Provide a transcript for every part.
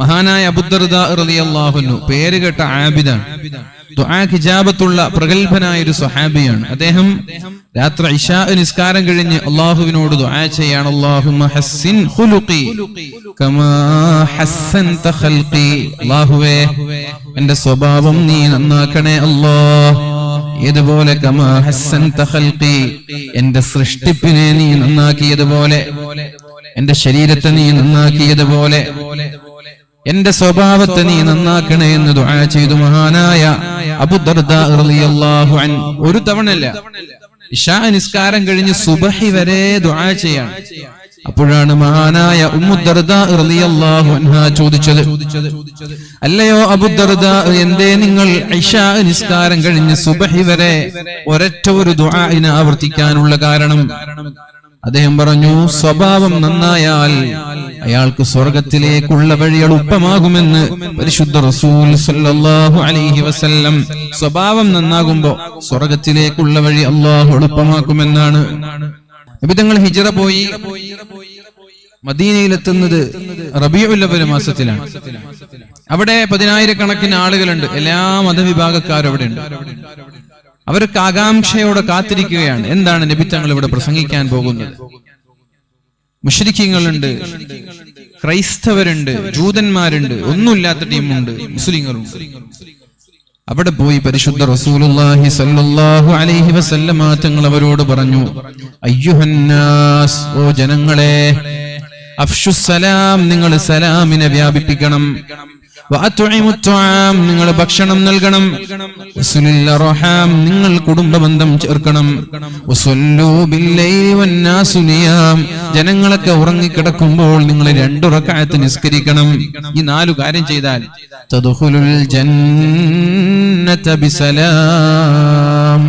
മഹാനായ അബൂദർദാ റളിയല്ലാഹു അൻഹു പേരുകേട്ട ആബിദാണ്. ദുആ ഹിജാബത്തുള്ള പ്രഗൽഭനായ ഒരു സ്വഹാബിയാണ്. അദ്ദേഹം രാത്രി ഇശാ നിസ്കാരം കഴിഞ്ഞ് അല്ലാഹുവിനോട് ദുആ ചെയ്യാണ്, അല്ലാഹുമ്മ ഹസ്സിൻ ഖുലുഖി കമാ ഹസ്സൻത ഖൽഖി. അല്ലാഹുവേ, എന്റെ സ്വഭാവം നീ നന്നാക്കണേ അല്ലാഹ്, ഇതുപോലെ കമാ ഹസ്സൻത ഖൽഖി, എന്റെ സൃഷ്ടിപ്പിനെ നീ നന്നാക്കിയതുപോലെ, എന്റെ ശരീരത്തെ നീ നന്നാക്കിയതുപോലെ എന്റെ സ്വഭാവത്തെ നീ നന്നാക്കണേ എന്ന് ദുആ ചെയ്തു മഹാനായ അബൂദർദാ റളിയല്ലാഹു അൻഹു. ഒരു തവണയല്ല, ഇശാ നിസ്കാരം കഴിഞ്ഞ് സുബഹി വരെ ദുആ ചെയ്യാണ്. അപ്പോഴാണ് മഹാനായ ഉമ്മുദ്ദർദാ റളിയല്ലാഹു അൻഹാ ചോദിച്ചത്, അല്ലയോ അബൂദർദാ, എന്തേ നിങ്ങൾ ഇശാ നിസ്കാരം കഴിഞ്ഞ് സുബഹി വരെ ഒരൊറ്റ ഒരു ദുആഇനെ ആവർത്തിക്കാനുള്ള കാരണം? അദ്ദേഹം പറഞ്ഞു, സ്വഭാവം നന്നായാൽ അയാൾക്ക് സ്വർഗത്തിലേക്കുള്ള വഴി എളുപ്പമാകുമെന്ന് പരിശുദ്ധ റസൂൽ സല്ലല്ലാഹു അലൈഹി വസല്ലം. സ്വഭാവം നന്നാകുമ്പോ സ്വർഗത്തിലേക്കുള്ള വഴി അല്ലാഹു എളുപ്പമാക്കുമെന്നാണ്. നബി തങ്ങൾ ഹിജ്റ പോയി മദീനയിലെത്തുന്നത് റബീഉൽ അവ്വൽ മാസത്തിലാണ്. അവിടെ 10,000-കണക്കിന് ആളുകളുണ്ട്. എല്ലാ മതവിഭാഗക്കാരും അവിടെ ഉണ്ട്. അവർക്ക് ആകാംക്ഷയോടെ കാത്തിരിക്കുകയാണ്, എന്താണ് നബി തങ്ങൾ ഇവിടെ പ്രസംഗിക്കാൻ പോകുന്നത്. മുശ്രിക്കീങ്ങളുണ്ട്, ക്രൈസ്തവരുണ്ട്, ജൂതന്മാരുണ്ട്, ഒന്നുമില്ലാത്ത ടീമുണ്ട്, മുസ്ലിങ്ങളുണ്ട്. അവിടെ പോയി പരിശുദ്ധ റസൂലുള്ളാഹി സ്വല്ലല്ലാഹു അലൈഹി വസല്ലമ തങ്ങൾ അവരോട് പറഞ്ഞു, അയ്യുഹന്നാസ്, ഓ ജനങ്ങളെ, അഫ്ശുസ്സലാം, നിങ്ങൾ സലാമിനെ വ്യാപിപ്പിക്കണം. നിങ്ങൾ ഭക്ഷണം നൽകണം. നിങ്ങൾ കുടുംബബന്ധം ചേർക്കണം. ജനങ്ങളൊക്കെ ഉറങ്ങിക്കിടക്കുമ്പോൾ നിങ്ങൾ 2 റക്അത്ത് നിസ്കരിക്കണം. ഈ 4 കാര്യം ചെയ്താൽ തദ്ഖുലുൽ ജന്നത ബിസലാം,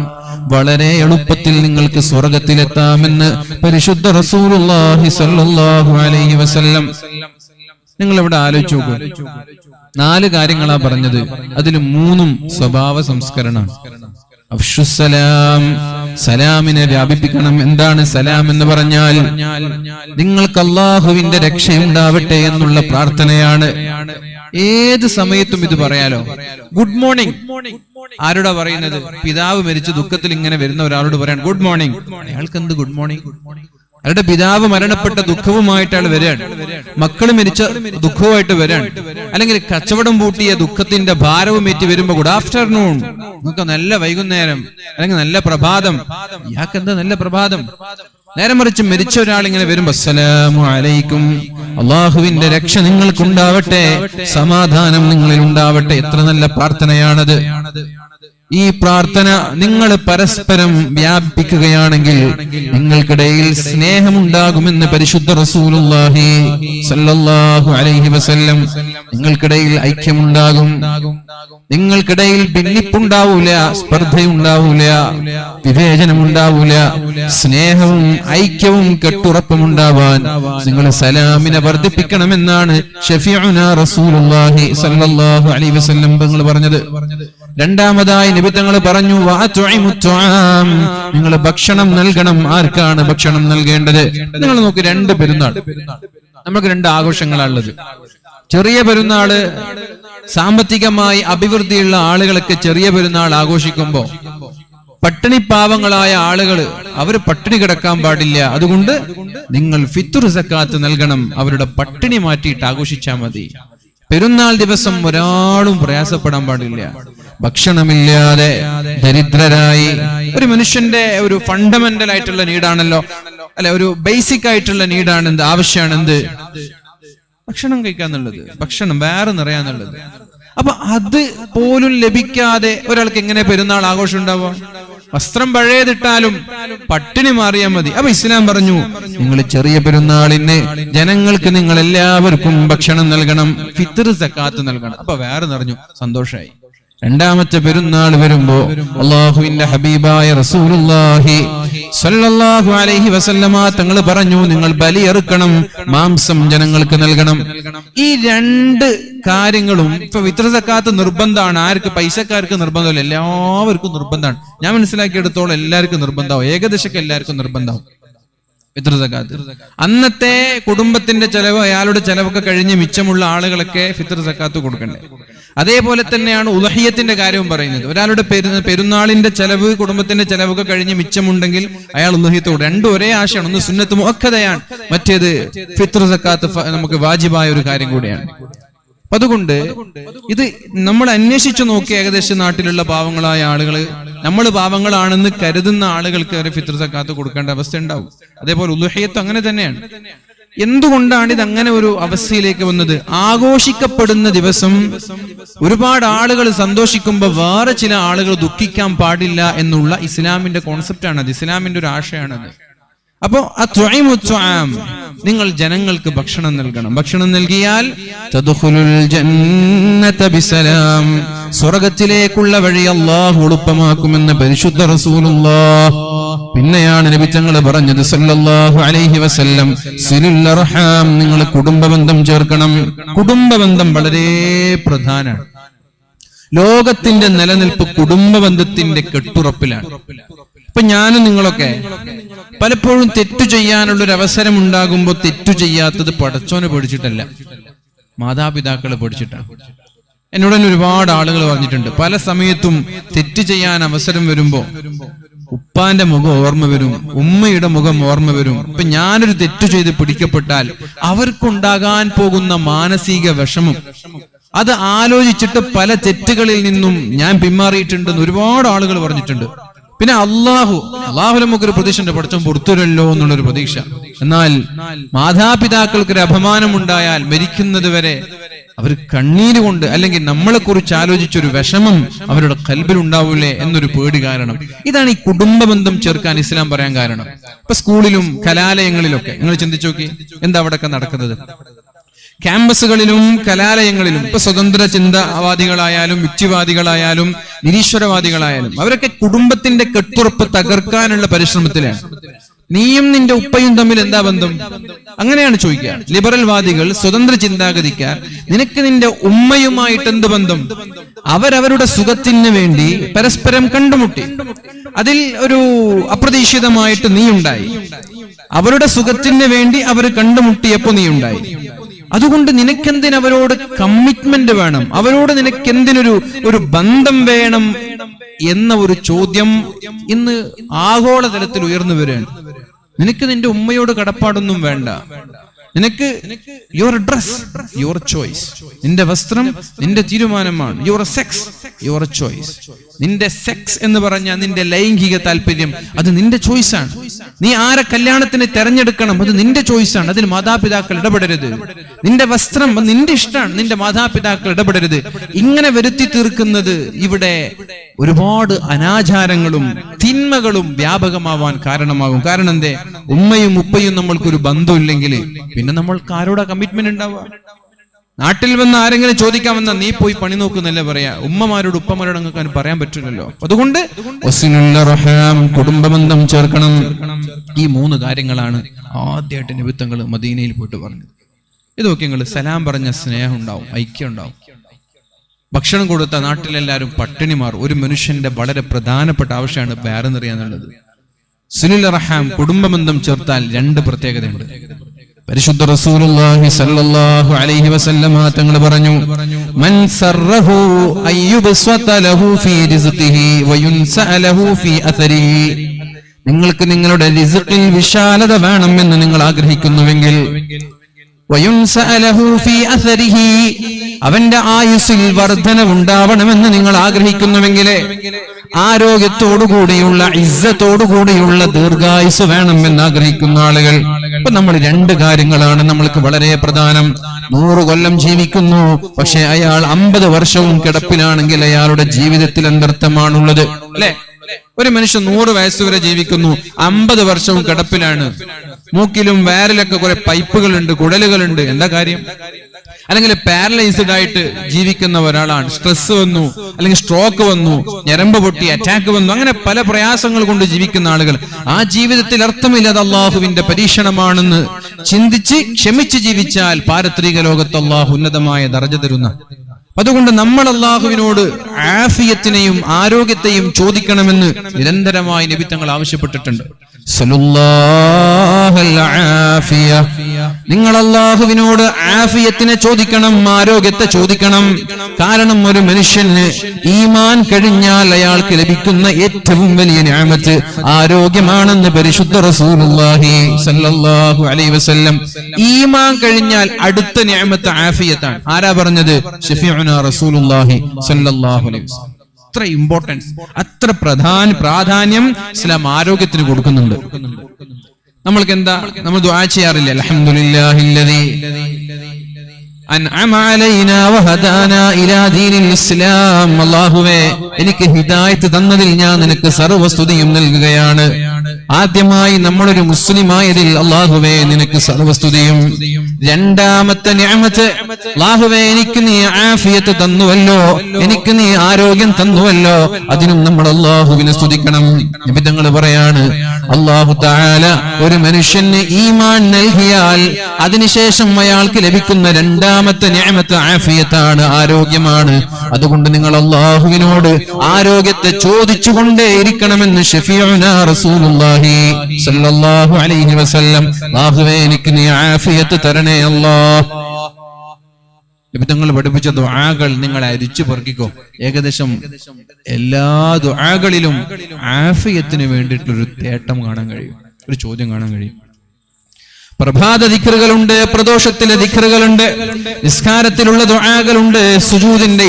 വളരെ എളുപ്പത്തിൽ നിങ്ങൾക്ക് സ്വർഗത്തിലെത്താമെന്ന് പരിശുദ്ധ റസൂലുള്ളാഹി സ്വല്ലല്ലാഹു അലൈഹി വസല്ലം. നിങ്ങൾ ഇവിടെ ആലോചിച്ചു നോക്കൂ, 4 കാര്യങ്ങളാ പറഞ്ഞത്. അതിൽ 3 സ്വഭാവ സംസ്കരണം. അഫ്ശുസ്സലാം, സലാമിനെ വ്യാപിപ്പിക്കണം. എന്താണ് സലാം എന്ന് പറഞ്ഞാൽ? നിങ്ങൾക്ക് അല്ലാഹുവിന്റെ രക്ഷയുണ്ടാവട്ടെ എന്നുള്ള പ്രാർത്ഥനയാണ്. ഏത് സമയത്തും ഇത് പറയാലോ. ഗുഡ് മോർണിംഗ് ആരോടാ പറയുന്നത്? പിതാവ് മരിച്ച് ദുഃഖത്തിൽ ഇങ്ങനെ വരുന്ന ഒരാളോട് പറയാൻ ഗുഡ് മോർണിംഗ്. അയാൾക്ക് എന്ത് ഗുഡ് മോർണിംഗ്? അവരുടെ പിതാവ് മരണപ്പെട്ട ദുഃഖവുമായിട്ട് അയാൾ വരാൻ, മക്കൾ മരിച്ച ദുഃഖവുമായിട്ട് വരാൻ, അല്ലെങ്കിൽ കച്ചവടം പൂട്ടിയ ദുഃഖത്തിന്റെ ഭാരവും ഏറ്റി വരുമ്പോ ഗുഡ് ആഫ്റ്റർനൂൺ, നിങ്ങൾക്ക് നല്ല വൈകുന്നേരം, അല്ലെങ്കിൽ നല്ല പ്രഭാതം. ഇയാൾക്ക് എന്താ നല്ല പ്രഭാതം? നേരെ മറിച്ച് മരിച്ച ഒരാൾ ഇങ്ങനെ വരുമ്പോ അസ്സലാമു അലൈക്കും, അള്ളാഹുവിന്റെ രക്ഷ നിങ്ങൾക്കുണ്ടാവട്ടെ, സമാധാനം നിങ്ങളിൽ ഉണ്ടാവട്ടെ. എത്ര നല്ല പ്രാർത്ഥനയാണത്. ഈ പ്രാർത്ഥന നിങ്ങൾ പരസ്പരം വ്യാപിപ്പിക്കുകയാണെങ്കിൽ നിങ്ങൾക്കിടയിൽ സ്നേഹമുണ്ടാകുമെന്ന് പരിശുദ്ധ റസൂലുള്ളാഹി സ്വല്ലല്ലാഹു അലൈഹി വസല്ലം. നിങ്ങൾക്കിടയിൽ ഐക്യമുണ്ടാകും, നിങ്ങൾക്കിടയിൽ ഭിന്നിപ്പുണ്ടാവൂല, സ്പർദ്ധയുണ്ടാവൂല, വിവേചനമുണ്ടാവൂല. സ്നേഹവും ഐക്യവും കെട്ടുറപ്പും ഉണ്ടാവാൻ നിങ്ങൾ സലാമിനെ വർദ്ധിപ്പിക്കണമെന്നാണ് ഷഫീഉനാ റസൂലുള്ളാഹി സ്വല്ലല്ലാഹു അലൈഹി വസല്ലം തങ്ങൾ പറഞ്ഞത്. രണ്ടാമതായി നബി തങ്ങൾ പറഞ്ഞു, നിങ്ങൾ ഭക്ഷണം നൽകണം. ആർക്കാണ് ഭക്ഷണം നൽകേണ്ടത്? നിങ്ങൾ നോക്ക്, 2 പെരുന്നാൾ നമുക്ക് 2 ആഘോഷങ്ങളാണുള്ളത്. ചെറിയ പെരുന്നാള് സാമ്പത്തികമായി അഭിവൃദ്ധിയുള്ള ആളുകളൊക്കെ ചെറിയ പെരുന്നാൾ ആഘോഷിക്കുമ്പോ പട്ടിണിപ്പാവങ്ങളായ ആളുകൾ അവർ പട്ടിണി കിടക്കാൻ പാടില്ല. അതുകൊണ്ട് നിങ്ങൾ ഫിത്ർ സക്കാത്ത് നൽകണം. അവരുടെ പട്ടിണി മാറ്റിയിട്ട് ആഘോഷിച്ചാൽ മതി. പെരുന്നാൾ ദിവസം ഒരാളും പ്രയാസപ്പെടാൻ പാടില്ല. ഭക്ഷണമില്ലാതെ ദരിദ്രരായി, ഒരു മനുഷ്യന്റെ ഒരു ഫണ്ടമെന്റൽ ആയിട്ടുള്ള നീഡാണല്ലോ, അല്ലെ, ഒരു ബേസിക് ആയിട്ടുള്ള നീഡാണ്. എന്ത് ആവശ്യമാണ്? എന്ത്? ഭക്ഷണം കഴിക്കാന്നുള്ളത്, ഭക്ഷണം വേറെ നിറയാന്നുള്ളത്. അപ്പൊ അത് പോലും ലഭിക്കാതെ ഒരാൾക്ക് എങ്ങനെ പെരുന്നാൾ ആഘോഷം ഉണ്ടാവുക? വസ്ത്രം പഴയതിട്ടാലും പട്ടിണി മാറിയാൽ മതി. അപ്പൊ ഇസ്ലാം പറഞ്ഞു, നിങ്ങൾ ചെറിയ പെരുന്നാളിന് ജനങ്ങൾക്ക് നിങ്ങൾ എല്ലാവർക്കും ഭക്ഷണം നൽകണം, ഫിത്ർ സക്കാത്ത് നൽകണം. അപ്പൊ വേറെ നിറഞ്ഞു, സന്തോഷമായി. രണ്ടാമത്തെ പെരുന്നാൾ വരുമ്പോ അല്ലാഹുവിന്റെ ഹബീബായ റസൂലുള്ളാഹി സ്വല്ലല്ലാഹു അലൈഹി വസല്ലമ തങ്ങൾ പറഞ്ഞു, നിങ്ങൾ ബലിയറുക്കണം, മാംസം ജനങ്ങൾക്ക് നൽകണം. ഈ 2 കാര്യങ്ങളും ഇപ്പൊ ഫിത്ർ സക്കാത്ത് നിർബന്ധമാണ്. ആർക്ക്? പൈസക്കാർക്ക് നിർബന്ധമല്ല, എല്ലാവർക്കും നിർബന്ധമാണ്. ഞാൻ മനസ്സിലാക്കിയെടുത്തോളം എല്ലാവർക്കും നിർബന്ധമാവും, ഏകദേശം എല്ലാവർക്കും നിർബന്ധമാവും. ഫിത്ർ സക്കാത്ത്. അന്നത്തെ കുടുംബത്തിന്റെ ചെലവ്, അയാളുടെ ചെലവൊക്കെ കഴിഞ്ഞ് മിച്ചമുള്ള ആളുകളൊക്കെ ഫിത്ർ സക്കാത്ത് കൊടുക്കണ്ടേ. അതേപോലെ തന്നെയാണ് ഉളഹിയത്തിന്റെ കാര്യവും പറയുന്നത്. ഒരാളുടെ പെരുന്നാളിന്റെ ചെലവ്, കുടുംബത്തിന്റെ ചെലവൊക്കെ കഴിഞ്ഞ് മിച്ചമുണ്ടെങ്കിൽ അയാൾ ഉളഹിയത്തോട്. രണ്ടും ഒരേ ആശയാണ്. ഒന്ന് സുന്നത്ത് മുഅക്കദയാണ്, മറ്റേത് ഫിത്ർ സക്കാത്ത് നമുക്ക് വാജിബായ ഒരു കാര്യം കൂടിയാണ്. അതുകൊണ്ട് ഇത് നമ്മൾ അന്വേഷിച്ചു നോക്കി, ഏകദേശം നാട്ടിലുള്ള പാവങ്ങളായ ആളുകൾ, നമ്മൾ പാവങ്ങളാണെന്ന് കരുതുന്ന ആളുകൾക്ക് ഒരു ഫിത്ർ സക്കാത്ത് കൊടുക്കേണ്ട അവസ്ഥ ഉണ്ടാവും. അതേപോലെ ഉളുഹിയത്ത് അങ്ങനെ തന്നെയാണ്. എന്തുകൊണ്ടാണ് ഇത് അങ്ങനെ ഒരു അവസ്ഥയിലേക്ക് വന്നത്? ആഘോഷിക്കപ്പെടുന്ന ദിവസം ഒരുപാട് ആളുകൾ സന്തോഷിക്കുമ്പോൾ വേറെ ചില ആളുകൾ ദുഃഖിക്കാൻ പാടില്ല എന്നുള്ള ഇസ്ലാമിന്റെ കോൺസെപ്റ്റാണ് അത്, ഇസ്ലാമിന്റെ ഒരു ആശയാണത്. അപ്പോ നിങ്ങൾ ജനങ്ങൾക്ക് ഭക്ഷണം നൽകണം. ഭക്ഷണം നൽകിയാൽ തദ്ഖുലുൽ ജന്നത ബിസലാം, സ്വർഗ്ഗത്തിലേക്കുള്ള വഴി അല്ലാഹു എളുപ്പമാക്കുമെന്ന് പരിശുദ്ധ റസൂലുള്ളാഹ്. പിന്നെയാണ് നബി തങ്ങൾ പറഞ്ഞത് സല്ലല്ലാഹു അലൈഹി വസല്ലം, സിലുൽ അർഹാം, നിങ്ങൾ കുടുംബബന്ധം ചേർക്കണം. കുടുംബബന്ധം വളരെ പ്രധാനമാണ്. ലോകത്തിന്റെ നിലനിൽപ്പ് കുടുംബബന്ധത്തിന്റെ കെട്ടുറപ്പിലാണ്. ഇപ്പൊ ഞാനും നിങ്ങളൊക്കെ പലപ്പോഴും തെറ്റു ചെയ്യാനുള്ളൊരു അവസരം ഉണ്ടാകുമ്പോൾ തെറ്റു ചെയ്യാത്തത് പടച്ചോനെ പേടിച്ചിട്ടല്ല, മാതാപിതാക്കളെ പേടിച്ചിട്ടാണ്. എന്നോട് തന്നെ ഒരുപാട് ആളുകൾ പറഞ്ഞിട്ടുണ്ട്, പല സമയത്തും തെറ്റ് ചെയ്യാൻ അവസരം വരുമ്പോ ഉപ്പാന്റെ മുഖം ഓർമ്മ വരും, ഉമ്മയുടെ മുഖം ഓർമ്മ വരും. ഇപ്പൊ ഞാനൊരു തെറ്റു ചെയ്ത് പിടിക്കപ്പെട്ടാൽ അവർക്കുണ്ടാകാൻ പോകുന്ന മാനസിക വിഷമം, അത് ആലോചിച്ചിട്ട് പല തെറ്റുകളിൽ നിന്നും ഞാൻ പിന്മാറിയിട്ടുണ്ടെന്ന് ഒരുപാട് ആളുകൾ പറഞ്ഞിട്ടുണ്ട്. പിന്നെ അള്ളാഹു നമുക്കൊരു പ്രതീക്ഷ ഉണ്ട്, പഠിച്ചോ പുറത്തുവരല്ലോ എന്നുള്ളൊരു പ്രതീക്ഷ. എന്നാൽ മാതാപിതാക്കൾക്കൊരു അപമാനം ഉണ്ടായാൽ മരിക്കുന്നത് വരെ അവർ കണ്ണീര് കൊണ്ട്, അല്ലെങ്കിൽ നമ്മളെ കുറിച്ച് ആലോചിച്ചൊരു വിഷമം അവരുടെ കൽബിൽ ഉണ്ടാവൂലേ എന്നൊരു പേടി കാരണം. ഇതാണ് ഈ കുടുംബ ബന്ധം ചേർക്കാൻ ഇസ്ലാം പറയാൻ കാരണം. ഇപ്പൊ സ്കൂളിലും കലാലയങ്ങളിലൊക്കെ നിങ്ങൾ ചിന്തിച്ചു നോക്കി, എന്താ അവിടെയൊക്കെ നടക്കുന്നത്? ക്യാമ്പസുകളിലും കലാലയങ്ങളിലും ഇപ്പൊ സ്വതന്ത്ര ചിന്താവാദികളായാലും യുക്തിവാദികളായാലും നിരീശ്വരവാദികളായാലും അവരൊക്കെ കുടുംബത്തിന്റെ കെട്ടുറപ്പ് തകർക്കാനുള്ള പരിശ്രമത്തിലാണ്. നീയും നിന്റെ ഉപ്പയും തമ്മിൽ എന്താ ബന്ധം? അങ്ങനെയാണ് ചോദിക്കുക. ലിബറൽ വാദികൾ, സ്വതന്ത്ര ചിന്താഗതിക്കാർ, നിനക്ക് നിന്റെ ഉമ്മയുമായിട്ട് എന്ത് ബന്ധം? അവരവരുടെ സുഖത്തിന് വേണ്ടി പരസ്പരം കണ്ടുമുട്ടി, അതിൽ ഒരു അപ്രതീക്ഷിതമായിട്ട് നീ ഉണ്ടായി. അവരുടെ സുഖത്തിന് വേണ്ടി അവർ കണ്ടുമുട്ടിയപ്പോ നീ ഉണ്ടായി. അതുകൊണ്ട് നിനക്കെന്തിന് അവരോട് കമ്മിറ്റ്മെന്റ് വേണം? അവരോട് നിനക്കെന്തിനൊരു ബന്ധം വേണം എന്ന ഒരു ചോദ്യം ഇന്ന് ആഗോളതലത്തിൽ ഉയർന്നു വരികയാണ്. നിനക്ക് നിന്റെ ഉമ്മയോട് കടപ്പാടൊന്നും വേണ്ട. നിനക്ക് യുവർ ഡ്രസ് യുവർ ചോയ്സ്, നിന്റെ വസ്ത്രം നിന്റെ തീരുമാനമാണ്. യുവർ സെക്സ് യുവർ ചോയ്സ്, നിന്റെ സെക്സ് എന്ന് പറഞ്ഞാൽ നിന്റെ ലൈംഗിക താല്പര്യം, അത് നിന്റെ ചോയ്സാണ്. നീ ആരെ കല്യാണത്തിന് തെരഞ്ഞെടുക്കണം, അത് നിന്റെ ചോയ്സാണ്. അതിൽ മാതാപിതാക്കൾ ഇടപെടരുത്. നിന്റെ വസ്ത്രം നിന്റെ ഇഷ്ടമാണ്, നിന്റെ മാതാപിതാക്കൾ ഇടപെടരുത്. ഇങ്ങനെ വരുത്തി തീർക്കുന്നത് ഇവിടെ ഒരുപാട് അനാചാരങ്ങളും തിന്മകളും വ്യാപകമാവാൻ കാരണമാകും. കാരണം എന്തേ? ഉമ്മയും ഉപ്പയും നമ്മൾക്കൊരു ബന്ധമില്ലെങ്കിൽ പിന്നെ നമ്മൾക്ക് ആരോടാ കമ്മിറ്റ്മെന്റ് ഉണ്ടാവുക? നാട്ടിൽ വന്ന് ആരെങ്കിലും ചോദിക്കാൻ വന്നാ നീ പോയി പണി നോക്കുന്നല്ലേ പറയാ. ഉമ്മമാരോട് ഉപ്പമാരോട് അങ്ങനെ പറയാൻ പറ്റില്ലല്ലോ. അതുകൊണ്ട് കുടുംബബന്ധം ചേർക്കണം. ഈ 3 കാര്യങ്ങളാണ് ആദ്യമായിട്ട് നബിത്തങ്ങൾ മദീനയിൽ പോയിട്ട് പറഞ്ഞത്. ഇതൊക്കെ നിങ്ങൾ സലാം പറഞ്ഞ സ്നേഹം ഉണ്ടാവും, ഐക്യം ഉണ്ടാവും. ഭക്ഷണം കൊടുത്ത നാട്ടിലെല്ലാവരും പട്ടിണി മാറും. ഒരു മനുഷ്യന്റെ വളരെ പ്രധാനപ്പെട്ട ആവശ്യമാണ് വയറുനിറയാന്നുള്ളത്. സിലുൽ അർഹാം, കുടുംബബന്ധം ചേർത്താൽ 2 പ്രത്യേകതയുണ്ട്. പരിശുദ്ധ റസൂലുള്ളാഹി സ്വല്ലല്ലാഹു അലൈഹി വസല്ലം തങ്ങൾ പറഞ്ഞു, മൻ സർറഹു അയ്യുബ്സത ലഹു ഫീ റിസ്ഖിഹി വയുൻസഅ ലഹു ഫീ അഥരിഹി, നിങ്ങൾക്ക് നിങ്ങളുടെ റിസ്ഖിൽ വിശാലത വേണമെന്ന് നിങ്ങൾ ആഗ്രഹിക്കുന്നുവെങ്കിൽ, വയുൻസഅ ലഹു ഫീ അഥരിഹി, അവന്റെ ആയുസ്സിൽ വർധനവുണ്ടാവണമെന്ന് നിങ്ങൾ ആഗ്രഹിക്കുന്നുവെങ്കിൽ, ആരോഗ്യത്തോടുകൂടിയുള്ള ഇസ്സത്തോടുകൂടിയുള്ള ദീർഘായുസ് വേണമെന്ന് ആഗ്രഹിക്കുന്ന ആളുകൾ. ഇപ്പൊ നമ്മൾ 2 കാര്യങ്ങളാണ് നമ്മൾക്ക് വളരെ പ്രധാനം. 100 കൊല്ലം ജീവിക്കുന്നു, പക്ഷെ അയാൾ 50 വർഷവും കിടപ്പിലാണെങ്കിൽ അയാളുടെ ജീവിതത്തിൽ എന്തർത്ഥമാണുള്ളത്? അല്ലെ? ഒരു മനുഷ്യൻ 100 വയസ്സുവരെ ജീവിക്കുന്നു, 50 വർഷവും കിടപ്പിലാണ്. മൂക്കിലും വയറിലൊക്കെ കുറെ പൈപ്പുകളുണ്ട്, കുടലുകളുണ്ട്. എന്താ കാര്യം? അല്ലെങ്കിൽ പാരലൈസ്ഡ് ആയിട്ട് ജീവിക്കുന്ന ഒരാളാണ്. സ്ട്രെസ് വന്നു, അല്ലെങ്കിൽ സ്ട്രോക്ക് വന്നു, ഞരമ്പ് പൊട്ടി, അറ്റാക്ക് വന്നു, അങ്ങനെ പല പ്രയാസങ്ങൾ കൊണ്ട് ജീവിക്കുന്ന ആളുകൾ. ആ ജീവിതത്തിൽ അർത്ഥമില്ലാതെ അള്ളാഹുവിന്റെ പരീക്ഷണമാണെന്ന് ചിന്തിച്ച് ക്ഷമിച്ച് ജീവിച്ചാൽ പാരത്രിക ലോകത്ത് അള്ളാഹു ഉന്നതമായ ദർജ തരുന്ന. അതുകൊണ്ട് നമ്മൾ അള്ളാഹുവിനോട് ആഫിയത്തിനെയും ആരോഗ്യത്തെയും ചോദിക്കണമെന്ന് നിരന്തരമായി നബി തങ്ങൾ ആവശ്യപ്പെട്ടിട്ടുണ്ട്. സല്ലല്ലാഹുൽ ആഫിയ, നിങ്ങൾ അല്ലാഹുവിനോട് ആഫിയത്തിനെ ചോദിക്കണം, ആരോഗ്യത്തെ ചോദിക്കണം. കാരണം ഒരു മനുഷ്യന് ഈമാൻ കഴിഞ്ഞാൽ അയാൾക്ക് ലഭിക്കുന്ന ഏറ്റവും വലിയ നിഅമത്ത് ആരോഗ്യമാണെന്ന് പരിശുദ്ധ റസൂലുള്ളാഹി സ്വല്ലല്ലാഹു അലൈഹി വസല്ലം. ഈമാൻ കഴിഞ്ഞാൽ അടുത്ത നിഅമത്ത് ആഫിയത്താണ്. ആരാ പറഞ്ഞത്? ശഫീഉനാ റസൂലുള്ളാഹി സ്വല്ലല്ലാഹു അലൈഹി വസല്ലം. അത്ര ഇമ്പോർട്ടൻസ്, അത്ര പ്രാധാന്യം ഇസ്ലാം ആരോഗ്യത്തിന് കൊടുക്കുന്നുണ്ട്. നമ്മൾക്ക് എന്താ, നമ്മൾ ദുആ ചെയ്യാറില്ല, അൽഹംദുലില്ലാഹില്ലദീ അൻഅമ അലൈനാ വഹദാനാ ഇലാ ദീനിൽ ഇസ്ലാം. അല്ലാഹുവേ, എനിക്ക് ഹിദായത്ത് തന്നതിൽ ഞാൻ നിനക്ക് സർവസ്തുതിയും നൽകുകയാണ്. ആദ്യമായി നമ്മളൊരു മുസ്ലിമായതിൽ അല്ലാഹുവേ നിനക്ക് സർവസ്തുതിയും. രണ്ടാമത്തെ നിഅമത്ത്, അല്ലാഹുവേ എനിക്ക് നീ ആഫിയത്ത് തന്നുവല്ലോ, എനിക്ക് നീ ആരോഗ്യം തന്നുവല്ലോ, അതിനും നമ്മൾ അല്ലാഹുവിനെ സ്തുതിക്കണം. നബി തങ്ങൾ പറയാണ്, അല്ലാഹു തആല ഒരു മനുഷ്യന് ഈമാൻ നൽകിയാൽ അതിനുശേഷം അയാൾക്ക് ലഭിക്കുന്ന രണ്ടാമത്തെ നിഅമത്ത് ആഫിയത്താണ്, ആരോഗ്യമാണ്. അതുകൊണ്ട് നിങ്ങൾ അല്ലാഹുവിനോട് ആരോഗ്യത്തെ ചോദിച്ചുകൊണ്ടേ ഇരിക്കണമെന്ന് ശഫീഉനാ റസൂലുള്ളാഹി സ്വല്ലല്ലാഹു അലൈഹി വസല്ലം. അല്ലാഹുവേ എനിക്ക് നീ ആഫിയത്ത് തരണേ അല്ലാഹ്. നബി തങ്ങൾ പഠിപ്പിച്ച ദുആകൾ നിങ്ങൾ അരിച്ചു പെറുക്കിക്കോ. ഏകദേശം എല്ലാ ദുആകളിലും ആഫിയത്തിന് വേണ്ടിയിട്ടുള്ളൊരു തേട്ടം കാണാൻ കഴിയും, ഒരു ചോദ്യം കാണാൻ കഴിയും. പ്രഭാത ദിക്റുകളുണ്ട്, പ്രദോഷത്തിലെ ദിക്റുകളുണ്ട്, നിസ്കാരത്തിലുള്ള ദുആകളുണ്ട്, സുജൂദിന്റെ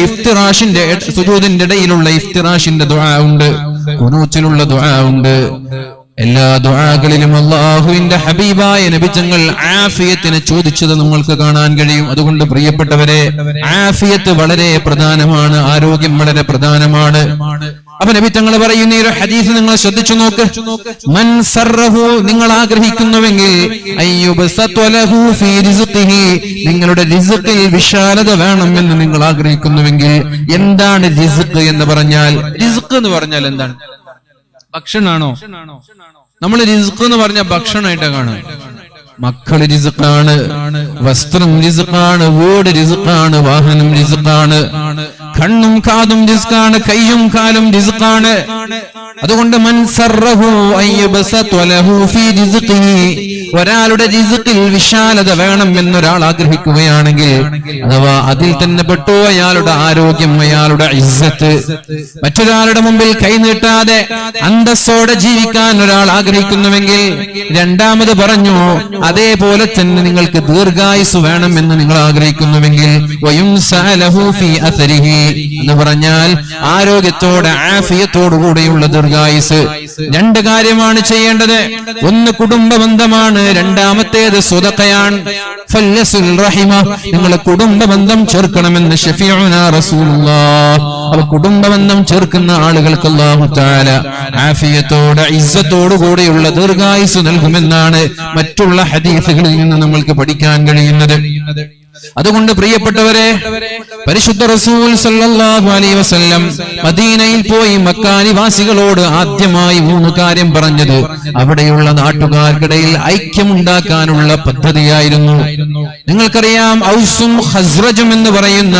ഇടയിലുള്ള ഇഫ്തിറാഷിന്റെ ദുആ ഉണ്ട്, ഖുനൂത്തിലുള്ള ദുആ ഉണ്ട്. എല്ലാ ദുആകളിലും അല്ലാഹുവിന്റെ ഹബീബായ നബി തങ്ങൾ ആഫിയത്തിനെ ചോദിച്ചത് നമ്മൾക്ക് കാണാൻ കഴിയും. അതുകൊണ്ട് പ്രിയപ്പെട്ടവരെ, ആഫിയത്ത് വളരെ പ്രധാനമാണ്, ആരോഗ്യം വളരെ പ്രധാനമാണ്. അപ്പൊ നബി തങ്ങൾ പറയുന്ന ഈ ഒരു ഹദീസ് നിങ്ങൾ ശ്രദ്ധിച്ചു നോക്ക്. മൻ സറഹു, നിങ്ങൾ ആഗ്രഹിക്കുന്നുവെങ്കിൽ, അയ്യുബ്സത ലഹു ഫീ റിസ്ഖിഹി, നിങ്ങളുടെ റിസ്ഖിൽ വിശാലത വേണം എന്ന് നിങ്ങൾ ആഗ്രഹിക്കുന്നുവെങ്കിൽ. എന്താണ് റിസ്ഖ് എന്ന് പറഞ്ഞാൽ? റിസ്ഖ് എന്ന് പറഞ്ഞാൽ എന്താണ്? ഭക്ഷണാണോ? നമ്മൾ റിസ്ഖ് എന്ന് പറഞ്ഞ ഭക്ഷണമായിട്ടാ കാണുക. മക്കള് റിസ്ഖാണ്, വസ്ത്രം റിസ്ഖാണ്, വീട് റിസ്ഖാണ്, വാഹനം റിസ്ഖാണ്, കണ്ണും കാതും റിസ്ഖാണ്, കൈയും കാലും റിസ്ഖാണ്. അതുകൊണ്ട് മൻ സറഹു അയ്യുബ്സത ലഹു ഫീ റിസ്ഖിഹി, ഒരാളുടെ റിസ്ഖിൽ വിശാലത വേണം എന്നൊരാൾ ആഗ്രഹിക്കുകയാണെങ്കിൽ, അഥവാ അതിൽ തന്നെ പെട്ടു അയാളുടെ ആരോഗ്യം, അയാളുടെ ഇസ്സത്ത്. മറ്റൊരാളുടെ മുമ്പിൽ കൈനീട്ടാതെ അന്തസ്സോടെ ജീവിക്കാൻ ഒരാൾ ആഗ്രഹിക്കുന്നുവെങ്കിൽ, രണ്ടാമത് പറഞ്ഞു, അതേപോലെ തന്നെ നിങ്ങൾക്ക് ദീർഘായുസ് വേണം എന്ന് നിങ്ങൾ ആഗ്രഹിക്കുന്നുവെങ്കിൽ, എന്ന് പറഞ്ഞാൽ ആരോഗ്യത്തോടെ ആഫിയത്തോടു കൂടെയുള്ള ദീർഘായുസ്. രണ്ട് കാര്യമാണ് ചെയ്യേണ്ടത്. ഒന്ന് കുടുംബ ബന്ധമാണ്, രണ്ടാമത്തേത് സ്വതഖയാണ്. നിങ്ങൾ കുടുംബ ബന്ധം ചേർക്കണമെന്ന് ശഫീഉനാ റസൂലുള്ളാഹ്. അപ്പോൾ കുടുംബ ബന്ധം ചേർക്കുന്ന ആളുകൾക്ക് അല്ലാഹു തആല ആഫിയത്തോടെ ഇസ്സത്തോടു കൂടെയുള്ള ദീർഘായുസ് നൽകുമെന്നാണ് മറ്റുള്ള ഹദീസുകളിൽ നിന്ന് നമ്മൾക്ക് പഠിക്കാൻ കഴിയുന്നത്. അതുകൊണ്ട് പ്രിയപ്പെട്ടവരെ, പരിശുദ്ധ റസൂൽ സല്ലല്ലാഹു അലൈഹി വസല്ലം മദീനയിൽ പോയി മക്ക നിവാസികളോട് ആദ്യമായി 3 കാര്യം പറഞ്ഞത് അവിടെയുള്ള നാട്ടുകാർക്കിടയിൽ ഐക്യമുണ്ടാക്കാനുള്ള പദ്ധതിയായിരുന്നു. നിങ്ങൾക്കറിയാം, ഔസും ഖസ്റജും എന്ന് പറയുന്ന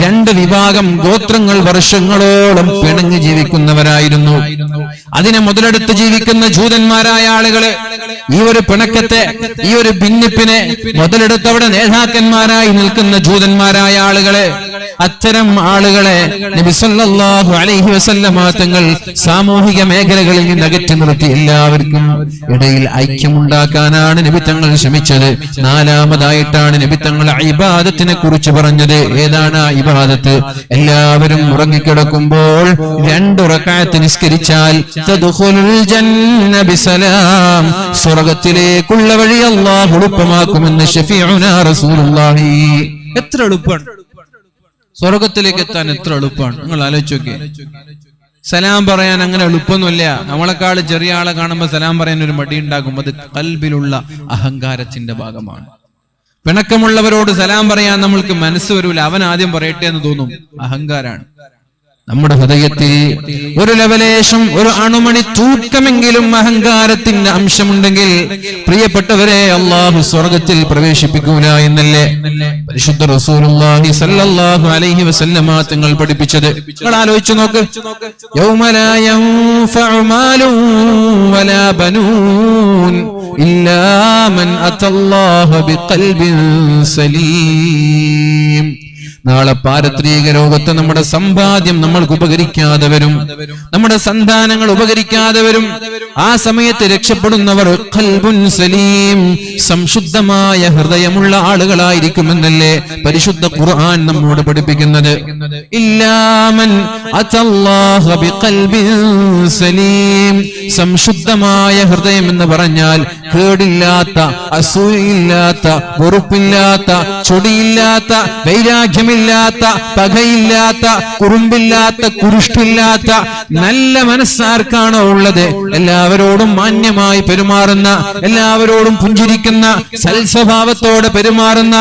2 വിഭാഗം ഗോത്രങ്ങൾ വർഷങ്ങളോളം പിണങ്ങി ജീവിക്കുന്നവരായിരുന്നു. അതിനെ മുതലെടുത്ത് ജീവിക്കുന്ന ജൂതന്മാരായ ആളുകള് ഈ ഒരു പിണക്കത്തെ, ഈ ഒരു ഭിന്നിപ്പിനെ മുതലെടുത്ത് അവിടെ നേതാക്കന്മാരായി നിൽക്കുന്ന ജൂതന്മാരായ ആളുകളെ, അത്തരം ആളുകളെ നബി സല്ലല്ലാഹു അലൈഹി വസല്ലമ തങ്ങൾ സാമൂഹിക മേഖലകളിൽ നിന്ന് അകറ്റി നിർത്തി എല്ലാവർക്കും ഇടയിൽ ഐക്യമുണ്ടാക്കാനാണ് നബി തങ്ങൾ ശ്രമിച്ചത്. 4-മതായിട്ടാണ് നബി തങ്ങൾ ഇബാദത്തിനെ കുറിച്ച് പറഞ്ഞത്. ഏതാണ് ആ ഇബാദത്ത്? എല്ലാവരും ഉറങ്ങിക്കിടക്കുമ്പോൾ 2 റക്അത്ത് നിസ്കരിച്ചാൽ തദ്ഖുലുൽ ജന്ന ബിസലാം, സ്വർഗ്ഗത്തിലേക്കുള്ള വഴി അല്ലാഹു എളുപ്പമാക്കുമെന്ന് ശഫീഉനാ റസൂലുള്ളാഹി. എത്ര എളുപ്പമാണ് സ്വർഗത്തിലേക്ക് എത്താൻ, എത്ര എളുപ്പമാണ്. നിങ്ങൾ ആലോചിച്ച് നോക്കിയേ. സലാം പറയാൻ അങ്ങനെ എളുപ്പമൊന്നുമില്ല. നമ്മളെക്കാൾ ചെറിയ ആളെ കാണുമ്പോൾ സലാം പറയാൻ ഒരു മടി ഉണ്ടാകും. അത് ഖൽബിലുള്ള അഹങ്കാരത്തിന്റെ ഭാഗമാണ്. പിണക്കമുള്ളവരോട് സലാം പറയാൻ നമ്മൾക്ക് മനസ്സ് വരൂല. അവൻ ആദ്യം പറയട്ടെ എന്ന് തോന്നും. അഹങ്കാരാണ്. നമ്മുടെ ഹൃദയത്തിൽ ഒരു ലവലേശം, ഒരു അണുമണി തൂക്കമെങ്കിലും അഹങ്കാരത്തിന്റെ അംശമുണ്ടെങ്കിൽ പ്രിയപ്പെട്ടവരെ അള്ളാഹു സ്വർഗത്തിൽ പ്രവേശിപ്പിക്കൂല എന്നല്ലേ പരിശുദ്ധ റസൂലുള്ളാഹി സ്വല്ലല്ലാഹു അലൈഹി വസല്ലമ തങ്ങൾ പഠിപ്പിച്ചത്. നിങ്ങൾ ആലോചിച്ചു നോക്ക്, യൗമ ലാ യൻഫഉ മാലു വലാ ബനൂൻ ഇല്ലാ മൻ അത്തല്ലാഹ ബിഖൽബിൻ സലീം. നാളെ പാരത്രിക ലോകത്ത് നമ്മുടെ സമ്പാദ്യം നമ്മൾക്ക് ഉപകരിക്കാതെ വരും, നമ്മുടെ സന്താനങ്ങൾ ഉപകരിക്കാതെ വരും. ആ സമയത്ത് രക്ഷപ്പെടുന്നവർ ഖൽബുൻ സലീം, സംശുദ്ധമായ ഹൃദയമുള്ള ആളുകളായിരിക്കുമെന്നല്ലേ പരിശുദ്ധ ഖുർആൻ നമ്മോട് പഠിപ്പിക്കുന്നത്. ഇല്ലാമൻ അത്തല്ലാഹ ബിഖൽബിൻ സലീം, സംശുദ്ധമായ ഹൃദയം എന്ന് പറഞ്ഞാൽ കേടില്ലാത്ത, അസൂയയില്ലാത്ത, വെറുപ്പില്ലാത്ത, ചൊടിയില്ലാത്ത, വൈരാഗ്യമില്ലാത്ത, പകയില്ലാത്ത, കുറുമ്പില്ലാത്ത, കുരുഷ്ടില്ലാത്ത നല്ല മനസ്സാർക്കാണോ ഉള്ളത്? എല്ലാവരോടും മാന്യമായി പെരുമാറുന്ന, എല്ലാവരോടും പുഞ്ചിരിക്കുന്ന, സൽസ്വഭാവത്തോടെ പെരുമാറുന്ന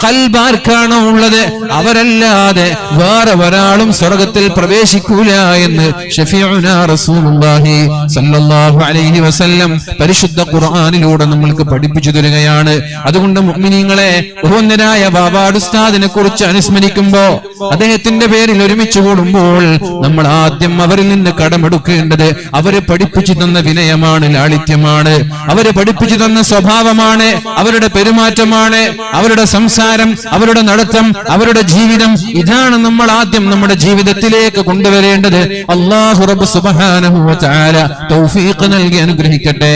ഖൽബാർക്കാണോ ഉള്ളത്? അവരല്ലാതെ വേറെ ഒരാളും സ്വർഗത്തിൽ പ്രവേശിക്കൂല എന്ന് ഷഫീഉനാ റസൂലുള്ളാഹി സ്വല്ലല്ലാഹു അലൈഹി വസല്ലം പരിശുദ്ധ ഖുർആനിലൂടെ നമ്മൾക്ക് പഠിപ്പിച്ചു തരികയാണ്. അതുകൊണ്ട് മുഅ്മിനീങ്ങളെ, ബഹുവന്ദനായ ബാബാട് ഉസ്താദിനെ കുറിച്ച് അനുസ്മരിക്കുമ്പോ, അദ്ദേഹത്തിന്റെ പേരിൽ ഒരുമിച്ച് കൂടുമ്പോൾ നമ്മൾ ആദ്യം അവരിൽ നിന്ന് കടമെടുക്കേണ്ടത് അവര് പഠിപ്പിച്ചു തന്ന വിനയമാണ്, ലാളിത്യമാണ്, അവര് പഠിപ്പിച്ചു തന്ന സ്വഭാവമാണ്, അവരുടെ പെരുമാറ്റമാണ്, അവരുടെ സംസാരം, അവരുടെ നടത്തം, അവരുടെ ജീവിതം. ഇതാണ് നമ്മൾ ആദ്യം നമ്മുടെ ജീവിതത്തിലേക്ക് കൊണ്ടുവരേണ്ടത്. അല്ലാഹു റബ്ബ് സുബ്ഹാനഹു വ തആല തൗഫീഖ് നൽകി അനുഗ്രഹിക്കട്ടെ.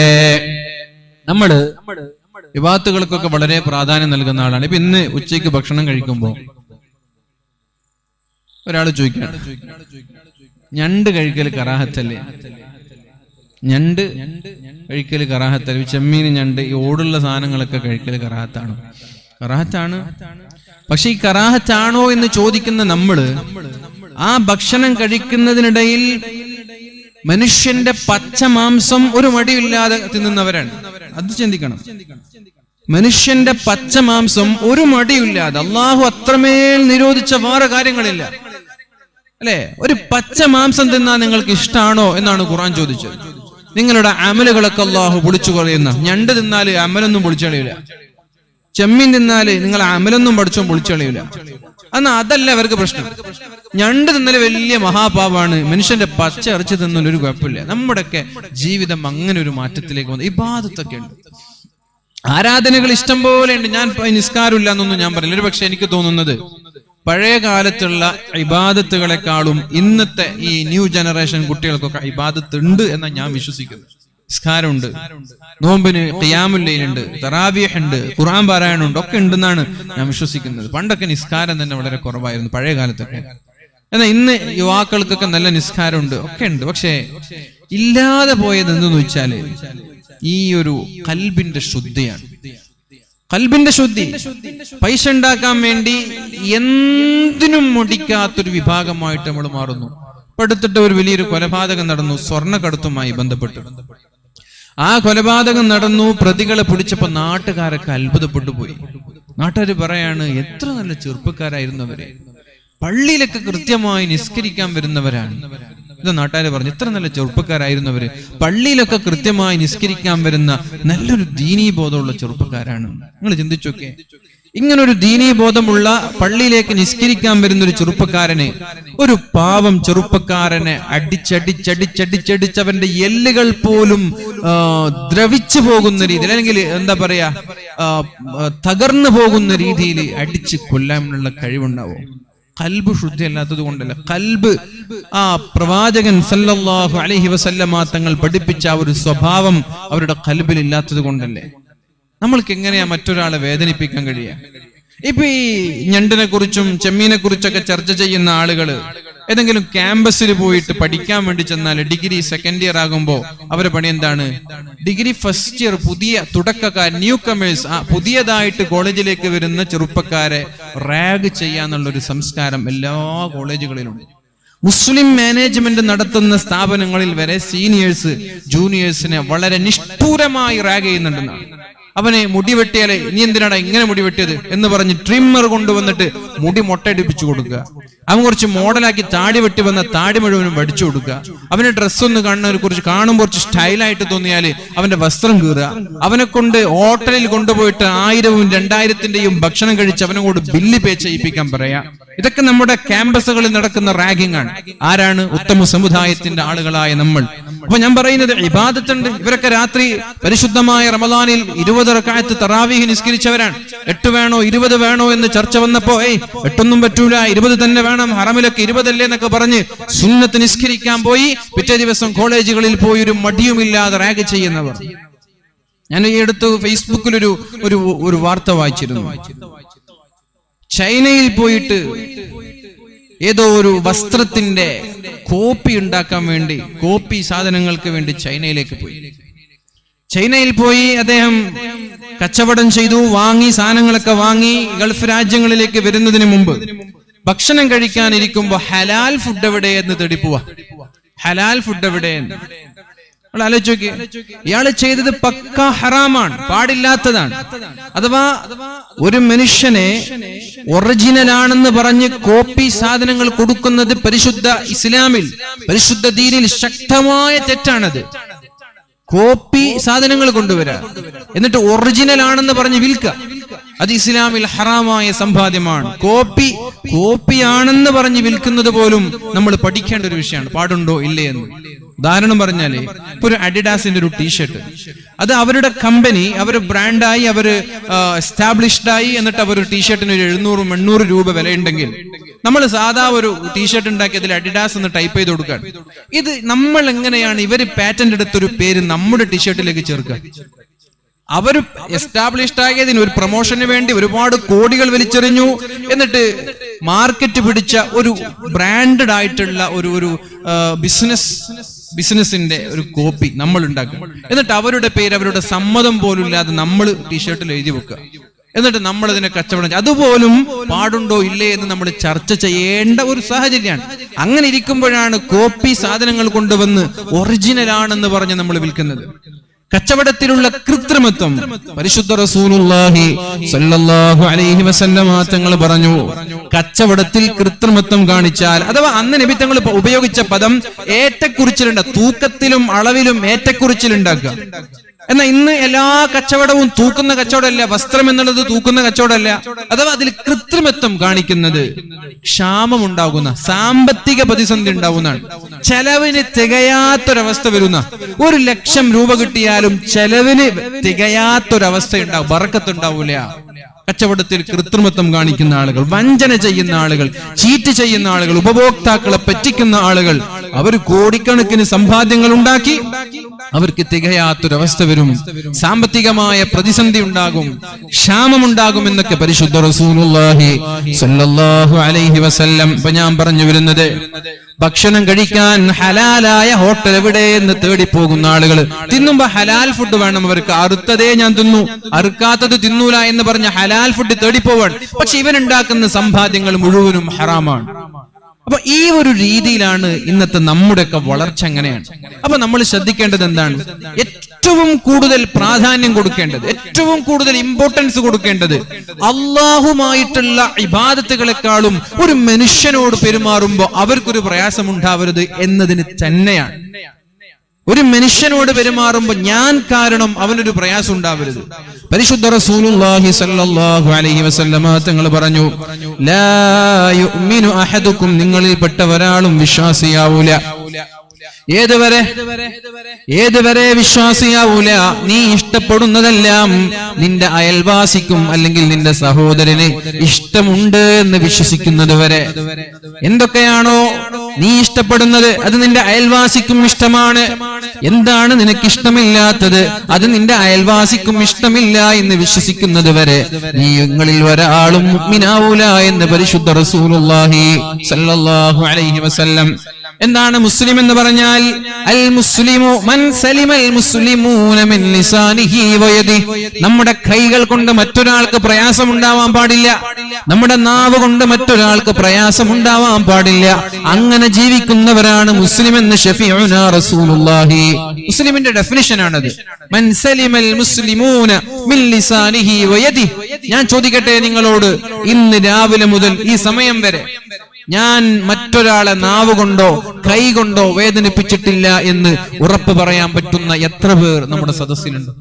നമ്മള് ഇബാദത്തുകൾക്കൊക്കെ വളരെ പ്രാധാന്യം നൽകുന്ന ആളാണ്. ഇപ്പൊ ഇന്ന് ഉച്ചയ്ക്ക് ഭക്ഷണം കഴിക്കുമ്പോ ഒരാൾ ചോദിക്കുകയാണ്, ഞണ്ട് കഴിക്കൽ കറാഹത്തല്ലേ? ഞണ്ട് കഴിക്കൽ കറാഹത്തല്ലേ? ചെമ്മീൻ, ഞണ്ട്, ഈ ഓടുള്ള സാധനങ്ങളൊക്കെ കഴിക്കൽ കറാഹത്താണ്. കറാഹത്താണ്. പക്ഷെ ഈ കറാഹത്താണോ എന്ന് ചോദിക്കുന്ന നമ്മള് ആ ഭക്ഷണം കഴിക്കുന്നതിനിടയിൽ മനുഷ്യന്റെ പച്ച മാംസം ഒരു മടിയില്ലാതെ തിന്നുന്നവരാണ്. അത് ചിന്തിക്കണം. മനുഷ്യന്റെ പച്ച മാംസം ഒരു മടിയില്ലാതെ, അള്ളാഹു അത്രമേൽ നിരോധിച്ച വേറെ കാര്യങ്ങളില്ല അല്ലെ? ഒരു പച്ച മാംസം തിന്നാൻ നിങ്ങൾക്ക് ഇഷ്ടമാണോ എന്നാണ് ഖുർആൻ ചോദിച്ചത്. നിങ്ങളുടെ അമലുകളൊക്കെ അള്ളാഹു പൊളിച്ചു കളയുന്ന. ഞണ്ട് തിന്നാല് അമലൊന്നും പൊളിച്ചു കളയൂല, ചെമ്മീൻ തിന്നാല് നിങ്ങൾ അമലൊന്നും പഠിച്ചോ പൊളിച്ചു കളയൂല. എന്നാ അതല്ല അവർക്ക് പ്രശ്നം. ഞണ്ട് തിന്നല് വലിയ മഹാപാപാണ്, മനുഷ്യന്റെ പച്ച ഇറച്ചി തിന്നൽ ഒരു കുഴപ്പമില്ല. നമ്മുടെയൊക്കെ ജീവിതം അങ്ങനെ ഒരു മാറ്റത്തിലേക്ക് വന്നു. ഇബാദത്തൊക്കെ ഉണ്ട്, ആരാധനകൾ ഇഷ്ടം പോലെ ഉണ്ട്. ഞാൻ നിസ്കാരമില്ല എന്നൊന്നും ഞാൻ പറയില്ല. ഒരു പക്ഷെ എനിക്ക് തോന്നുന്നത് പഴയ കാലത്തുള്ള ഇബാദത്തുകളെക്കാളും ഇന്നത്തെ ഈ ന്യൂ ജനറേഷൻ കുട്ടികൾക്കൊക്കെ ഇബാദത്ത് ഉണ്ട് എന്നാണ് ഞാൻ വിശ്വസിക്കുന്നത്. നിസ്കാരമുണ്ട്, നോമ്പിന് ഖിയാമുൽ ലൈലുണ്ട്, തറാവീഹ് ഉണ്ട്, ഖുർആൻ പാരായണമുണ്ട്, ഒക്കെ ഉണ്ടെന്നാണ് ഞാൻ വിശ്വസിക്കുന്നത്. പണ്ടൊക്കെ നിസ്കാരം തന്നെ വളരെ കുറവായിരുന്നു പഴയ കാലത്തൊക്കെ. എന്നാൽ ഇന്ന് യുവാക്കൾക്കൊക്കെ നല്ല നിസ്കാരമുണ്ട്, ഒക്കെ ഉണ്ട്. പക്ഷേ ഇല്ലാതെ പോയത് എന്തെന്ന് വെച്ചാല് ഈ ഒരു ഖൽബിന്റെ ശുദ്ധിയാണ്. ഖൽബിന്റെ ശുദ്ധി. പൈസ ഉണ്ടാക്കാൻ വേണ്ടി എന്തിനും മുടിക്കാത്തൊരു വിഭാഗമായിട്ട് നമ്മൾ മാറുന്നു. അടുത്തിട്ട് ഒരു വലിയൊരു കൊലപാതകം നടന്നു, സ്വർണ്ണക്കടത്തുമായി ബന്ധപ്പെട്ട്. ആ കൊലപാതകം നടന്നു, പ്രതികളെ പിടിച്ചപ്പോ നാട്ടുകാരൊക്കെ അത്ഭുതപ്പെട്ടു പോയി. നാട്ടുകാർ പറയാണ്, എത്ര നല്ല ചെറുപ്പക്കാരായിരുന്നവരെ, പള്ളിയിലൊക്കെ കൃത്യമായി നിസ്കരിക്കാൻ വരുന്നവരാണ്. ഇത് നാട്ടുകാർ പറഞ്ഞു, ഇത്ര നല്ല ചെറുപ്പക്കാരായിരുന്നവര്, പള്ളിയിലൊക്കെ കൃത്യമായി നിസ്കരിക്കാൻ വരുന്ന നല്ലൊരു ദീനീ ബോധമുള്ള ചെറുപ്പക്കാരാണ്. നിങ്ങൾ ചിന്തിച്ചോക്കെ, ഇങ്ങനൊരു ദീനീ ബോധമുള്ള പള്ളിയിലേക്ക് നിസ്കരിക്കാൻ വരുന്ന ഒരു ചെറുപ്പക്കാരനെ, ഒരു പാവം ചെറുപ്പക്കാരനെ അടിച്ചടിച്ചടിച്ചടിച്ചടിച്ച് അവന്റെ എല്ലുകൾ പോലും ദ്രവിച്ചു പോകുന്ന രീതിയിൽ, അല്ലെങ്കിൽ എന്താ പറയാ, തകർന്നു പോകുന്ന രീതിയിൽ അടിച്ച് കൊല്ലാനുള്ള കഴിവുണ്ടാവോ? ഖൽബ് ശുദ്ധിയല്ലാത്തത് കൊണ്ടല്ല. ഖൽബ്, ആ പ്രവാചകൻ സല്ലല്ലാഹു അലൈഹി വസല്ലമ തങ്ങൾ പഠിപ്പിച്ച ആ ഒരു സ്വഭാവം അവരുടെ ഖൽബിൽ ഇല്ലാത്തത് കൊണ്ടല്ലേ. നമ്മൾക്ക് എങ്ങനെയാ മറ്റൊരാളെ വേദനിപ്പിക്കാൻ കഴിയുക? ഇപ്പൊ ഈ ഞണ്ടിനെ കുറിച്ചും ചെമ്മീനെ കുറിച്ചൊക്കെ ചർച്ച ചെയ്യുന്ന ആളുകള് ഏതെങ്കിലും ക്യാമ്പസിൽ പോയിട്ട് പഠിക്കാൻ വേണ്ടി ചെന്നാൽ ഡിഗ്രി സെക്കൻഡ് ഇയർ ആകുമ്പോൾ അവരുടെ പണി എന്താണ്? ഡിഗ്രി ഫസ്റ്റ് ഇയർ പുതിയ തുടക്കക്കാർ, ന്യൂ കമേഴ്സ്, പുതിയതായിട്ട് കോളേജിലേക്ക് വരുന്ന ചെറുപ്പക്കാരെ റാഗ് ചെയ്യാന്നുള്ളൊരു സംസ്കാരം എല്ലാ കോളേജുകളിലുണ്ട്. മുസ്ലിം മാനേജ്മെന്റ് നടത്തുന്ന സ്ഥാപനങ്ങളിൽ വരെ സീനിയേഴ്സ് ജൂനിയേഴ്സിനെ വളരെ നിഷ്ഠൂരമായി റാഗ് ചെയ്യുന്നുണ്ടെന്നാണ്. അവനെ മുടി വെട്ടിയാലേ നീ എന്തിനാടാ ഇങ്ങനെ മുടി വെട്ടിയത് എന്ന് പറഞ്ഞ് ട്രിമ്മർ കൊണ്ടുവന്നിട്ട് മുടി മൊട്ടയടിപ്പിച്ചു കൊടുക്കുക. അവൻ കുറച്ച് മോഡലാക്കി താടി വെട്ടി വന്ന താടി മുഴുവനും വടിച്ചു കൊടുക്കുക. അവന്റെ ഡ്രസ്സൊന്ന് കാണുമ്പോൾ കുറച്ച് സ്റ്റൈലായിട്ട് തോന്നിയാല് അവന്റെ വസ്ത്രം കീറുക. അവനെ കൊണ്ട് ഹോട്ടലിൽ കൊണ്ടുപോയിട്ട് 1000-ഉം 2000-ന്റെയും ഭക്ഷണം കഴിച്ച് അവനെ കൊണ്ട് ബില്ല് പേ ചെയ്യിപ്പിക്കാൻ പറയാ. ഇതൊക്കെ നമ്മുടെ ക്യാമ്പസുകളിൽ നടക്കുന്ന റാഗിംഗ് ആണ്. ആരാണ്? ഉത്തമ സമുദായത്തിന്റെ ആളുകളായ നമ്മൾ. അപ്പൊ ഞാൻ പറയുന്നത് ഇബാദത്തുണ്ട്. ഇവരൊക്കെ രാത്രി പരിശുദ്ധമായ റമദാനിൽ 20 റക്അത്ത് തറാവീഹ് നിസ്കരിച്ചവരാണ്. 8 വേണോ 20 വേണോ എന്ന് ചർച്ച വന്നപ്പോ 8 പറ്റൂല, 20 തന്നെ വേണം, ഹറമിലൊക്കെ 20 അല്ലേ എന്നൊക്കെ പറഞ്ഞ് സുന്നത്ത് നിസ്കരിക്കാൻ പോയി പിറ്റേ ദിവസം കോളേജുകളിൽ പോയി ഒരു മടിയുമില്ലാതെ റാഗ് ചെയ്യുന്നവർ. ഞാൻ ഈ അടുത്ത് ഫേസ്ബുക്കിൽ ഒരു വാർത്ത വായിച്ചിരുന്നു. ചൈനയിൽ പോയിട്ട് ഏതോ ഒരു വസ്ത്രത്തിന്റെ കോപ്പി ഉണ്ടാക്കാൻ വേണ്ടി, കോപ്പി സാധനങ്ങൾക്ക് വേണ്ടി ചൈനയിൽ പോയി അദ്ദേഹം കച്ചവടം ചെയ്തു, സാധനങ്ങളൊക്കെ വാങ്ങി. ഗൾഫ് രാജ്യങ്ങളിലേക്ക് വരുന്നതിന് മുമ്പ് ഭക്ഷണം കഴിക്കാനിരിക്കുമ്പോ ഹലാൽ ഫുഡ് എവിടെ എന്ന് തേടി പോവാ. ഹലാൽ ഫുഡ് എവിടെയെന്ന് ആലോചിച്ച് നോക്കി. ഇയാള് ചെയ്തത് പക്ക ഹറാമാണ്, പാടില്ലാത്തതാണ്. അഥവാ ഒരു മനുഷ്യനെ ഒറിജിനൽ ആണെന്ന് പറഞ്ഞ് കോപ്പി സാധനങ്ങൾ കൊടുക്കുന്നത് പരിശുദ്ധ ഇസ്ലാമിൽ, പരിശുദ്ധ ദീനിൽ ശക്തമായ തെറ്റാണത്. കോപ്പി സാധനങ്ങൾ കൊണ്ടുവരാ എന്നിട്ട് ഒറിജിനൽ ആണെന്ന് പറഞ്ഞ് വിൽക്കുക, അത് ഇസ്ലാമിൽ ഹറാമായ സമ്പാദ്യമാണ്. കോപ്പി ആണെന്ന് പറഞ്ഞ് വിൽക്കുന്നത് പോലും നമ്മൾ പഠിക്കേണ്ട ഒരു വിഷയമാണ്. പാടുണ്ടോ ഇല്ലേ എന്ന്. ഉദാഹരണം പറഞ്ഞാല് ഇപ്പൊ ഒരു അഡിഡാസിന്റെ ഒരു ടീഷർട്ട്, അത് അവരുടെ കമ്പനി, അവർ ബ്രാൻഡായി, അവർ എസ്റ്റാബ്ലിഷ്ഡ് ആയി, എന്നിട്ട് അവർ ടീഷർട്ടിന് ഒരു 700-800 രൂപ വിലയുണ്ടെങ്കിൽ നമ്മൾ സാധാ ഒരു ടീഷർട്ട് ഉണ്ടാക്കി അതിൽ അഡിഡാസ് എന്ന് ടൈപ്പ് ചെയ്ത് കൊടുക്കാൻ. ഇത് നമ്മൾ എങ്ങനെയാണ് ഇവര് പാറ്റന്റ് എടുത്തൊരു പേര് നമ്മുടെ ടീഷർട്ടിലേക്ക് ചേർക്കുക? അവർ എസ്റ്റാബ്ലിഷ്ഡ് ആയതിന് ഒരു പ്രൊമോഷന് വേണ്ടി ഒരുപാട് കോടികൾ വലിച്ചെറിഞ്ഞു. എന്നിട്ട് മാർക്കറ്റ് പിടിച്ച ഒരു ബ്രാൻഡഡ് ആയിട്ടുള്ള ഒരു ബിസിനസിന്റെ ഒരു കോപ്പി നമ്മൾ ഉണ്ടാക്കും. എന്നിട്ട് അവരുടെ പേര്, അവരുടെ സമ്മതം പോലും ഇല്ലാതെ നമ്മൾ ടീഷർട്ടിൽ എഴുതി വെക്കുക. എന്നിട്ട് നമ്മൾ അതിനെ കച്ചവടം. അതുപോലും പാടുണ്ടോ ഇല്ലേ എന്ന് നമ്മൾ ചർച്ച ചെയ്യേണ്ട ഒരു സാഹചര്യമാണ്. അങ്ങനെ ഇരിക്കുമ്പോഴാണ് കോപ്പി സാധനങ്ങൾ കൊണ്ടുവന്ന് ഒറിജിനൽ ആണെന്ന് പറഞ്ഞ് നമ്മൾ വിൽക്കുന്നത്. കച്ചവടത്തിലുള്ള കൃത്രിമത്വം പരിശുദ്ധ റസൂലുള്ളാഹി സ്വല്ലല്ലാഹു അലൈഹി വസല്ലമ തങ്ങൾ പറഞ്ഞു, കച്ചവടത്തിൽ കൃത്രിമത്വം കാണിച്ചാൽ, അഥവാ അന്ന് നബി തങ്ങൾ ഉപയോഗിച്ച പദം ഏറ്റക്കുറിച്ചിലുണ്ട്, തൂക്കത്തിലും അളവിലും ഏറ്റക്കുറിച്ചിലുണ്ടാക്കുക. എന്നാൽ ഇന്ന് എല്ലാ കച്ചവടവും തൂക്കുന്ന കച്ചവടമല്ല, വസ്ത്രം എന്നുള്ളത് തൂക്കുന്ന കച്ചവടമല്ല. അഥവാ അതിൽ കൃത്രിമത്വം കാണിക്കുന്നത് ക്ഷാമം ഉണ്ടാകുന്ന, സാമ്പത്തിക പ്രതിസന്ധി ഉണ്ടാകുന്നതാണ്. ചെലവിന് തികയാത്തൊരവസ്ഥ വരുന്ന, 1,00,000 രൂപ കിട്ടിയാലും ചെലവിന് തികയാത്തൊരവസ്ഥ ഉണ്ടാവും, ബറക്കത്തുണ്ടാവൂല. കച്ചവടത്തിൽ കൃത്രിമത്വം കാണിക്കുന്ന ആളുകൾ, വഞ്ചന ചെയ്യുന്ന ആളുകൾ, ചീറ്റ് ചെയ്യുന്ന ആളുകൾ, ഉപഭോക്താക്കളെ പറ്റിക്കുന്ന ആളുകൾ, അവർ കോടിക്കണക്കിന് സമ്പാദ്യങ്ങൾ ഉണ്ടാക്കി അവർക്ക് തികയാത്തൊരവസ്ഥ വരും, സാമ്പത്തികമായ പ്രതിസന്ധി ഉണ്ടാകും, ക്ഷാമമുണ്ടാകും എന്നൊക്കെ പരിശുദ്ധ റസൂലുള്ളാഹി സ്വല്ലല്ലാഹു അലൈഹി വസല്ലം. ഇപ്പൊ ഞാൻ പറഞ്ഞു വരുന്നത്, ഭക്ഷണം കഴിക്കാൻ ഹലാലായ ഹോട്ടൽ എവിടെയെന്ന് തേടിപ്പോകുന്ന ആളുകൾ, തിന്നുമ്പോ ഹലാൽ ഫുഡ് വേണം അവർക്ക്, അറുത്തതേ ഞാൻ തിന്നു, അറുക്കാത്തത് തിന്നൂല എന്ന് പറഞ്ഞ ഹലാൽ ഫുഡ് തേടിപ്പോവാൻ. പക്ഷെ ഇവനുണ്ടാക്കുന്ന സമ്പാദ്യങ്ങൾ മുഴുവനും ഹറാമാണ്. അപ്പൊ ഈ ഒരു രീതിയിലാണ് ഇന്നത്തെ നമ്മുടെയൊക്കെ വളർച്ച. അങ്ങനെയാണ്. അപ്പൊ നമ്മൾ ശ്രദ്ധിക്കേണ്ടത് എന്താണ്? ഏറ്റവും കൂടുതൽ പ്രാധാന്യം കൊടുക്കേണ്ടത്, ഏറ്റവും കൂടുതൽ ഇമ്പോർട്ടൻസ് കൊടുക്കേണ്ടത് അള്ളാഹുമായിട്ടുള്ള ഇബാദത്തുകളെക്കാളും ഒരു മനുഷ്യനോട് പെരുമാറുമ്പോൾ അവർക്കൊരു പ്രയാസം ഉണ്ടാവരുത് എന്നതിന് തന്നെയാണ്. ഒരു മനുഷ്യനോട് പെരുമാറുമ്പോൾ ഞാൻ കാരണം അവനൊരു പ്രയാസം ഉണ്ടാവരുത്. പരിശുദ്ധ റസൂലുള്ളാഹി സ്വല്ലല്ലാഹു അലൈഹി വസല്ലമ തങ്ങൾ പറഞ്ഞു, ലാ യുഅ്മിനു അഹദുക്കും, നിങ്ങളിൽപ്പെട്ട ഒരാളും വിശ്വാസിയാവൂല. ഏതുവരെ വിശ്വാസിയാവൂല? നീ ഇഷ്ടപ്പെടുന്നതെല്ലാം നിന്റെ അയൽവാസിക്കും അല്ലെങ്കിൽ നിന്റെ സഹോദരന് ഇഷ്ടമുണ്ട് എന്ന് വിശ്വസിക്കുന്നത് വരെ. എന്തൊക്കെയാണോ നീ ഇഷ്ടപ്പെടുന്നത് അത് നിന്റെ അയൽവാസിക്കും ഇഷ്ടമാണ്. എന്താണ് നിനക്കിഷ്ടമില്ലാത്തത് അത് നിന്റെ അയൽവാസിക്കും ഇഷ്ടമില്ല എന്ന് വിശ്വസിക്കുന്നത് വരെ നിങ്ങളിൽ ഒരാളും മുഅ്മിനാവൂല എന്ന് പരിശുദ്ധ റസൂലുള്ളാഹി സ്വല്ലല്ലാഹു അലൈഹി വസല്ലം. എന്താണ് മുസ്ലിം എന്ന് പറഞ്ഞാൽ? അൽ മുസ്ലിമു മൻ സലിമൽ മുസ്ലിമൂന മിൻ ലിസാനിഹി വയദിഹി. നമ്മുടെ കൈകൾ കൊണ്ട് മറ്റൊരാൾക്ക് പ്രയാസം ഉണ്ടാവാൻ പാടില്ല, നമ്മുടെ നാവ് കൊണ്ട് മറ്റൊരാൾക്ക് പ്രയാസം ഉണ്ടാവാൻ പാടില്ല. അങ്ങനെ ജീവിക്കുന്നവരാണ് മുസ്ലിം എന്ന് ഷഫീഉനാ റസൂലുള്ളാഹി മുസ്ലിമിന്റെ ഡെഫിനിഷൻ ആണത്. മൻ സലിമൽ മുസ്ലിമൂന മിൻ ലിസാനിഹി വയദിഹി. ഞാൻ ചോദിക്കട്ടെ നിങ്ങളോട്, ഇന്ന് രാവിലെ മുതൽ ഈ സമയം വരെ ഞാൻ മറ്റൊരാളെ നാവ് കൊണ്ടോ കൈ കൊണ്ടോ വേദനിപ്പിച്ചിട്ടില്ല എന്ന് ഉറപ്പ് പറയാൻ പറ്റുന്ന എത്ര പേർ നമ്മുടെ സദസ്സിലുണ്ട്?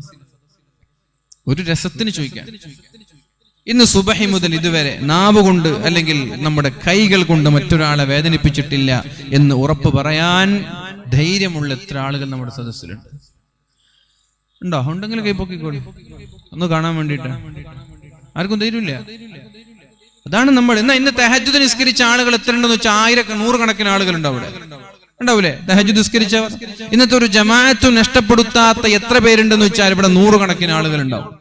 ഒരു രസത്തിന് ചോദിക്കാൻ, ഇന്ന് സുബഹി മുതൽ ഇതുവരെ നാവ് കൊണ്ട് അല്ലെങ്കിൽ നമ്മുടെ കൈകൾ കൊണ്ട് മറ്റൊരാളെ വേദനിപ്പിച്ചിട്ടില്ല എന്ന് ഉറപ്പ് പറയാൻ ധൈര്യമുള്ള എത്ര ആളുകൾ നമ്മുടെ സദസ്സിലുണ്ട്? ഉണ്ടോ? ഉണ്ടെങ്കിൽ കൈപ്പൊക്കിക്കോളി, ഒന്ന് കാണാൻ വേണ്ടിയിട്ടാണ്. ആർക്കും ധൈര്യമില്ല. അതാണ് നമ്മൾ ഇന്ന് തഹജ്ജുദ് നിസ്കരിച്ച ആളുകൾ എത്ര ഉണ്ടെന്ന് വെച്ചാൽ നൂറുകണക്കിന് ആളുകൾ ഉണ്ടാവൂലേ? തഹജ്ജുദ് നിസ്കരിച്ചവർ. ഇന്നത്തെ ഒരു ജമാഅത്ത് നഷ്ടപ്പെടുത്താത്ത എത്ര പേരുണ്ടെന്ന് വെച്ചാൽ ഇവിടെ നൂറുകണക്കിന് ആളുകൾ ഉണ്ടാവും.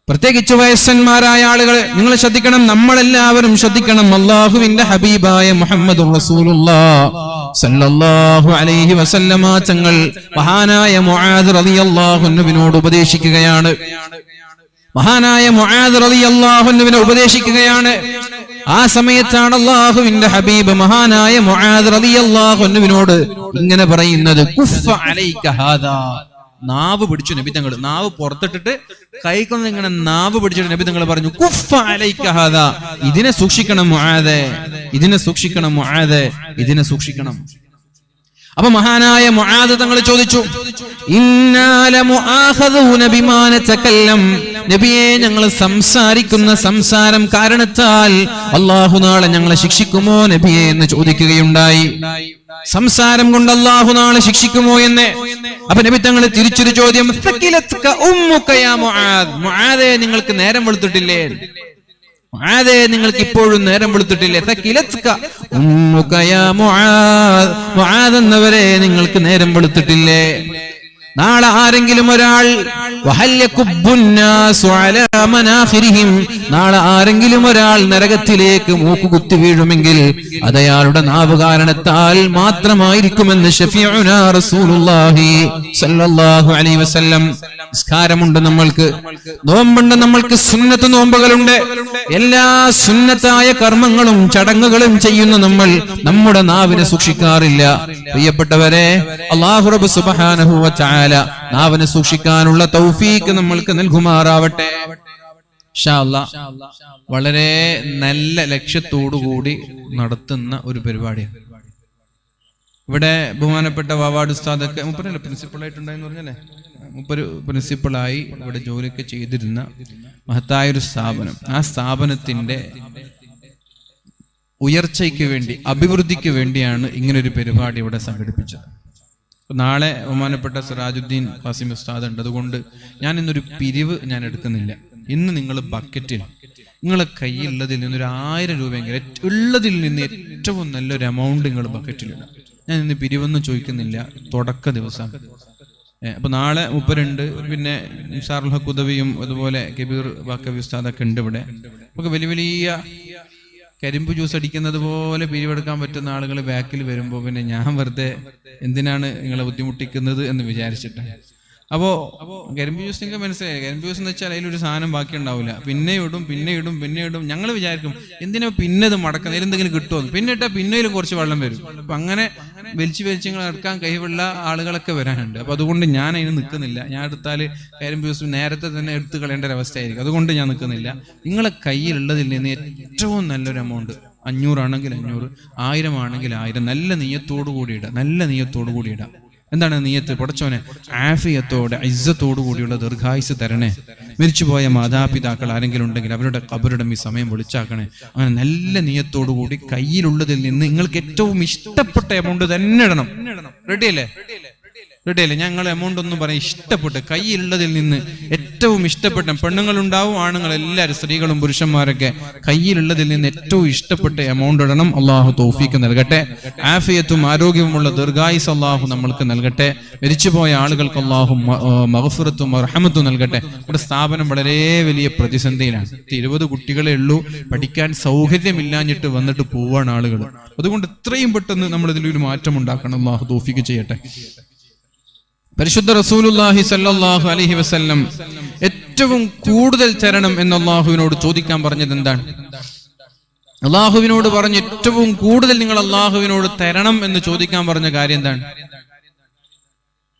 പ്രത്യേകിച്ച് വയസ്സന്മാരായ ആളുകൾ നിങ്ങൾ ശ്രദ്ധിക്കണം, നമ്മളെല്ലാവരും ശ്രദ്ധിക്കണം. അല്ലാഹുവിന്റെ ഹബീബായ മുഹമ്മദുർ റസൂലുള്ളാഹി സല്ലല്ലാഹു അലൈഹി വസല്ലമ തങ്ങൾ മഹാനായ മുആദ് റളിയല്ലാഹു അൻഹുവിനോട് ഉപദേശിക്കുകയാണ്. മഹാനായ മുആദ് റളിയല്ലാഹു അൻഹുവിനെ ഉപദേശിക്കുകയാണ്. ആ സമയത്താണ് അല്ലാഹുവിന്റെ ഹബീബ് മഹാനായ മുആദ് റളിയല്ലാഹു അൻഹുവിനോട് ഇങ്ങനെ പറയുന്നത്, കുഫ അലൈക ഹാദാ. നാവ് പിടിച്ചു നബി തങ്ങൾ, നാവ് പുറത്തിട്ടിട്ട് കൈക്കൊന്ന് ഇങ്ങനെ നാവ് പിടിച്ചിട്ട് നബി തങ്ങൾ പറഞ്ഞു, കുഫ അലൈക ഹാദാ, ഇതിനെ സൂക്ഷിക്കണം മുആദേ, ഇതിനെ സൂക്ഷിക്കണം മുആദേ, ഇതിനെ സൂക്ഷിക്കണം. അപ്പൊ മഹാനായ മുആദ് തങ്ങൾ ചോദിച്ചു, ഇന്നാ ലമുആഖദൂന ബിമാ നതകല്ലം. നബിയെ, ഞങ്ങൾ സംസാരിക്കുന്ന സംസാരം കാരണത്താൽ അല്ലാഹു നാളെ ഞങ്ങളെ ശിക്ഷിക്കുമോ നബിയെ എന്ന് ചോദിക്കുകയുണ്ടായി. സംസാരം കൊണ്ട് അല്ലാഹു നാളെ ശിക്ഷിക്കുമോ എന്ന്. അപ്പൊ നബി തങ്ങൾ തിരിച്ചൊരു ചോദ്യം, സകിലത്ക ഉമ്മുക യാ മുആദ്. മുആദേ, നിങ്ങൾക്ക് നേരം വെളുത്തിട്ടില്ലേ? മുആദേ, നിങ്ങൾക്ക് ഇപ്പോഴും നേരം വെളുത്തിട്ടില്ലേ? സകിലത്ക ഉമ്മുക യാ മുആദ്. മുആദ് എന്നവരെ, നിങ്ങൾക്ക് നേരം വെളുത്തിട്ടില്ലേ? നാളെ ആരെങ്കിലും ഒരാൾ നാളെ ആരെങ്കിലും ഒരാൾ നരകത്തിലേക്ക് മൂക്കുകുത്തി വീഴുമെങ്കിൽ അത് അയാളുടെ നാവ് കാരണത്താൽ മാത്രമായിരിക്കുമെന്ന് ശഫീഉനാ റസൂലുള്ളാഹി സ്വല്ലല്ലാഹു അലൈഹി വസല്ലം. നിസ്കാരമുണ്ട് നമ്മൾക്ക്, നോമ്പുണ്ട് നമ്മൾക്ക്, സുന്നത്ത് നോമ്പുകളുണ്ട്. എല്ലാ സുന്നത്തായ കർമ്മങ്ങളും ചടങ്ങുകളും ചെയ്യുന്ന നമ്മൾ നമ്മുടെ നാവിനെ സൂക്ഷിക്കാറില്ല. പ്രിയപ്പെട്ടവരെ, അല്ലാഹു റബ്ബ് സുബ്ഹാനഹു വ തആല നാവിനെ സൂക്ഷിക്കാനുള്ള തൗഫീക്ക് നമ്മൾക്ക് നൽകുമാറാവട്ടെ. ഇൻഷാ അല്ലാഹ് വളരെ നല്ല ലക്ഷ്യത്തോടുകൂടി നടത്തുന്ന ഒരു പരിപാടിയാണ്. ഇവിടെ ബഹുമാനപ്പെട്ട വാവാട് ഉസ്താദൊക്കെ മുപ്പരല്ലേ പ്രിൻസിപ്പളായിട്ടുണ്ടായെന്ന് പറഞ്ഞല്ലേ, മുപ്പര് പ്രിൻസിപ്പളായി ഇവിടെ ജോലിയൊക്കെ ചെയ്തിരുന്ന മഹത്തായൊരു സ്ഥാപനം. ആ സ്ഥാപനത്തിന്റെ ഉയർച്ചയ്ക്ക് വേണ്ടി, അഭിവൃദ്ധിക്ക് വേണ്ടിയാണ് ഇങ്ങനൊരു പരിപാടി ഇവിടെ സംഘടിപ്പിച്ചത്. നാളെ ബഹുമാനപ്പെട്ട സിറാജുദ്ദീൻ ഖാസിം ഉസ്താദ് ഉണ്ട്. അതുകൊണ്ട് ഞാൻ ഇന്നൊരു പിരിവ് ഞാൻ എടുക്കുന്നില്ല. ഇന്ന് നിങ്ങൾ ബക്കറ്റിൽ നിങ്ങളെ കയ്യിലുള്ളതിൽ നിന്നൊരു 1000 രൂപയെങ്കിലും ഉള്ളതിൽ നിന്ന് ഏറ്റവും നല്ലൊരു എമൗണ്ട് നിങ്ങൾ ബക്കറ്റിലിടാം. ഞാൻ ഇന്ന് പിരിവൊന്നും ചോദിക്കുന്നില്ല, തുടക്ക ദിവസം. അപ്പൊ നാളെ മുപ്പരുണ്ട്, പിന്നെ നിസാറുൽ ഹഖ് ഉദവിയും അതുപോലെ കബീർ ബാക്കവി ഉസ്താദൊക്കെ ഉണ്ട് ഇവിടെ. നമുക്ക് വലിയ വലിയ കരിമ്പ് ജ്യൂസ് അടിക്കുന്നത് പോലെ പിരിവെടുക്കാൻ പറ്റുന്ന ആളുകൾ ബാക്കിൽ വരുമ്പോൾ പിന്നെ ഞാൻ വെറുതെ എന്തിനാണ് നിങ്ങളെ ബുദ്ധിമുട്ടിക്കുന്നത് എന്ന് വിചാരിച്ചിട്ട്. അപ്പോൾ കരിമ്പ് ജ്യൂസ് നിങ്ങൾക്ക് മനസ്സിലായി, കരിമ്പ് ജ്യൂസ് എന്ന് വെച്ചാൽ അതിലൊരു സാധനം ബാക്കി ഉണ്ടാവില്ല. പിന്നെ ഇടും. ഞങ്ങൾ വിചാരിക്കും എന്തിനാ പിന്നെ ഇത് മടക്കുന്നത്, എന്തെങ്കിലും കിട്ടുമോ, പിന്നെ ഇട്ടാൽ പിന്നെയും കുറച്ച് വെള്ളം വരും. അപ്പൊ അങ്ങനെ വലിച്ച് നിങ്ങൾ എടുക്കാൻ കഴിവുള്ള ആളുകളൊക്കെ വരാനുണ്ട്. അപ്പൊ അതുകൊണ്ട് ഞാൻ അതിന് നിൽക്കുന്നില്ല. ഞാൻ എടുത്താൽ കരിമ്പ് ജ്യൂസ് നേരത്തെ തന്നെ എടുത്തു കളയേണ്ട ഒരു അവസ്ഥയായിരിക്കും. അതുകൊണ്ട് ഞാൻ നിൽക്കുന്നില്ല. നിങ്ങളെ കയ്യിലുള്ളതിൽ നിന്ന് ഏറ്റവും നല്ലൊരു എമൗണ്ട്, 500 ആണെങ്കിൽ 500, 1000 ആണെങ്കിൽ 1000, നല്ല നീയത്തോടു കൂടി ഇടാം. എന്താണ് നീയത്ത്? പടച്ചോനെ ആഫിയത്തോടെ ഇസ്സത്തോടു കൂടിയുള്ള ദീർഘായുസ് തരണേ. മരിച്ചുപോയ മാതാപിതാക്കൾ ആരെങ്കിലും ഉണ്ടെങ്കിൽ അവരുടെ ഖബറിടം ഈ സമയം വിളിച്ചാക്കണേ. അങ്ങനെ നല്ല നീയത്തോടു കൂടി കയ്യിലുള്ളതിൽ നിന്ന് നിങ്ങൾക്ക് ഏറ്റവും ഇഷ്ടപ്പെട്ട എമൗണ്ട് തന്നെ ഇടണം. റെഡിയല്ലേ? ഞങ്ങൾ എമൗണ്ട് ഒന്നും പറയാം, ഇഷ്ടപ്പെട്ട് കയ്യിലുള്ളതിൽ നിന്ന് ഏറ്റവും ഇഷ്ടപ്പെട്ട, പെണ്ണുങ്ങളുണ്ടാവും, ആണുങ്ങൾ എല്ലാവരും, സ്ത്രീകളും പുരുഷന്മാരൊക്കെ കയ്യിലുള്ളതിൽ നിന്ന് ഏറ്റവും ഇഷ്ടപ്പെട്ട എമൗണ്ട് ഇടണം. അള്ളാഹു തൗഫീക്ക് നൽകട്ടെ. ആഫിയത്തും ആരോഗ്യവുമുള്ള ദീർഘായുസ് അള്ളാഹു നമ്മൾക്ക് നൽകട്ടെ. മരിച്ചുപോയ ആളുകൾക്ക് അള്ളാഹു മഗ്ഫിറത്തും റഹ്മത്തും നൽകട്ടെ. നമ്മുടെ സ്ഥാപനം വളരെ വലിയ പ്രതിസന്ധിയിലാണ്. 20 കുട്ടികളെ ഉള്ളൂ, പഠിക്കാൻ സൗകര്യമില്ലാഞ്ഞിട്ട് വന്നിട്ട് പോവാണ് ആളുകൾ. അതുകൊണ്ട് എത്രയും പെട്ടെന്ന് നമ്മൾ ഇതിലൊരു മാറ്റം ഉണ്ടാക്കണം. അള്ളാഹു തൗഫീക്ക് ചെയ്യട്ടെ. പരിശുദ്ധ റസൂലുള്ളാഹി സ്വല്ലല്ലാഹു അലൈഹി വസല്ലം ഏറ്റവും കൂടുതൽ തരണം എന്ന് അള്ളാഹുവിനോട് ചോദിക്കാൻ പറഞ്ഞത് എന്താണ്? അള്ളാഹുവിനോട് പറഞ്ഞ് ഏറ്റവും കൂടുതൽ നിങ്ങൾ അള്ളാഹുവിനോട് തരണം എന്ന് ചോദിക്കാൻ പറഞ്ഞ കാര്യം എന്താണ്?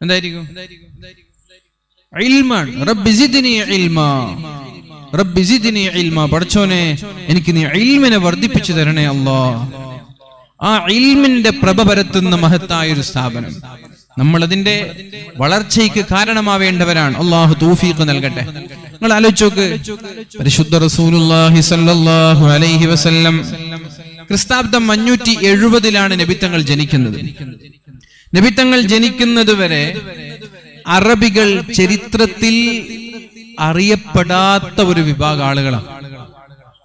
എന്തായിരിക്കും? ഇൽമാണ്. റബ്ബി സിദ്നി ഇൽമാ, റബ്ബി സിദ്നി ഇൽമാ. പടച്ചോനെ എനിക്ക് നീ ഇൽമിനെ വർദ്ധിപ്പിച്ചു തരണേ അല്ലാഹ്. ആ ഇൽമിന്റെ പ്രഭ പരത്തുന്ന മഹത്തായൊരു സ്ഥാപനം, നമ്മൾ അതിന്റെ വളർച്ചയ്ക്ക് കാരണമാവേണ്ടവരാണ്. അല്ലാഹു തൗഫീഖ് നൽകട്ടെ. നിങ്ങൾ ആലോചിച്ചോക്ക്, പരിശുദ്ധ റസൂലുള്ളാഹി സ്വല്ലല്ലാഹു അലൈഹി വസല്ലം ക്രിസ്താബ്ദം 570 നബിത്തങ്ങൾ ജനിക്കുന്നത്. നബിത്തങ്ങൾ ജനിക്കുന്നത് വരെ അറബികൾ ചരിത്രത്തിൽ അറിയപ്പെടാത്ത ഒരു വിഭാഗം ആളുകളാണ്.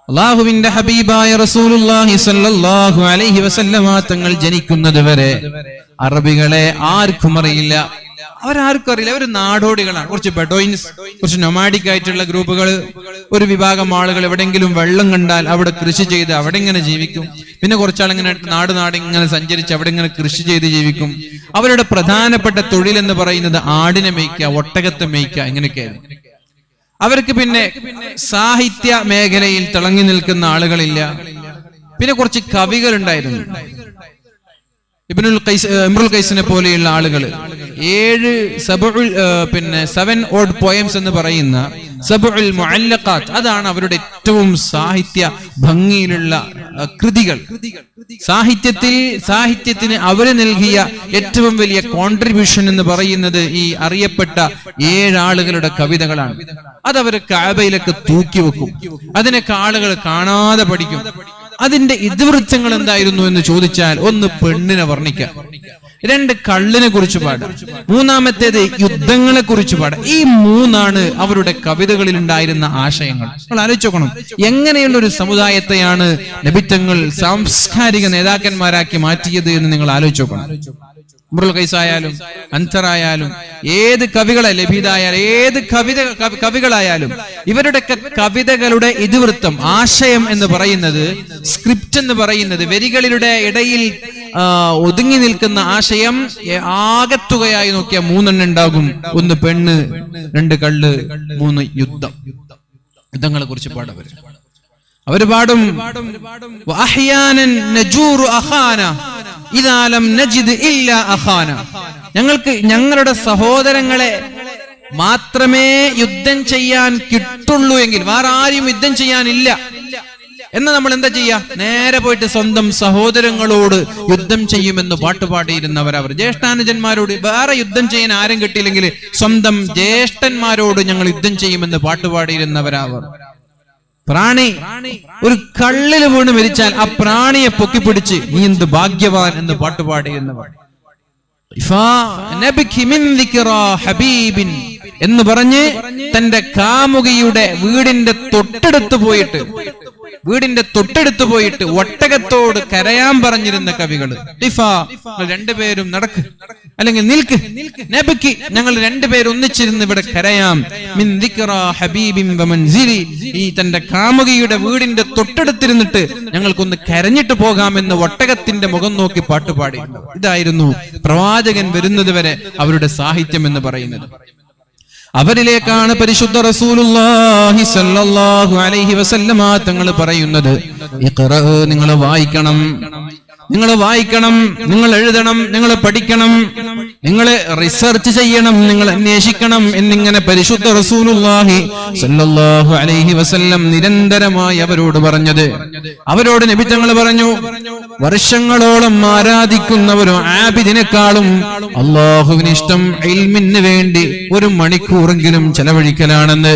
അല്ലാഹുവിന്റെ ഹബീബായ റസൂലുള്ളാഹി സ്വല്ലല്ലാഹു അലൈഹി വസല്ലമ തങ്ങൾ ജനിക്കുന്നത് വരെ അറബികളെ ആർക്കും അറിയില്ല. അവരാർക്കും അറിയില്ല. അവർ നാടോടികളാണ്. കുറച്ച് ബെഡോയിൻസ്, കുറച്ച് നൊമാഡിക് ആയിട്ടുള്ള ഗ്രൂപ്പുകൾ, ഒരു വിഭാഗം ആളുകൾ എവിടെയെങ്കിലും വെള്ളം കണ്ടാൽ അവിടെ കൃഷി ചെയ്ത് അവിടെ ഇങ്ങനെ ജീവിക്കും. പിന്നെ കുറച്ചാളിങ്ങനെ നാട് ഇങ്ങനെ സഞ്ചരിച്ച് അവിടെ ഇങ്ങനെ കൃഷി ചെയ്ത് ജീവിക്കും. അവരുടെ പ്രധാനപ്പെട്ട തൊഴിൽ എന്ന് പറയുന്നത് ആടിനെ മേയ്ക്കുക, ഒട്ടകത്തെ മേയ്ക്കുക, ഇങ്ങനെയൊക്കെയായിരുന്നു. അവർക്ക് പിന്നെ സാഹിത്യ മേഖലയിൽ തിളങ്ങി നിൽക്കുന്ന ആളുകളില്ല. പിന്നെ കുറച്ച് കവികൾ ഉണ്ടായിരുന്നു. ഇമ്രുൽ ഖൈസിനെ പോലെയുള്ള ആളുകൾ 7 ഓഡ് പോയംസ് എന്ന് പറയുന്ന സബഉൽ മുഅല്ലഖാത്ത്, അതാണ് അവരുടെ ഏറ്റവും സാഹിത്യ ഭംഗിയിലുള്ള കൃതികൾ. സാഹിത്യത്തിന് അവര് നൽകിയ ഏറ്റവും വലിയ കോൺട്രിബ്യൂഷൻ എന്ന് പറയുന്നത് ഈ അറിയപ്പെട്ട 7 ആളുകളുടെ കവിതകളാണ്. അതവര് കഅബയിലേക്ക് തൂക്കി വെക്കും. അതിനൊക്കെ ആളുകൾ കാണാതെ പഠിക്കും. അതിന്റെ ഇതിവൃത്തങ്ങൾ എന്തായിരുന്നു എന്ന് ചോദിച്ചാൽ, 1 പെണ്ണിനെ വർണ്ണിക്കുക, 2 കള്ളിനെ കുറിച്ച് പാടുക, 3-ാമത്തേത് യുദ്ധങ്ങളെ കുറിച്ച് പാടുക. ഈ 3 അവരുടെ കവിതകളിൽ ഉണ്ടായിരുന്ന ആശയങ്ങൾ. നിങ്ങൾ ആലോചിച്ചോക്കണം, എങ്ങനെയുള്ള ഒരു സമുദായത്തെയാണ് നബിത്തങ്ങൾ സാംസ്കാരിക നേതാക്കന്മാരാക്കി മാറ്റിയത് എന്ന് നിങ്ങൾ ആലോചിച്ചോക്കണം. ഇമ്രുൽ ഖൈസ് ആയാലും അൻസറായാലും ഏത് കവികളെ, ലബീദായാലും ഏത് കവികളായാലും ഇവരുടെ കവിതകളുടെ ഇതിവൃത്തം, ആശയം എന്ന് പറയുന്നത്, സ്ക്രിപ്റ്റ് എന്ന് പറയുന്നത്, വരികളിലൂടെ ഇടയിൽ ഒതുങ്ങി നിൽക്കുന്ന ആശയം ആകത്തുകയായി നോക്കിയാൽ 3 ഉണ്ടാകും. 1 പെണ്ണ്, 2 കള്ള്, 3 യുദ്ധങ്ങളെ കുറിച്ച് പാടവർ. അവര് പാടും, ഞങ്ങൾക്ക് ഞങ്ങളുടെ സഹോദരങ്ങളെ മാത്രമേ യുദ്ധം ചെയ്യാൻ കിട്ടുള്ളൂ എങ്കിൽ വേറെ ആരും യുദ്ധം ചെയ്യാനില്ല എന്ന് നമ്മൾ എന്താ ചെയ്യാ? നേരെ പോയിട്ട് സ്വന്തം സഹോദരങ്ങളോട് യുദ്ധം ചെയ്യുമെന്ന് പാട്ടുപാടിയിരുന്നവരവർ. ജ്യേഷ്ഠാനുജന്മാരോട് വേറെ യുദ്ധം ചെയ്യാൻ ആരും കിട്ടിയില്ലെങ്കിൽ സ്വന്തം ജ്യേഷ്ഠന്മാരോട് ഞങ്ങൾ യുദ്ധം ചെയ്യുമെന്ന് പാട്ടുപാടിയിരുന്നവരവർ. പ്രാണി ഒരു കള്ളില് വീണ് മരിച്ചാൽ ആ പ്രാണിയെ പൊക്കിപ്പിടിച്ച് നീ എന്ത് ഭാഗ്യവാൻ എന്ന് പാട്ടുപാടിയിരുന്നവർ. എന്ന് പറഞ്ഞ് തന്റെ കാമുകിയുടെ വീടിന്റെ തൊട്ടടുത്ത് പോയിട്ട് ഒട്ടകത്തോട് കരയാൻ പറഞ്ഞിരുന്ന കവികള്. രണ്ടുപേരും നടക്ക്, അല്ലെങ്കിൽ നിൽക്ക്, നബിക്ക് ഞങ്ങൾ 2 പേര് ഒന്നിച്ചിരുന്ന് ഇവിടെ കരയാം. ഈ തന്റെ കാമുകിയുടെ വീടിന്റെ തൊട്ടടുത്തിരുന്നിട്ട് ഞങ്ങൾക്കൊന്ന് കരഞ്ഞിട്ട് പോകാമെന്ന് ഒട്ടകത്തിന്റെ മുഖം നോക്കി പാട്ടുപാടി. ഇതായിരുന്നു പ്രവാചകൻ വരുന്നത് വരെ അവരുടെ സാഹിത്യം എന്ന് പറയുന്നത്. അവരിലേക്കാണ് പരിശുദ്ധ റസൂലുള്ളാഹി സ്വല്ലല്ലാഹു അലൈഹി വസല്ലമ തങ്ങൾ പറയുന്നത്, ഇഖ്റാ, നിങ്ങൾ വായിക്കണം, നിങ്ങൾ എഴുതണം, നിങ്ങൾ പഠിക്കണം, നിങ്ങൾ റിസർച്ച് ചെയ്യണം, നിങ്ങൾ അന്വേഷിക്കണം എന്നിങ്ങനെ പരിശുദ്ധ റസൂലുള്ളാഹി സ്വല്ലല്ലാഹു അലൈഹി വസല്ലം നിരന്തരമായി അവരോട് പറഞ്ഞത്. അവരോട് നബി തങ്ങൾ പറഞ്ഞു, വർഷങ്ങളോളം ആരാധിക്കുന്നവരും ആബിദിനെക്കാളും അല്ലാഹുവിന് ഇഷ്ടം ഇൽമിന് വേണ്ടി 1 മണിക്കൂറെങ്കിലും ചെലവഴിക്കലാണെന്ന്.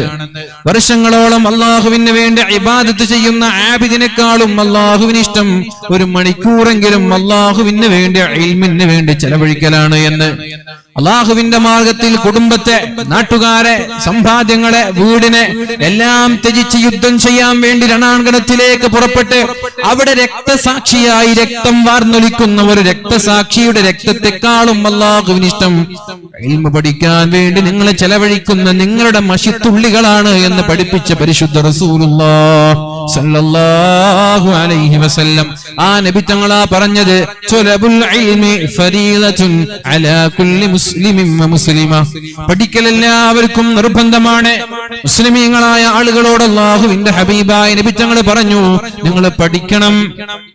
വർഷങ്ങളോളം അല്ലാഹുവിന് വേണ്ടി ഇബാദത്ത് ചെയ്യുന്ന ആബിദിനെക്കാളും അല്ലാഹുവിന് ഇഷ്ടം 1 മണിക്കൂറെങ്കിലും അല്ലാഹുവിന് വേണ്ടി ഇൽമിന് വേണ്ടി ചെലവഴിക്കലാണ് എന്ന്. അള്ളാഹുവിന്റെ മാർഗത്തിൽ കുടുംബത്തെ, നാട്ടുകാരെ, സമ്പാദ്യങ്ങളെ, വീടിനെ എല്ലാം ത്യജിച്ച് യുദ്ധം ചെയ്യാൻ വേണ്ടി രണാങ്കണത്തിലേക്ക് പുറപ്പെട്ട് അവിടെ രക്തസാക്ഷിയായി രക്തം വാർന്നൊലിക്കുന്ന ഒരു രക്തസാക്ഷിയുടെ രക്തത്തെക്കാളും അള്ളാഹുവിന് ഇഷ്ടം ഇൽമു പഠിക്കാൻ വേണ്ടി നിങ്ങൾ ചെലവഴിക്കുന്ന നിങ്ങളുടെ മഷിത്തുള്ളികളാണ് എന്ന് പഠിപ്പിച്ച പരിശുദ്ധ റസൂലുള്ളാഹി സ്വല്ലല്ലാഹു അലൈഹി വസല്ലം. ആ നബി തങ്ങളാ പറഞ്ഞത്, തുലബുൽ ഇൽമി ഫരീദത്തുൻ അലാ കുല്ലി മുസ്ലിം മുസ്ലിമിൻ വമുസ്ലിമ. പഠിക്കൽ എല്ലാവർക്കും നിർബന്ധമാണ്. മുസ്ലിമീങ്ങളായ ആളുകളോട് അല്ലാഹുവിന്റെ ഹബീബായ നബി തങ്ങൾ പറഞ്ഞു, നിങ്ങൾ പഠിക്കണം.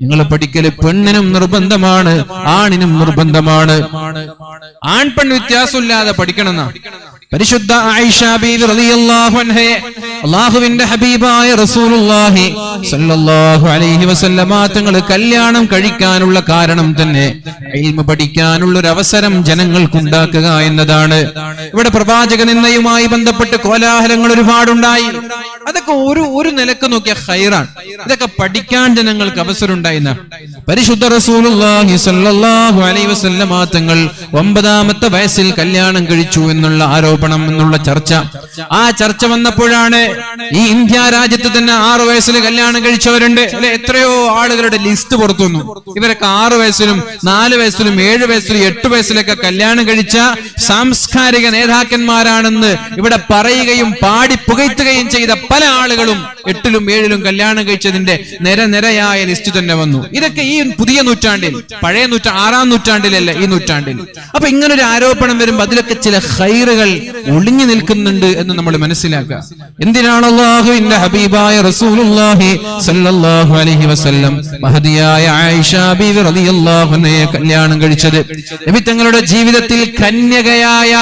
നിങ്ങൾ പഠിക്കൽ പെണ്ണിനും നിർബന്ധമാണ്, ആണിനും നിർബന്ധമാണ്. ആൺ പെൺ വ്യത്യാസമില്ലാതെ പഠിക്കണം എന്നാ പരിശുദ്ധ ആയിഷ ബീവി റളിയല്ലാഹു അൻഹയെ അല്ലാഹുവിന്റെ ഹബീബായ റസൂലുള്ളാഹി സ്വല്ലല്ലാഹു അലൈഹി വസല്ലമ തങ്ങൾ കല്യാണം കഴിക്കാനുള്ള കാരണം തന്നെ ഇൽമ പഠിക്കാനുള്ള ഒരു അവസരം ജനങ്ങൾക്ക് ഉണ്ടാക്കുക എന്നതാണ്. ഇവിടെ പ്രവാചക നിന്ദയുമായി ബന്ധപ്പെട്ട് കോലാഹലങ്ങൾ ഒരുപാടുണ്ടായി. അതൊക്കെ ഒരു നിലക്ക് നോക്കിയ ഖൈറാണ്. ഇതൊക്കെ പഠിക്കാൻ ജനങ്ങൾക്ക് അവസരം ഉണ്ടായിന്ന പരിശുദ്ധ റസൂലുള്ളാഹി സ്വല്ലല്ലാഹു അലൈഹി വസല്ലമ തങ്ങൾ 9ാമത്തെ വയസ്സിൽ കല്യാണം കഴിച്ചു എന്നുള്ള ആരോപണം, എന്നുള്ള ചർച്ച. ആ ചർച്ച വന്നപ്പോഴാണ് ഈ ഇന്ത്യ രാജ്യത്ത് തന്നെ 6 വയസ്സിൽ കല്യാണം കഴിച്ചവരുണ്ട് അല്ലെ. എത്രയോ ആളുകളുടെ ലിസ്റ്റ് പുറത്തു വന്നു. ഇവരൊക്കെ 6 വയസ്സിലും 4 വയസ്സിലും 7 വയസ്സിലും 8 വയസ്സിലൊക്കെ കല്യാണം കഴിച്ച സാംസ്കാരിക നേതാക്കന്മാരാണെന്ന് ഇവിടെ പറയുകയും പാടി പുകഴ്ത്തുകയും ചെയ്ത പല ആളുകളും 8ലും 7ലും കല്യാണം കഴിച്ചതിന്റെ നിരയായ ലിസ്റ്റ് തന്നെ വന്നു. ഇതൊക്കെ ഈ പുതിയ നൂറ്റാണ്ടിൽ, പഴയ 6ാം നൂറ്റാണ്ടിലല്ല, ഈ നൂറ്റാണ്ടിൽ. അപ്പൊ ഇങ്ങനൊരു ആരോപണം വരുമ്പോൾ അതിലൊക്കെ ചില ഖൈറുകൾ ഒളിഞ്ഞു നിൽക്കുന്നുണ്ട് എന്ന് നമ്മൾ മനസ്സിലാക്കുക. എന്തിനാണ് അല്ലാഹുവിന്റെ ഹബീബായ റസൂലുള്ളാഹി സ്വല്ലല്ലാഹു അലൈഹി വസല്ലം മഹദിയായ ആയിഷ ബീവി റളിയല്ലാഹു അൻഹയെ കല്യാണം കഴിച്ചത്? നബി തങ്ങളുടെ ജീവിതത്തിൽ കന്യകയായ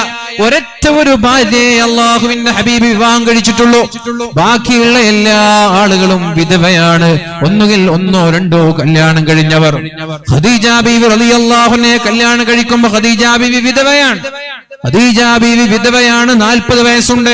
ഒരൊറ്റ ഒരു ഭാര്യയെ അല്ലാഹുവിന്റെ ഹബീബ് വിവാഹം കഴിച്ചിട്ടുള്ളൂ. ബാക്കിയുള്ള എല്ലാ ആളുകളും വിധവയാണ്, ഒന്നുകിൽ 1ഓ 2ഓ കല്യാണം കഴിഞ്ഞവർ. ഖദീജ ബീവി റളിയല്ലാഹു അൻഹയെ കല്യാണം കഴിക്കുമ്പോൾ ഖദീജ ബീവി വിധവയാണ്. ഖദീജ ബീവി വിധവയാണ്, 40 വയസ്സുണ്ട്.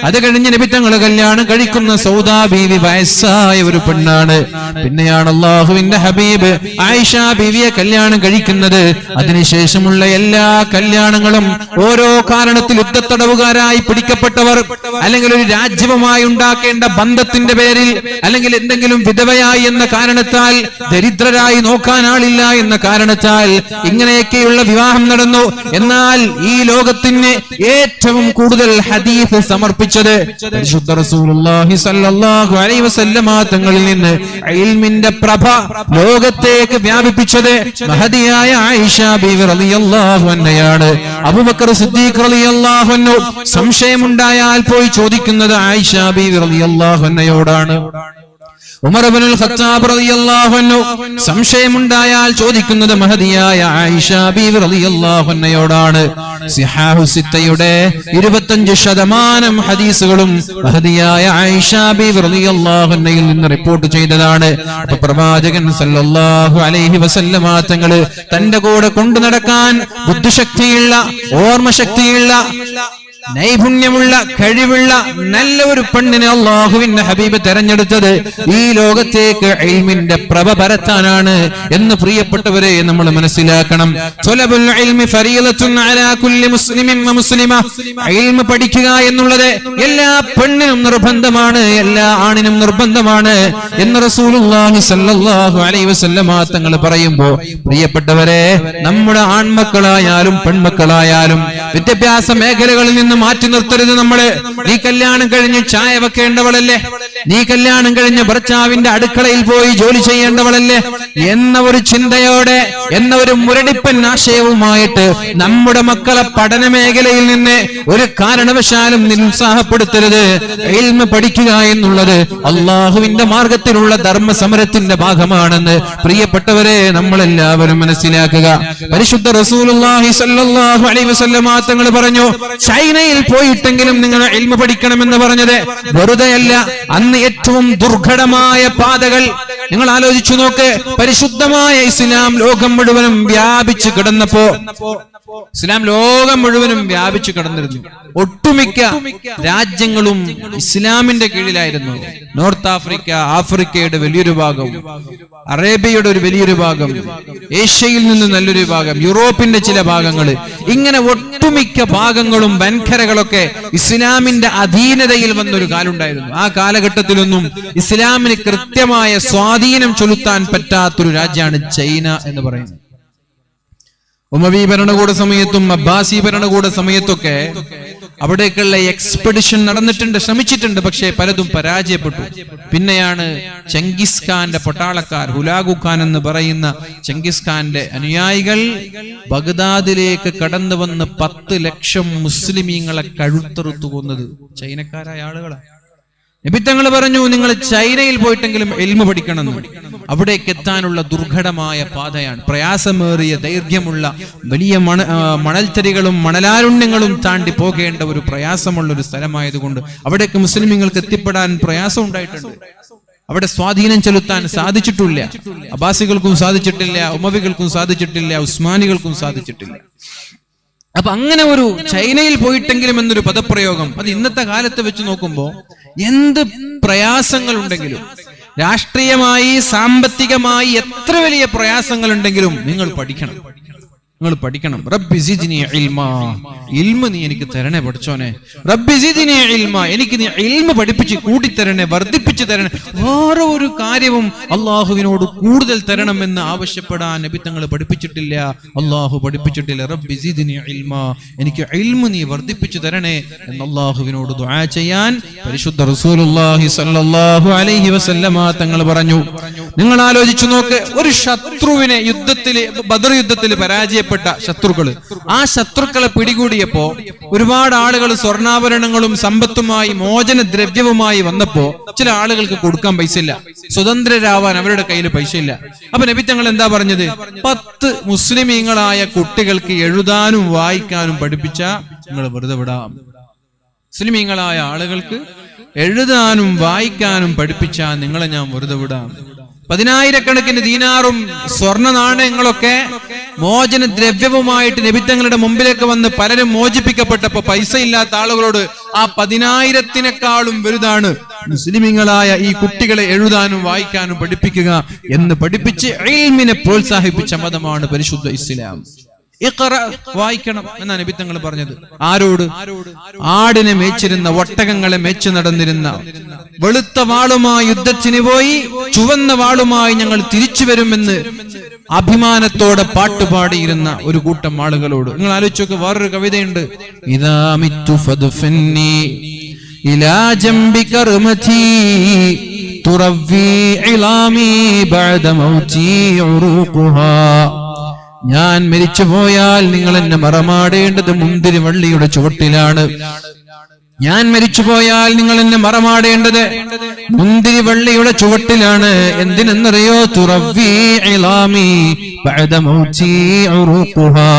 അത് കഴിഞ്ഞ് നബി തങ്ങൾ കല്യാണം കഴിക്കുന്ന സൗദാ ബീവി വയസ്സായ ഒരു പെണ്ണാണ്. പിന്നെയാണ് അല്ലാഹുവിന്റെ ഹബീബ് ആയിഷ ബീവിയെ കല്യാണം കഴിക്കുന്നത്. അതിനുശേഷമുള്ള എല്ലാ കല്യാണങ്ങളും ഓരോ കാരണത്തിൽ യുദ്ധത്തടവുകാരായി പിടിക്കപ്പെട്ടവർ, അല്ലെങ്കിൽ ഒരു രാജ്യവുമായി ഉണ്ടാക്കേണ്ട ബന്ധത്തിന്റെ പേരിൽ, അല്ലെങ്കിൽ എന്തെങ്കിലും വിധവയായി എന്ന കാരണത്താൽ, ദരിദ്രരായി നോക്കാൻ ആളില്ല എന്ന കാരണത്താൽ ഇങ്ങനെയൊക്കെയുള്ള വിവാഹം നടന്നു. എന്നാൽ ഈ ലോകത്തിന് ഏറ്റവും കൂടുതൽ ഹദീസ് സമർപ്പിച്ചത് പരിശുദ്ധ റസൂലുള്ളാഹി സ്വല്ലല്ലാഹു അലൈഹി വസല്ലമ തങ്ങളിൽ നിന്ന് ഇൽമിന്റെ പ്രഭ ലോകത്തേക്ക് വ്യാപിപ്പിച്ചത് മഹദിയായ ആയിഷ ബീവി റളിയല്ലാഹു അൻഹയാണ്. അബൂബക്കർ സിദ്ദീഖ് റളിയല്ലാഹു അൻഹു സംശയമുണ്ടായാൽ പോയി ചോദിക്കുന്നത് ആയിഷ ബീവി റളിയല്ലാഹു അൻഹയോടാണ്. ഉമർ ഇബ്നുൽ ഖത്താബ് റളിയല്ലാഹു അൻഹു സംശയമുണ്ടായാൽ ചോദിക്കുന്നത് മഹദിയായ ആയിഷ ബീവി റളിയല്ലാഹു അൻഹയോടാണ്. സിഹാഹു സിത്തയുടെ 25% ഹദീസുകളും മഹദിയായ ആയിഷ ബീവി റളിയല്ലാഹു അൻഹയിൽ നിന്ന് റിപ്പോർട്ട് ചെയ്തതാണ്. അപ്പോൾ പ്രവാചകൻ സല്ലല്ലാഹു അലൈഹി വസല്ലമ തങ്ങൾ തന്റെ കൂടെ കൊണ്ടു നടക്കാൻ ബുദ്ധിശക്തിയുള്ള, ഓർമ്മശക്തിയുള്ള, നൈപുണ്യമുള്ള, കഴിവുള്ള നല്ല ഒരു പെണ്ണിനെ അല്ലാഹുവിന്റെ ഹബീബ് തെരഞ്ഞെടുത്തത് ഈ ലോകത്തേക്ക് ഇൽമിന്റെ പ്രഭ പരത്താനാണ് എന്ന് പ്രിയപ്പെട്ടവരെ നമ്മൾ മനസ്സിലാക്കണം. ത്വലബുൽ ഇൽമി ഫരീളത്തുൻ അലാ കുല്ലി മുസ്ലിമിൻ വമുസ്ലിമ. ഇൽമ പഠിക്കുക എന്നുള്ളത് എല്ലാ പെണ്ണിനും നിർബന്ധമാണ്, എല്ലാ ആണിനും നിർബന്ധമാണ് എന്ന് റസൂലുള്ളാഹി സ്വല്ലല്ലാഹു അലൈഹി വസല്ലമ തങ്ങൾ പറയുമ്പോൾ പ്രിയപ്പെട്ടവരെ, നമ്മുടെ ആൺമക്കളായാലും പെൺമക്കളായാലും വിദ്യാഭ്യാസ മേഖലകളിൽ നിന്ന് മാറ്റി നിർത്തരുത്. നീ കല്യാണം കഴിഞ്ഞ് ചായ വെക്കേണ്ടവളല്ലേ, നീ കല്യാണം കഴിഞ്ഞ് ഭർത്താവിന്റെ അടുക്കളയിൽ പോയി ജോലി ചെയ്യേണ്ടവളല്ലേ എന്ന ഒരു ചിന്തയോടെ, എന്ന ഒരു മുരടിപ്പൻ ആശയവുമായിട്ട് നമ്മുടെ മക്കളെ പഠന മേഖലയിൽ നിന്ന് ഒരു കാരണവശാലും നിരുത്സാഹപ്പെടുത്തരുത്. ഇൽമ പഠിക്കുക എന്നുള്ളത് അള്ളാഹുവിന്റെ മാർഗത്തിലുള്ള ധർമ്മ സമരത്തിന്റെ ഭാഗമാണെന്ന് പ്രിയപ്പെട്ടവരെ നമ്മളെല്ലാവരും മനസ്സിലാക്കുക. പരിശുദ്ധ റസൂലുള്ളാഹി സ്വല്ലല്ലാഹു അലൈഹി വസല്ലമ തങ്ങൾ പറഞ്ഞു, ചൈനയിൽ പോയിട്ടെങ്കിലും നിങ്ങൾ ഇൽമ പഠിക്കണമെന്ന് പറഞ്ഞത് വെറുതെയല്ല. അന്ന് ഏറ്റവും ദുർഘടമായ പാതകൾ നിങ്ങൾ ആലോചിച്ചു നോക്ക്. പരിശുദ്ധമായ ഇസ്ലാം ലോകം മുഴുവനും വ്യാപിച്ചു കിടന്നപ്പോ, ഇസ്ലാം ലോകം മുഴുവനും വ്യാപിച്ചു കിടന്നിരുന്നു. ഒട്ടുമിക്ക രാജ്യങ്ങളും ഇസ്ലാമിന്റെ കീഴിലായിരുന്നു. നോർത്ത് ആഫ്രിക്ക, ആഫ്രിക്കയുടെ വലിയൊരു ഭാഗം, അറേബ്യയുടെ ഒരു വലിയൊരു ഭാഗം, ഏഷ്യയിൽ നിന്ന് നല്ലൊരു ഭാഗം, യൂറോപ്പിന്റെ ചില ഭാഗങ്ങൾ, ഇങ്ങനെ ഒട്ടുമിക്ക ഭാഗങ്ങളും വൻകരകളൊക്കെ ഇസ്ലാമിന്റെ അധീനതയിൽ വന്നൊരു കാലുണ്ടായിരുന്നു. ആ കാലഘട്ടത്തിലൊന്നും ഇസ്ലാമിന് കൃത്യമായ സ്വാധീനം ചെലുത്താൻ പറ്റാത്തൊരു രാജ്യമാണ് ചൈന എന്ന് പറയുന്നത്. ഉമവി ഭരണകൂട സമയത്തും അബ്ബാസി ഭരണകൂട സമയത്തൊക്കെ അവിടേക്കുള്ള എക്സ്പെഡിഷൻ നടന്നിട്ടുണ്ട്, ശ്രമിച്ചിട്ടുണ്ട്, പക്ഷേ പലതും പരാജയപ്പെട്ടു. പിന്നെയാണ് ചെങ്കിസ് ഖാന്റെ പട്ടാളക്കാർ, ഹുലാഗു ഖാൻ എന്ന് പറയുന്ന ചെങ്കിസ് ഖാന്റെ അനുയായികൾ ബഗ്ദാദിലേക്ക് കടന്നു വന്ന് 10 ലക്ഷം മുസ്ലിമീങ്ങളെ കഴുത്തറുത്തു കൊന്നത് ചൈനക്കാരായ ആളുകളാണ്. നബി തങ്ങൾ പറഞ്ഞു, നിങ്ങൾ ചൈനയിൽ പോയിട്ടെങ്കിലും ഇൽമു പഠിക്കണമെന്ന്. അവിടേക്ക് എത്താനുള്ള ദുർഘടമായ പാതയാണ്, പ്രയാസമേറിയ ദൈർഘ്യമുള്ള വലിയ മണൽത്തരികളും മണലാരുണ്യങ്ങളും താണ്ടി പോകേണ്ട ഒരു പ്രയാസമുള്ള ഒരു സ്ഥലമായതുകൊണ്ട് അവിടേക്ക് മുസ്ലിമീങ്ങൾക്ക് എത്തിപ്പെടാൻ പ്രയാസം ഉണ്ടായിട്ടുണ്ട്. അവിടെ സ്വാധീനം ചെലുത്താൻ സാധിച്ചിട്ടില്ല. അബ്ബാസികൾക്കും സാധിച്ചിട്ടില്ല, ഉമവികൾക്കും സാധിച്ചിട്ടില്ല, ഉസ്മാനികൾക്കും സാധിച്ചിട്ടില്ല. അപ്പൊ അങ്ങനെ ഒരു ചൈനയിൽ പോയിട്ടെങ്കിലും എന്നൊരു പദപ്രയോഗം, അത് ഇന്നത്തെ കാലത്ത് വെച്ച് നോക്കുമ്പോൾ എന്ത് പ്രയാസങ്ങൾ ഉണ്ടെങ്കിലും, രാഷ്ട്രീയമായി സാമ്പത്തികമായി എത്ര വലിയ പ്രയാസങ്ങൾ ഉണ്ടെങ്കിലും നിങ്ങൾ പഠിക്കണം. റബ്ബി സിദ്നി ഇൽമാ, ഇൽമ നീ എനിക്ക് തരണേ പഠിച്ചോനെ. റബ്ബി സിദ്നി ഇൽമാ, എനിക്ക് നീ ഇൽമ പഠിപ്പിച്ച് കൂട്ടിത്തരണേ, വർദ്ധിപ്പിച്ചു തരണേ. വേറെ ഒരു കാര്യവും അള്ളാഹുവിനോട് കൂടുതൽ തരണമെന്ന് ആവശ്യപ്പെടാൻ നബി തങ്ങൾ പഠിപ്പിച്ചിട്ടില്ല, അള്ളാഹു പഠിപ്പിച്ചിട്ടില്ല. റബ്ബി സിദ്നി ഇൽമാ, എനിക്ക് ഇൽമ നീ വർദ്ധിപ്പിച്ചു തരണേ എന്ന് അള്ളാഹുവിനോട് ദുആ ചെയ്യാൻ പരിശുദ്ധ റസൂലുള്ളാഹി സ്വല്ലല്ലാഹു അലൈഹി വസല്ലമ തങ്ങൾ പറഞ്ഞു. നിങ്ങൾ ആലോചിച്ചു നോക്ക്, ഒരു ശത്രുവിനെ യുദ്ധത്തിൽ, ബദർ യുദ്ധത്തിൽ പരാജയപ്പെട്ട ശത്രുക്കള്, ആ ശത്രുക്കളെ പിടികൂടിയപ്പോ ഒരുപാട് ആളുകൾ സ്വർണ്ണാഭരണങ്ങളും സമ്പത്തുമായി മോചന ദ്രവ്യവുമായി വന്നപ്പോ ചില ആളുകൾക്ക് കൊടുക്കാൻ പൈസ ഇല്ല, സ്വതന്ത്രരാവാൻ അവരുടെ കയ്യിൽ പൈസ ഇല്ല. അപ്പൊ നബി തങ്ങൾ എന്താ പറഞ്ഞത്? 10 മുസ്ലിമീങ്ങളായ കുട്ടികൾക്ക് എഴുതാനും വായിക്കാനും പഠിപ്പിച്ച നിങ്ങൾ വെറുതെ വിടാം. മുസ്ലിമീങ്ങളായ ആളുകൾക്ക് എഴുതാനും വായിക്കാനും പഠിപ്പിച്ച നിങ്ങളെ ഞാൻ വെറുതെ വിടാം. 10,000-കണക്കിന് ദീനാറും സ്വർണ്ണ നാണയങ്ങളൊക്കെ മോചന ദ്രവ്യവുമായിട്ട് നബി തങ്ങളുടെ മുമ്പിലേക്ക് വന്ന് പലരും മോചിപ്പിക്കപ്പെട്ടപ്പോ പൈസ ഇല്ലാത്ത ആളുകളോട് ആ 10,000-ത്തിനേക്കാളും വലുതാണ് മുസ്ലിമീങ്ങളായ ഈ കുട്ടികളെ എഴുതാനും വായിക്കാനും പഠിപ്പിക്കുക എന്ന് പഠിപ്പിച്ച് ഇൽമിനെ പ്രോത്സാഹിപ്പിച്ച മതമാണ് പരിശുദ്ധ ഇസ്ലാം. വായിക്കണം എന്നാ നബി തങ്ങൾ പറഞ്ഞത്. ആരോട്? ആടിനെ മേച്ചിരുന്ന, ഒട്ടകങ്ങളെ മേച്ചു നടന്നിരുന്ന, വെളുത്ത വാളുമായി യുദ്ധത്തിന് പോയി ചുവന്ന വാളുമായി ഞങ്ങൾ തിരിച്ചു വരുമെന്ന് അഭിമാനത്തോടെ പാട്ടുപാടിയിരുന്ന ഒരു കൂട്ടം ആളുകളോട്. നിങ്ങൾ ആലോചിച്ചൊക്കെ, വേറൊരു കവിതയുണ്ട്. ഇദാ മിത്തു ഫദ്ഫന്നി ഇലാ ജംബി കർമതി തുറവ്വി ഇലാമി ബഅദ മൗതി ഉറൂഖുഹാ. ഞാൻ മരിച്ചു പോയാൽ നിങ്ങൾ എന്നെ മറമാടേണ്ടത് മുന്തിരി വള്ളിയുടെ ചുവട്ടിലാണ്. ഞാൻ മരിച്ചു പോയാൽ നിങ്ങൾ എന്നെ മറമാടേണ്ടത് മുന്തിരി വള്ളിയുടെ ചുവട്ടിലാണ്. എന്തിനെന്നറിയോ? തുറവ്വി ഇലാമി ബഅദ മൗതി ഉറൂഖുഹാ.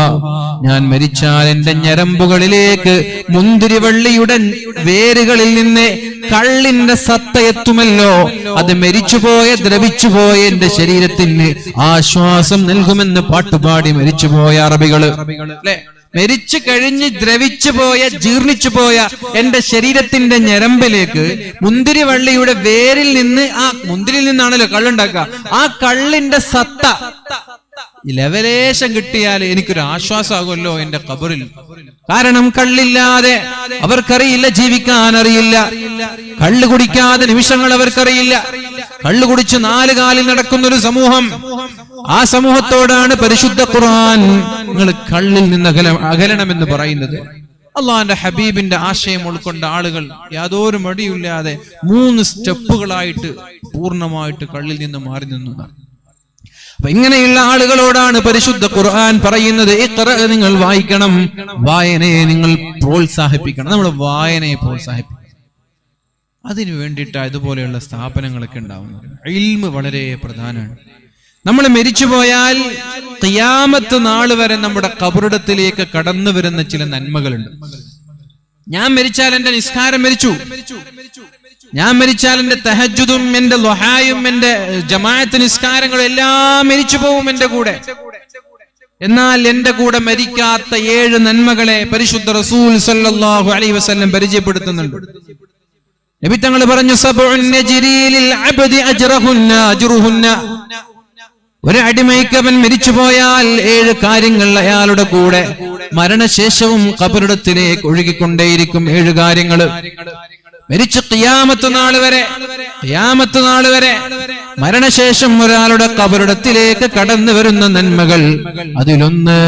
ഞാൻ മരിച്ചാൽ എന്റെ ഞരമ്പുകളിലേക്ക് മുന്തിരി വള്ളിയുടെ വേരുകളിൽ നിന്ന് കള്ളിന്റെ സത്ത എത്തുമല്ലോ. അത് മരിച്ചുപോയ, ദ്രവിച്ചുപോയ എന്റെ ശരീരത്തിന് ആശ്വാസം നൽകുമെന്ന് പാട്ടുപാടി മരിച്ചുപോയ അറബികള് അല്ലെ. മരിച്ചു കഴിഞ്ഞ് ദ്രവിച്ചു പോയ, ജീർണിച്ചു പോയ എന്റെ ശരീരത്തിന്റെ ഞരമ്പിലേക്ക് മുന്തിരി വള്ളിയുടെ വേരിൽ നിന്ന്, ആ മുന്തിരിയിൽ നിന്നാണല്ലോ കള്ളുണ്ടാക്കുക, ആ കള്ളിന്റെ സത്ത ലവലേശം കിട്ടിയാൽ എനിക്കൊരു ആശ്വാസമാകുമല്ലോ എന്റെ ഖബറിൽ. കാരണം കള്ളില്ലാതെ അവർക്കറിയില്ല, ജീവിക്കാൻ അറിയില്ല. കള്ള് കുടിക്കാതെ നിമിഷങ്ങൾ അവർക്കറിയില്ല. കള്ളു കുടിച്ച് 4 കാലിൽ നടക്കുന്ന ഒരു സമൂഹം, ആ സമൂഹത്തോടാണ് പരിശുദ്ധ ഖുർആൻ നിങ്ങൾ കള്ളിൽ നിന്ന് അകലണമെന്ന് പറയുന്നത്. അള്ളാന്റെ ഹബീബിന്റെ ആശയം ഉൾക്കൊണ്ട ആളുകൾ യാതൊരു മടിയില്ലാതെ 3 സ്റ്റെപ്പുകളായിട്ട് പൂർണ്ണമായിട്ട് കള്ളിൽ നിന്ന് മാറി നിന്നതാണ്. അപ്പൊ ഇങ്ങനെയുള്ള ആളുകളോടാണ് പരിശുദ്ധ ഖുർആൻ പറയുന്നത്, ഇഖ്റ, നിങ്ങൾ വായിക്കണം, വായനയെ നിങ്ങൾ പ്രോത്സാഹിപ്പിക്കണം. നമ്മുടെ വായനയെ പ്രോത്സാഹിപ്പിക്കണം. അതിനു വേണ്ടിയിട്ട് ഇതുപോലെയുള്ള സ്ഥാപനങ്ങളൊക്കെ ഉണ്ടാവുന്നത്. ഇൽമ് വളരെ പ്രധാനമാണ്. നമ്മൾ മരിച്ചുപോയാൽ ഖിയാമത്ത് നാൾ വരെ നമ്മുടെ ഖബറിടത്തിലേക്ക് കടന്നു വരുന്ന ചില നന്മകളുണ്ട്. ഞാൻ മരിച്ചാൽ എന്റെ നിസ്കാരം മരിച്ചു, ഞാൻ മരിച്ചാൽ എന്റെ തഹജ്ജുദും എന്റെ ളുഹായും എന്റെ ജമാഅത്ത് നിസ്കാരങ്ങളും എല്ലാം മരിച്ചു പോവും എന്റെ കൂടെ. എന്നാൽ എന്റെ കൂടെ മരിക്കാത്ത 7 നന്മകളെ പരിശുദ്ധ റസൂൽ സല്ലല്ലാഹു അലൈഹി വസല്ലം പരിചയപ്പെടുത്തുന്നുണ്ട്. നബി തങ്ങൾ പറഞ്ഞു, സബ്ഉൻ നജ്രി ലിൽ അബ്ദി അജ്റുഹുന്ന. ഒരു അടിമയ്ക്ക് അവൻ മരിച്ചുപോയാൽ 7 കാര്യങ്ങൾ അയാളുടെ കൂടെ മരണശേഷവും ഖബറിടത്തിലേക്ക് ഒഴുകിക്കൊണ്ടേയിരിക്കും. 7 കാര്യങ്ങൾ മരിച്ച് ഖിയാമത്ത് നാൾ വരെ മരണശേഷം ഒരാളുടെ ഖബറിടത്തിലേക്ക് കടന്നു വരുന്ന നന്മകൾ, അതിലൊന്ന്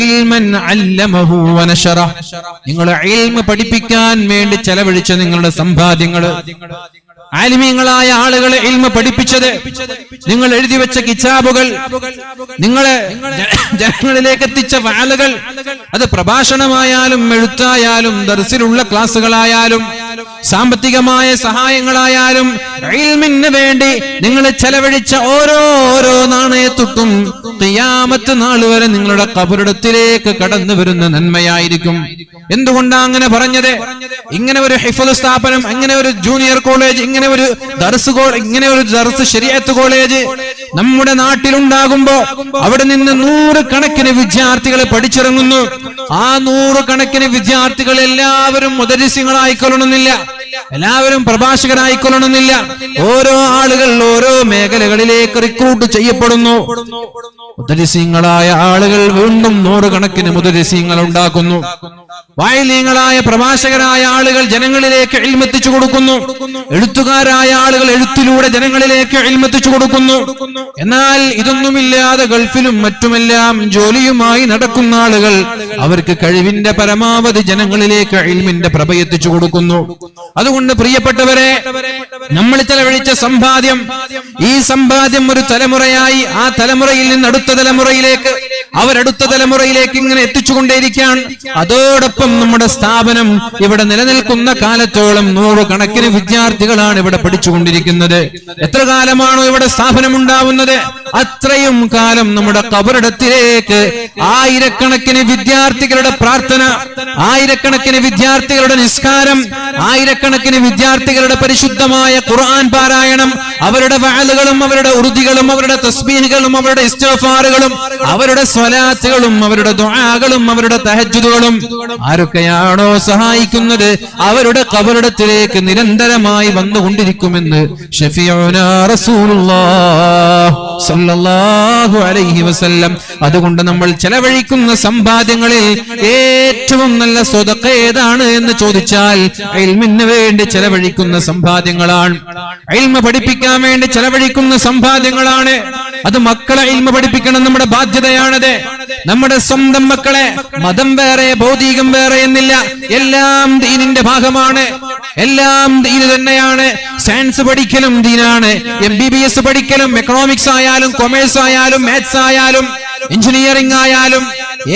ഇൽമൻ അല്ലമഹു വനശറ, നിങ്ങൾ ഇൽമ പഠിപ്പിക്കാൻ വേണ്ടി ചെലവഴിച്ച നിങ്ങളുടെ സമ്പാദ്യങ്ങൾ, ആലിമീങ്ങളായ ആളുകളെ ഇൽമ പഠിപ്പിച്ചത്, നിങ്ങൾ എഴുതി വെച്ച കിതാബുകൾ, നിങ്ങളെ ജനങ്ങളിലേക്ക് എത്തിച്ച വാലുകൾ, അത് പ്രഭാഷണമായാലും എഴുത്തായാലും ദർസിലുള്ള ക്ലാസ്സുകളായാലും സാമ്പത്തികമായ സഹായങ്ങളായാലും ഇൽമിന് വേണ്ടി നിങ്ങൾ ചെലവഴിച്ച ഓരോ നാണയത്തൊട്ടും ഖിയാമത്ത് നാൾ വരെ നിങ്ങളുടെ ഖബറിടത്തിലേക്ക് കടന്നു വരുന്ന നന്മയായിരിക്കും. എന്തുകൊണ്ടാണ് അങ്ങനെ പറഞ്ഞത്? ഇങ്ങനെ ഒരു ഹിഫ്ള് സ്ഥാപനം, ഇങ്ങനെ ഒരു ജൂനിയർ കോളേജ്, ഇങ്ങനെ ഒരു ദർസ് ശരീഅത്ത് കോളേജ് നമ്മുടെ നാട്ടിലുണ്ടാകുമ്പോ അവിടെ നിന്ന് 100 കണക്കിന് വിദ്യാർത്ഥികളെ പഠിച്ചിറങ്ങുന്നു. ആ 100 കണക്കിന് വിദ്യാർത്ഥികൾ എല്ലാവരും മുദരിസ്യങ്ങളായിക്കൊള്ളണമെന്നില്ല, എല്ലാവരും പ്രഭാഷകരായിക്കൊള്ളണമെന്നില്ല. ഓരോ ആളുകൾ ഓരോ മേഖലകളിലേക്ക് റിക്രൂട്ട് ചെയ്യപ്പെടുന്നു. മുദരിസ്യങ്ങളായ ആളുകൾ വീണ്ടും 100 കണക്കിന് മുദരിസ്യങ്ങൾ ഉണ്ടാക്കുന്നു. വായിലീങ്ങളായ പ്രഭാഷകരായ ആളുകൾ ജനങ്ങളിലേക്ക് ഇൽമ എത്തിച്ചു കൊടുക്കുന്നു. എഴുത്തുകാരായ ആളുകൾ എഴുത്തിലൂടെ ജനങ്ങളിലേക്ക് ഇൽമ എത്തിച്ചു കൊടുക്കുന്നു. എന്നാൽ ഇതൊന്നുമില്ലാതെ ഗൾഫിലും മറ്റുമെല്ലാം ജോലിയുമായി നടക്കുന്ന ആളുകൾ അവർക്ക് കഴിവിന്റെ പരമാവധി ജനങ്ങളിലേക്ക് ഇൽമിന്റെ പ്രഭ എത്തിച്ചു കൊടുക്കുന്നു. അതുകൊണ്ട് പ്രിയപ്പെട്ടവരെ, നമ്മൾ ചെലവഴിച്ച സമ്പാദ്യം, ഈ സമ്പാദ്യം ഒരു തലമുറയായി ആ തലമുറയിൽ നിന്ന് അടുത്ത തലമുറയിലേക്ക്, അവരടുത്ത തലമുറയിലേക്ക് ഇങ്ങനെ എത്തിച്ചുകൊണ്ടേയിരിക്കാൻ. അതോടൊപ്പം നമ്മുടെ സ്ഥാപനം ഇവിടെ നിലനിൽക്കുന്ന കാലത്തോളം 100 കണക്കിന് വിദ്യാർത്ഥികളാണ് ഇവിടെ പഠിച്ചുകൊണ്ടിരിക്കുന്നത്. എത്ര കാലമാണോ ഇവിടെ സ്ഥാപനം ഉണ്ടാവുന്നത്, അത്രയും കാലം നമ്മുടെ ഖബറിടത്തിലേക്ക് ആയിരക്കണക്കിന് വിദ്യാർത്ഥികളുടെ പ്രാർത്ഥന, ആയിരക്കണക്കിന് വിദ്യാർത്ഥികളുടെ നിസ്കാരം, ആയിരക്കണക്കിന് വിദ്യാർത്ഥികളുടെ പരിശുദ്ധമായ ഖുർആൻ പാരായണം, അവരുടെ വഅലുകളും അവരുടെ ഉറുദികളും അവരുടെ തസ്ബീഹുകളും അവരുടെ ഇസ്തിഗ്ഫാറുകളും അവരുടെ സ്വലാത്തുകളും അവരുടെ ദുആകളും അവരുടെ തഹജ്ജുദുകളും ആരൊക്കെയാണോ സഹായിക്കുന്നത് അവരുടെ ഖബറിടത്തിലേക്ക് നിരന്തരമായി വന്നുകൊണ്ടിരിക്കുമെന്ന് ശഫീഉനാ റസൂലുള്ളാഹി സ്വല്ലല്ലാഹു അലൈഹി വസല്ലം. അതുകൊണ്ട് നമ്മൾ ചെലവഴിക്കുന്ന സമ്പാദ്യങ്ങളിൽ ഏറ്റവും നല്ല സ്വതഖ ഏതാണ് എന്ന് ചോദിച്ചാൽ ഇൽമിന് വേണ്ടി ചെലവഴിക്കുന്ന സമ്പാദ്യങ്ങളാണ്, ഇൽമ പഠിപ്പിക്കാൻ വേണ്ടി ചെലവഴിക്കുന്ന സമ്പാദ്യങ്ങളാണ്. അത് മക്കളെ ഇൽമ പഠിപ്പിക്കണം, നമ്മുടെ ബാധ്യതയാണത്. നമ്മുടെ സ്വന്തം മക്കളെ, മതം വേറെ ഭൗതികം വേറെ എന്നില്ല, എല്ലാം ദീനിന്റെ ഭാഗമാണ്, എല്ലാം ദീന് തന്നെയാണ്. സയൻസ് പഠിക്കലും ദീനാണ്, MBBS പഠിക്കലും എക്കണോമിക്സ് ആയാലും കൊമേഴ്സ് ആയാലും മാത്സ് ആയാലും എഞ്ചിനീയറിംഗ് ആയാലും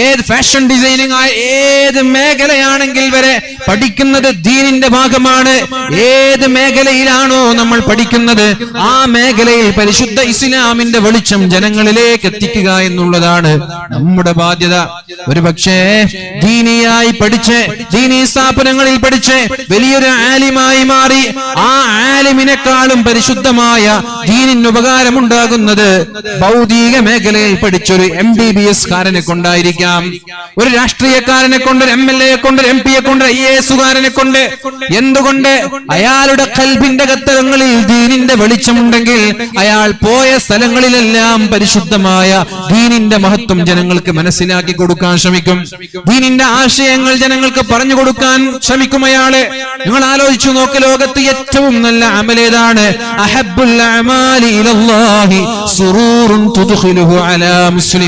ഏത് ഫാഷൻ ഡിസൈനിങ് ആയ ഏത് മേഖലയാണെങ്കിൽ വരെ പഠിക്കുന്നത് ദീനിന്റെ ഭാഗമാണ്. ഏത് മേഖലയിലാണോ നമ്മൾ പഠിക്കുന്നത് ആ മേഖലയിൽ പരിശുദ്ധ ഇസ്ലാമിന്റെ വെളിച്ചം ജനങ്ങളിലേക്ക് എത്തിക്കുക എന്നുള്ളതാണ് നമ്മുടെ ബാധ്യത. ഒരു പക്ഷേ ദീനിയായി പഠിച്ച് ദീനീ സ്ഥാപനങ്ങളിൽ പഠിച്ച് വലിയൊരു ആലിമായി മാറി ആ ആലിമിനെക്കാളും പരിശുദ്ധമായ ദീനിന് ഉപകാരമുണ്ടാകുന്നത് ഭൗതിക മേഖലയിൽ പഠിച്ചൊരു MBBS കാരനെ കൊണ്ടായിരിക്കാം, ഒരു രാഷ്ട്രീയക്കാരനെ കൊണ്ട്, ഒരു MLA കൊണ്ട്, ഒരു MP കൊണ്ട്, IAS കാരനെ കൊണ്ട്. എന്തുകൊണ്ട്? അയാളുടെ ഖൽബിന്റെ കത്തരങ്ങളിൽ ദീനിന്റെ വെളിച്ചമുണ്ടെങ്കിൽ അയാൾ പോയ സ്ഥലങ്ങളിലെല്ലാം പരിശുദ്ധമായ ദീനിന്റെ മഹത്വം ജനങ്ങൾക്ക് മനസ്സിലാക്കി കൊടുക്കാൻ ശ്രമിക്കും, ദീനിന്റെ ആശയങ്ങൾ ജനങ്ങൾക്ക് പറഞ്ഞു കൊടുക്കാൻ ശ്രമിക്കും അയാള്. നിങ്ങൾ ആലോചിച്ചു നോക്ക്, ലോകത്ത് ഏറ്റവും നല്ല അമലേതാണ്? അഹബ്ബുൽ അഅമാലി ഇലല്ലാഹി സുറൂറുൻ തുദ്ഖിലുഹു അലാ മുസ്ലിം.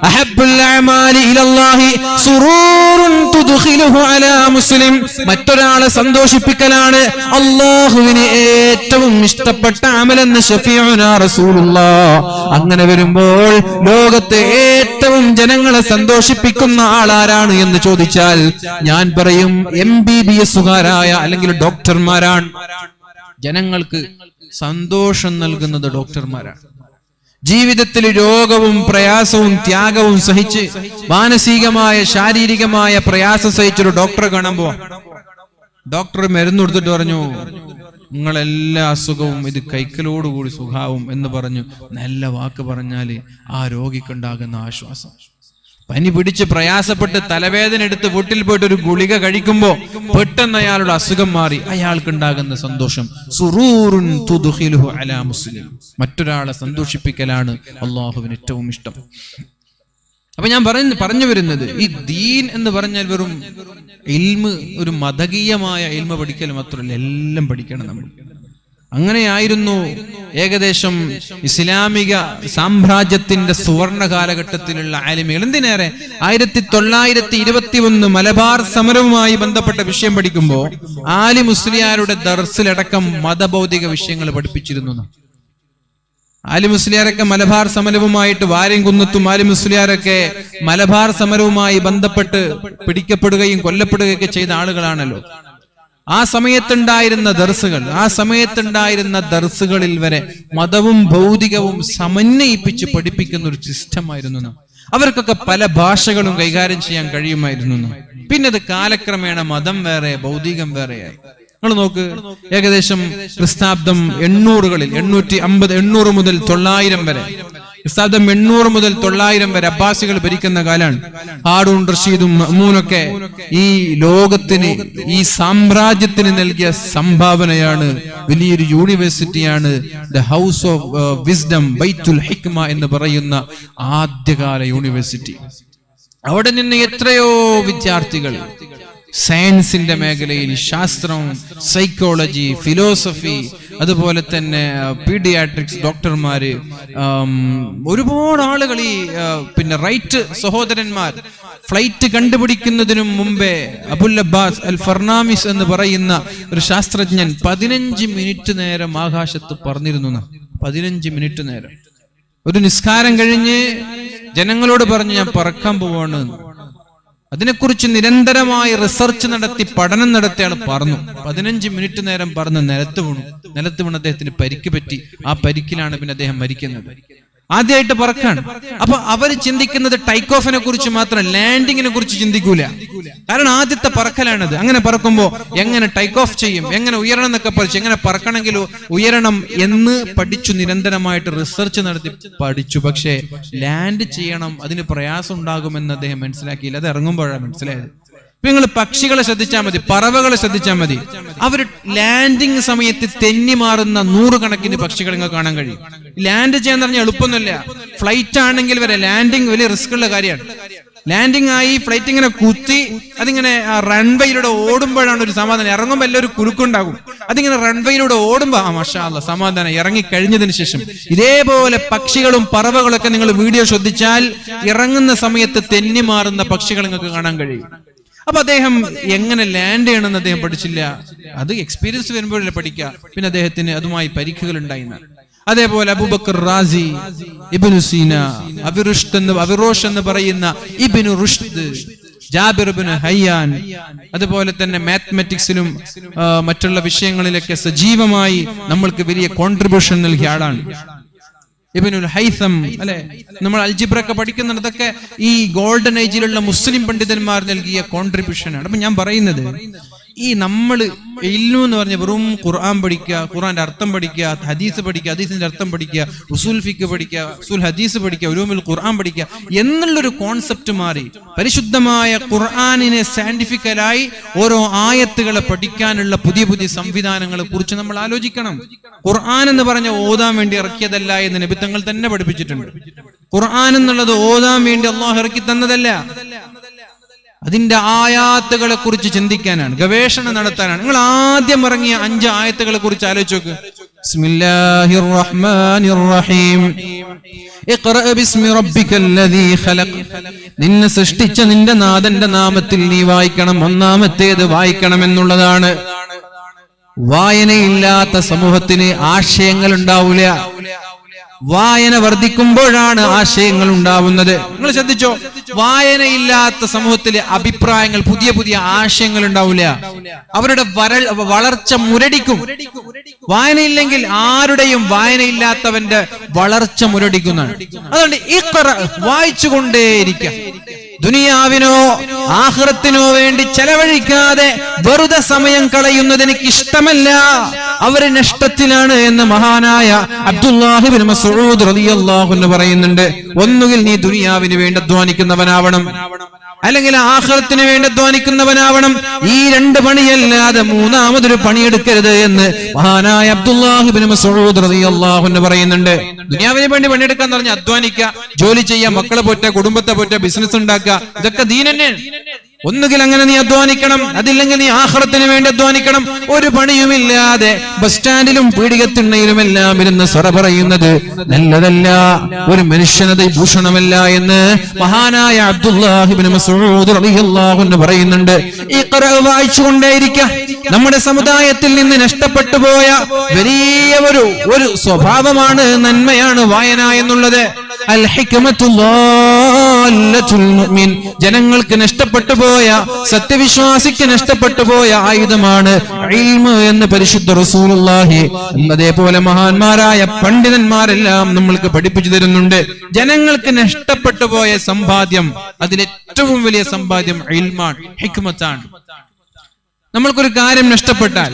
അഹബ്ബുൽ അഅമാലി ഇലല്ലാഹി സുറൂറുൻ തുദ്ഖിലുഹു അലാ മുസ്ലിം. മറ്റൊരാളെ സന്തോഷിപ്പിക്കലാണ് അല്ലാഹുവിന് ഏറ്റവും ഇഷ്ടപ്പെട്ട അമലെന്ന് ശഫീഉനാ റസൂലുള്ളാഹ്. അങ്ങനെ വരുമ്പോൾ ലോകത്തെ ഏറ്റവും ജനങ്ങളെ സന്തോഷിപ്പിക്കുന്ന ആളാരാണ് എന്ന് ചോദിച്ചാൽ ഞാൻ പറയും MBBS കാരായ അല്ലെങ്കിൽ ഡോക്ടർമാരാണ്. ജനങ്ങൾക്ക് സന്തോഷം നൽകുന്നത് ഡോക്ടർമാരാണ്. ജീവിതത്തിൽ രോഗവും പ്രയാസവും ത്യാഗവും സഹിച്ച് മാനസികമായ ശാരീരികമായ പ്രയാസം സഹിച്ചൊരു ഡോക്ടറെ കാണുമ്പോ ഡോക്ടർ മരുന്ന് കൊടുത്തിട്ട് പറഞ്ഞു, നിങ്ങളെല്ലാ അസുഖവും ഇത് കൈക്കലോടുകൂടി സുഖാവും എന്ന് പറഞ്ഞു. നല്ല വാക്ക് പറഞ്ഞാല് ആ രോഗിക്കുണ്ടാകുന്ന ആശ്വാസം. പനി പിടിച്ച് പ്രയാസപ്പെട്ട് തലവേദന എടുത്ത് വീട്ടിൽ പോയിട്ട് ഒരു ഗുളിക കഴിക്കുമ്പോ പെട്ടെന്ന് അയാളുടെ അസുഖം മാറി, അയാൾക്കുണ്ടാകുന്ന സന്തോഷം. സുറൂറുൻ തുദ്ഖിലുഹു അലാ മുസ്ലിം. മറ്റൊരാളെ സന്തോഷിപ്പിക്കലാണ് അല്ലാഹുവിന് ഏറ്റവും ഇഷ്ടം. അപ്പൊ ഞാൻ പറഞ്ഞു വരുന്നത്, ഈ ദീൻ എന്ന് പറഞ്ഞാൽ വെറും ഇൽമ്, ഒരു മതകീയമായ ഇൽമ പഠിക്കൽ മാത്രമല്ല, എല്ലാം പഠിക്കണം നമ്മൾ. അങ്ങനെയായിരുന്നു ഏകദേശം ഇസ്ലാമിക സാമ്രാജ്യത്തിന്റെ സുവർണ കാലഘട്ടത്തിലുള്ള ആലിമികൾ. എന്തിനേറെ 1921 മലബാർ സമരവുമായി ബന്ധപ്പെട്ട വിഷയം പഠിക്കുമ്പോൾ ആലി മുസ്ലിയാരുടെ ദർസിലടക്കം മതഭൗതിക വിഷയങ്ങൾ പഠിപ്പിച്ചിരുന്നു. ആലി മുസ്ലിയാരൊക്കെ മലബാർ സമരവുമായിട്ട് വാര്യംകുന്നത്തും ആലി മുസ്ലിയാരൊക്കെ മലബാർ സമരവുമായി ബന്ധപ്പെട്ട് പിടിക്കപ്പെടുകയും കൊല്ലപ്പെടുകയൊക്കെ ചെയ്ത ആളുകളാണല്ലോ. ആ സമയത്തുണ്ടായിരുന്ന ദർസുകളിൽ വരെ മതവും ഭൗതികവും സമന്വയിപ്പിച്ച് പഠിപ്പിക്കുന്ന ഒരു സിസ്റ്റമായിരുന്നു. അവർക്കൊക്കെ പല ഭാഷകളും കൈകാര്യം ചെയ്യാൻ കഴിയുമായിരുന്നു. പിന്നെ അത് കാലക്രമേണ മതം വേറെ ഭൗതികം വേറെയായി. നിങ്ങൾ നോക്ക്, ഏകദേശം ക്രിസ്താബ്ദം 800-കളിൽ 850 മുതൽ 900 വരെ, ക്രിസ്താബ്ദം 800 മുതൽ 900 വരെ അബ്ബാസികൾ ഭരിക്കുന്ന കാലാണ്. ഹാറൂൺ റഷീദും മഅ്മൂനൊക്കെ ഈ ലോകത്തിന്, ഈ സാമ്രാജ്യത്തിന് നൽകിയ സംഭാവനയാണ്. വലിയൊരു യൂണിവേഴ്സിറ്റിയാണ് ദ ഹൗസ് ഓഫ് വിസ്ഡം, ബൈത്തുൽ ഹിക്മ എന്ന് പറയുന്ന ആദ്യകാല യൂണിവേഴ്സിറ്റി. അവിടെ നിന്ന് എത്രയോ വിദ്യാർത്ഥികൾ സയൻസിന്റെ മേഖലയിൽ, ശാസ്ത്രം, സൈക്കോളജി, ഫിലോസഫി, അതുപോലെ തന്നെ പീഡിയാട്രിക്സ് ഡോക്ടർമാര്, ഒരുപാട് ആളുകൾ ഈ പിന്നെ റൈറ്റ് സഹോദരന്മാർ ഫ്ലൈറ്റ് കണ്ടുപിടിക്കുന്നതിനും മുമ്പേ അബുൽ അബ്ബാസ് അൽ ഫർനാമിസ് എന്ന് പറയുന്ന ഒരു ശാസ്ത്രജ്ഞൻ 15 മിനിറ്റ് നേരം ആകാശത്ത് പറന്നിരുന്നു. 15 മിനിറ്റ് നേരം. ഒരു നിസ്കാരം കഴിഞ്ഞ് ജനങ്ങളോട് പറഞ്ഞു, ഞാൻ പറക്കാൻ പോവാണ്. അതിനെക്കുറിച്ച് നിരന്തരമായി റിസർച്ച് നടത്തി പഠനം നടത്തിയ ആൾ പറഞ്ഞു. 15 മിനിറ്റ് നേരം പറന്ന് നിലത്ത് വീണ് അദ്ദേഹത്തിന് പരിക്ക് പറ്റി. ആ പരിക്കിലാണ് പിന്നെ അദ്ദേഹം മരിക്കുന്നത്. ആദ്യമായിട്ട് പറക്കാണ്. അപ്പൊ അവർ ചിന്തിക്കുന്നത് ടേക്ക് ഓഫിനെ കുറിച്ച് മാത്രം, ലാൻഡിങ്ങിനെ കുറിച്ച് ചിന്തിക്കൂല. കാരണം ആദ്യത്തെ പറക്കലാണത്. അങ്ങനെ പറക്കുമ്പോ എങ്ങനെ ടേക്ക് ഓഫ് ചെയ്യും, എങ്ങനെ ഉയരണം എന്നൊക്കെ പഠിച്ചു, എങ്ങനെ പറക്കണമെങ്കിൽ ഉയരണം എന്ന് പഠിച്ചു. നിരന്തരമായിട്ട് റിസർച്ച് നടത്തി പഠിച്ചു. പക്ഷേ ലാൻഡ് ചെയ്യണം, അതിന് പ്രയാസം ഉണ്ടാകുമെന്ന് അദ്ദേഹം മനസ്സിലാക്കിയില്ല. അത് ഇറങ്ങുമ്പോഴാണ് മനസ്സിലായത്. നിങ്ങൾ പക്ഷികളെ ശ്രദ്ധിച്ചാൽ മതി, പറവകളെ ശ്രദ്ധിച്ചാൽ മതി. അവർ ലാൻഡിങ് സമയത്ത് തെന്നി മാറുന്ന 100 കണക്കിന് പക്ഷികൾ നിങ്ങൾക്ക് കാണാൻ കഴിയും. ലാൻഡ് ചെയ്യാൻ പറഞ്ഞാൽ എളുപ്പമൊന്നുമില്ല. ഫ്ലൈറ്റ് ആണെങ്കിൽ വരെ ലാൻഡിങ് വലിയ റിസ്ക് ഉള്ള കാര്യമാണ്. ലാൻഡിങ് ആയി ഫ്ലൈറ്റ് ഇങ്ങനെ കുത്തി അതിങ്ങനെ റൺവേയിലൂടെ ഓടുമ്പോഴാണ് ഒരു സമാധാനം. ഇറങ്ങുമ്പോൾ എല്ലാം ഒരു കുലുക്കുണ്ടാകും. അതിങ്ങനെ റൺവേയിലൂടെ ഓടുമ്പോ മാഷാ അല്ലാഹ് സമാധാനം. ഇറങ്ങി കഴിഞ്ഞതിന് ശേഷം ഇതേപോലെ പക്ഷികളും പറവകളൊക്കെ നിങ്ങൾ വീഡിയോ ശ്രദ്ധിച്ചാൽ ഇറങ്ങുന്ന സമയത്ത് തെന്നി മാറുന്ന പക്ഷികൾ നിങ്ങൾക്ക് കാണാൻ കഴിയും. അപ്പൊ അദ്ദേഹം എങ്ങനെ ലാൻഡ് ചെയ്യണമെന്ന് അദ്ദേഹം പഠിച്ചില്ല. അത് എക്സ്പീരിയൻസ് വരുമ്പോഴല്ലേ പഠിക്കുക. പിന്നെ അദ്ദേഹത്തിന് അതുമായി പരിക്കുകൾ ഉണ്ടായിരുന്നു. അതേപോലെ അബൂബക്കർ റാസി, ഇബ്നു സീന, അവിറോഷ് എന്ന് പറയുന്ന ഇബ്നു റുഷ്ദ്, ജാബിർ ഇബ്നു ഹയ്യാൻ, അതുപോലെ തന്നെ മാത്തമാറ്റിക്സിലും മറ്റുള്ള വിഷയങ്ങളിലൊക്കെ സജീവമായി നമ്മൾക്ക് വലിയ കോൺട്രിബ്യൂഷൻ നൽകിയ ആളാണ് ഇബ്നുൽ ഹൈസം. അല്ലെ, നമ്മൾ അൽജിബ്രൊക്കെ പഠിക്കുന്നുണ്ട്. അതൊക്കെ ഈ ഗോൾഡൻ ഏജിലുള്ള മുസ്ലിം പണ്ഡിതന്മാർ നൽകിയ കോൺട്രിബ്യൂഷൻ ആണ്. അപ്പൊ ഞാൻ പറയുന്നത്, ഈ നമ്മൾ ഇൽമു എന്ന് പറഞ്ഞ വെറും ഖുർആൻ പഠിക്കുക, ഖുർആന്റെ അർത്ഥം പഠിക്കുക, ഹദീസ് പഠിക്കുക, ഹദീസിന്റെ അർത്ഥം പഠിക്കുക, ഉസൂൽ ഫിഖ് പഠിക്കുക, ഉസൂൽ ഹദീസ് പഠിക്കുക, ഉലൂമുൽ ഖുർആൻ പഠിക്കുക എന്നുള്ളൊരു കോൺസെപ്റ്റ് മാറി ഖുർആമായ ഖുർആനിനെ സയന്റിഫിക്കലായി ഓരോ ആയത്തുകളെ പഠിക്കാനുള്ള പുതിയ പുതിയ സംവിധാനങ്ങളെ കുറിച്ച് നമ്മൾ ആലോചിക്കണം. ഖുർആൻ എന്ന് പറഞ്ഞ ഓതാൻ വേണ്ടി ഇറക്കിയതല്ല എന്ന് നബി തങ്ങൾ തന്നെ പഠിപ്പിച്ചിട്ടുണ്ട്. ഖുർആൻ എന്നുള്ളത് ഓതാൻ വേണ്ടി അല്ലാഹു ഇറക്കി തന്നതല്ല. അതിന്റെ ആയാത്തുകളെ കുറിച്ച് ചിന്തിക്കാനാണ്, ഗവേഷണം നടത്താനാണ്. നിങ്ങൾ ആദ്യം ഇറങ്ങിയ 5 ആയത്തുകളെ കുറിച്ച് ആലോചിച്ച് നോക്ക്. ബിസ്മില്ലാഹിർ റഹ്മാനിർ റഹീം. ഇഖ്റഅ ബിസ്മി റബ്ബിക്കല്ലദീ ഖലഖ്. നിന്നെ സൃഷ്ടിച്ച നിന്റെ നാഥന്റെ നാമത്തിൽ നീ വായിക്കണം. ഒന്നാമത്തേത് വായിക്കണം എന്നുള്ളതാണ്. വായനയില്ലാത്ത സമൂഹത്തിന് ആശയങ്ങൾ ഉണ്ടാവില്ല. വായന വർദ്ധിക്കുമ്പോഴാണ് ആശയങ്ങൾ ഉണ്ടാവുന്നത്. നിങ്ങൾ ശ്രദ്ധിച്ചോ, വായനയില്ലാത്ത സമൂഹത്തിലെ അഭിപ്രായങ്ങൾ, പുതിയ പുതിയ ആശയങ്ങൾ ഉണ്ടാവില്ല. അവരുടെ വളർച്ച മുരടിക്കും. വായനയില്ലെങ്കിൽ ആരുടെയും വായനയില്ലാത്തവന്റെ വളർച്ച മുരടിക്കുന്നതാണ്. അതുകൊണ്ട് വായിച്ചുകൊണ്ടേയിരിക്കാം. ദുനിയാവിനോ ആഖിറത്തിനോ വേണ്ടി ചെലവഴിക്കാതെ വെറുതെ സമയം കളയുന്നത് എനിക്ക് ഇഷ്ടമല്ല, അവര് നഷ്ടത്തിലാണ് എന്ന് മഹാനായ അബ്ദുല്ലാഹി ഇബ്നു മസ്ഊദ് റളിയല്ലാഹു അൻഹു പറയുന്നുണ്ട്. ഒന്നുകിൽ നീ ദുനിയാവിന് വേണ്ടി അധ്വാനിക്കുന്നവനാവണം, അല്ലെങ്കിൽ ആഖിറത്തിന് വേണ്ടി അധ്വാനിക്കുന്നവനാവണം. ഈ 2 പണിയല്ലാതെ മൂന്നാമതൊരു പണിയെടുക്കരുത് എന്ന് മഹാനായ അബ്ദുല്ലാഹി ഇബ്നു മസ്ഊദ് റളിയല്ലാഹു അൻഹു പറയുന്നുണ്ട്. ദുനിയാവിന് വേണ്ടി പണിയെടുക്കാന്ന് പറഞ്ഞാൽ അധ്വാനിക്കുക, ജോലി ചെയ്യുക, മക്കളെ പോറ്റുക, കുടുംബത്തെ പോറ്റുക, ബിസിനസ് ഉണ്ടാക്കുക, ഇതൊക്കെ ദീൻ തന്നെയാണ്. ഒന്നുകിൽ അങ്ങനെ നീ അധ്വാനിക്കണം, അതില്ലെങ്കിൽ നീ ആഖിറത്തിന് വേണ്ടി അധ്വാനിക്കണം. ഒരു പണിയുമില്ലാതെ ബസ് സ്റ്റാൻഡിലും പീഡികത്തിണ്ണയിലും എല്ലാം ഇരുന്ന് സ്വറ പറയുന്നത് നല്ലതല്ല, ഒരു മനുഷ്യനത് ഭൂഷണമല്ല എന്ന് മഹാനായ അബ്ദുല്ലാഹി ഇബ്നു മസ്ഊദ് റളിയല്ലാഹു അൻഹു പറയുന്നുണ്ട്. ഇഖ്റ വായിച്ചുകൊണ്ടേയിരിക്കുക. നമ്മുടെ സമുദായത്തിൽ നിന്ന് നഷ്ടപ്പെട്ടു പോയ വലിയ ഒരു സ്വഭാവമാണ്, നന്മയാണ് വായന എന്നുള്ളത്. അൽ ഹിക്മത്തു ളാല്ലത്തുൽ മുഅ്മിൻ, ജനങ്ങൾക്ക് നഷ്ടപ്പെട്ടു പോയ, സത്യവിശ്വാസിക്ക് നഷ്ടപ്പെട്ടു പോയ ആയുധമാണ് ഇൽമ് എന്ന് പരിശുദ്ധ റസൂലുള്ളാഹി. അതേപോലെ മഹാന്മാരായ പണ്ഡിതന്മാരെല്ലാം നമ്മൾക്ക് പഠിപ്പിച്ചു തരുന്നുണ്ട്. ജനങ്ങൾക്ക് നഷ്ടപ്പെട്ടു പോയ സമ്പാദ്യം, അതിലേറ്റവും വലിയ സമ്പാദ്യം ഇൽമാണ്, ഹിക്മത്താണ്. നമ്മൾക്കൊരു കാര്യം നഷ്ടപ്പെട്ടാൽ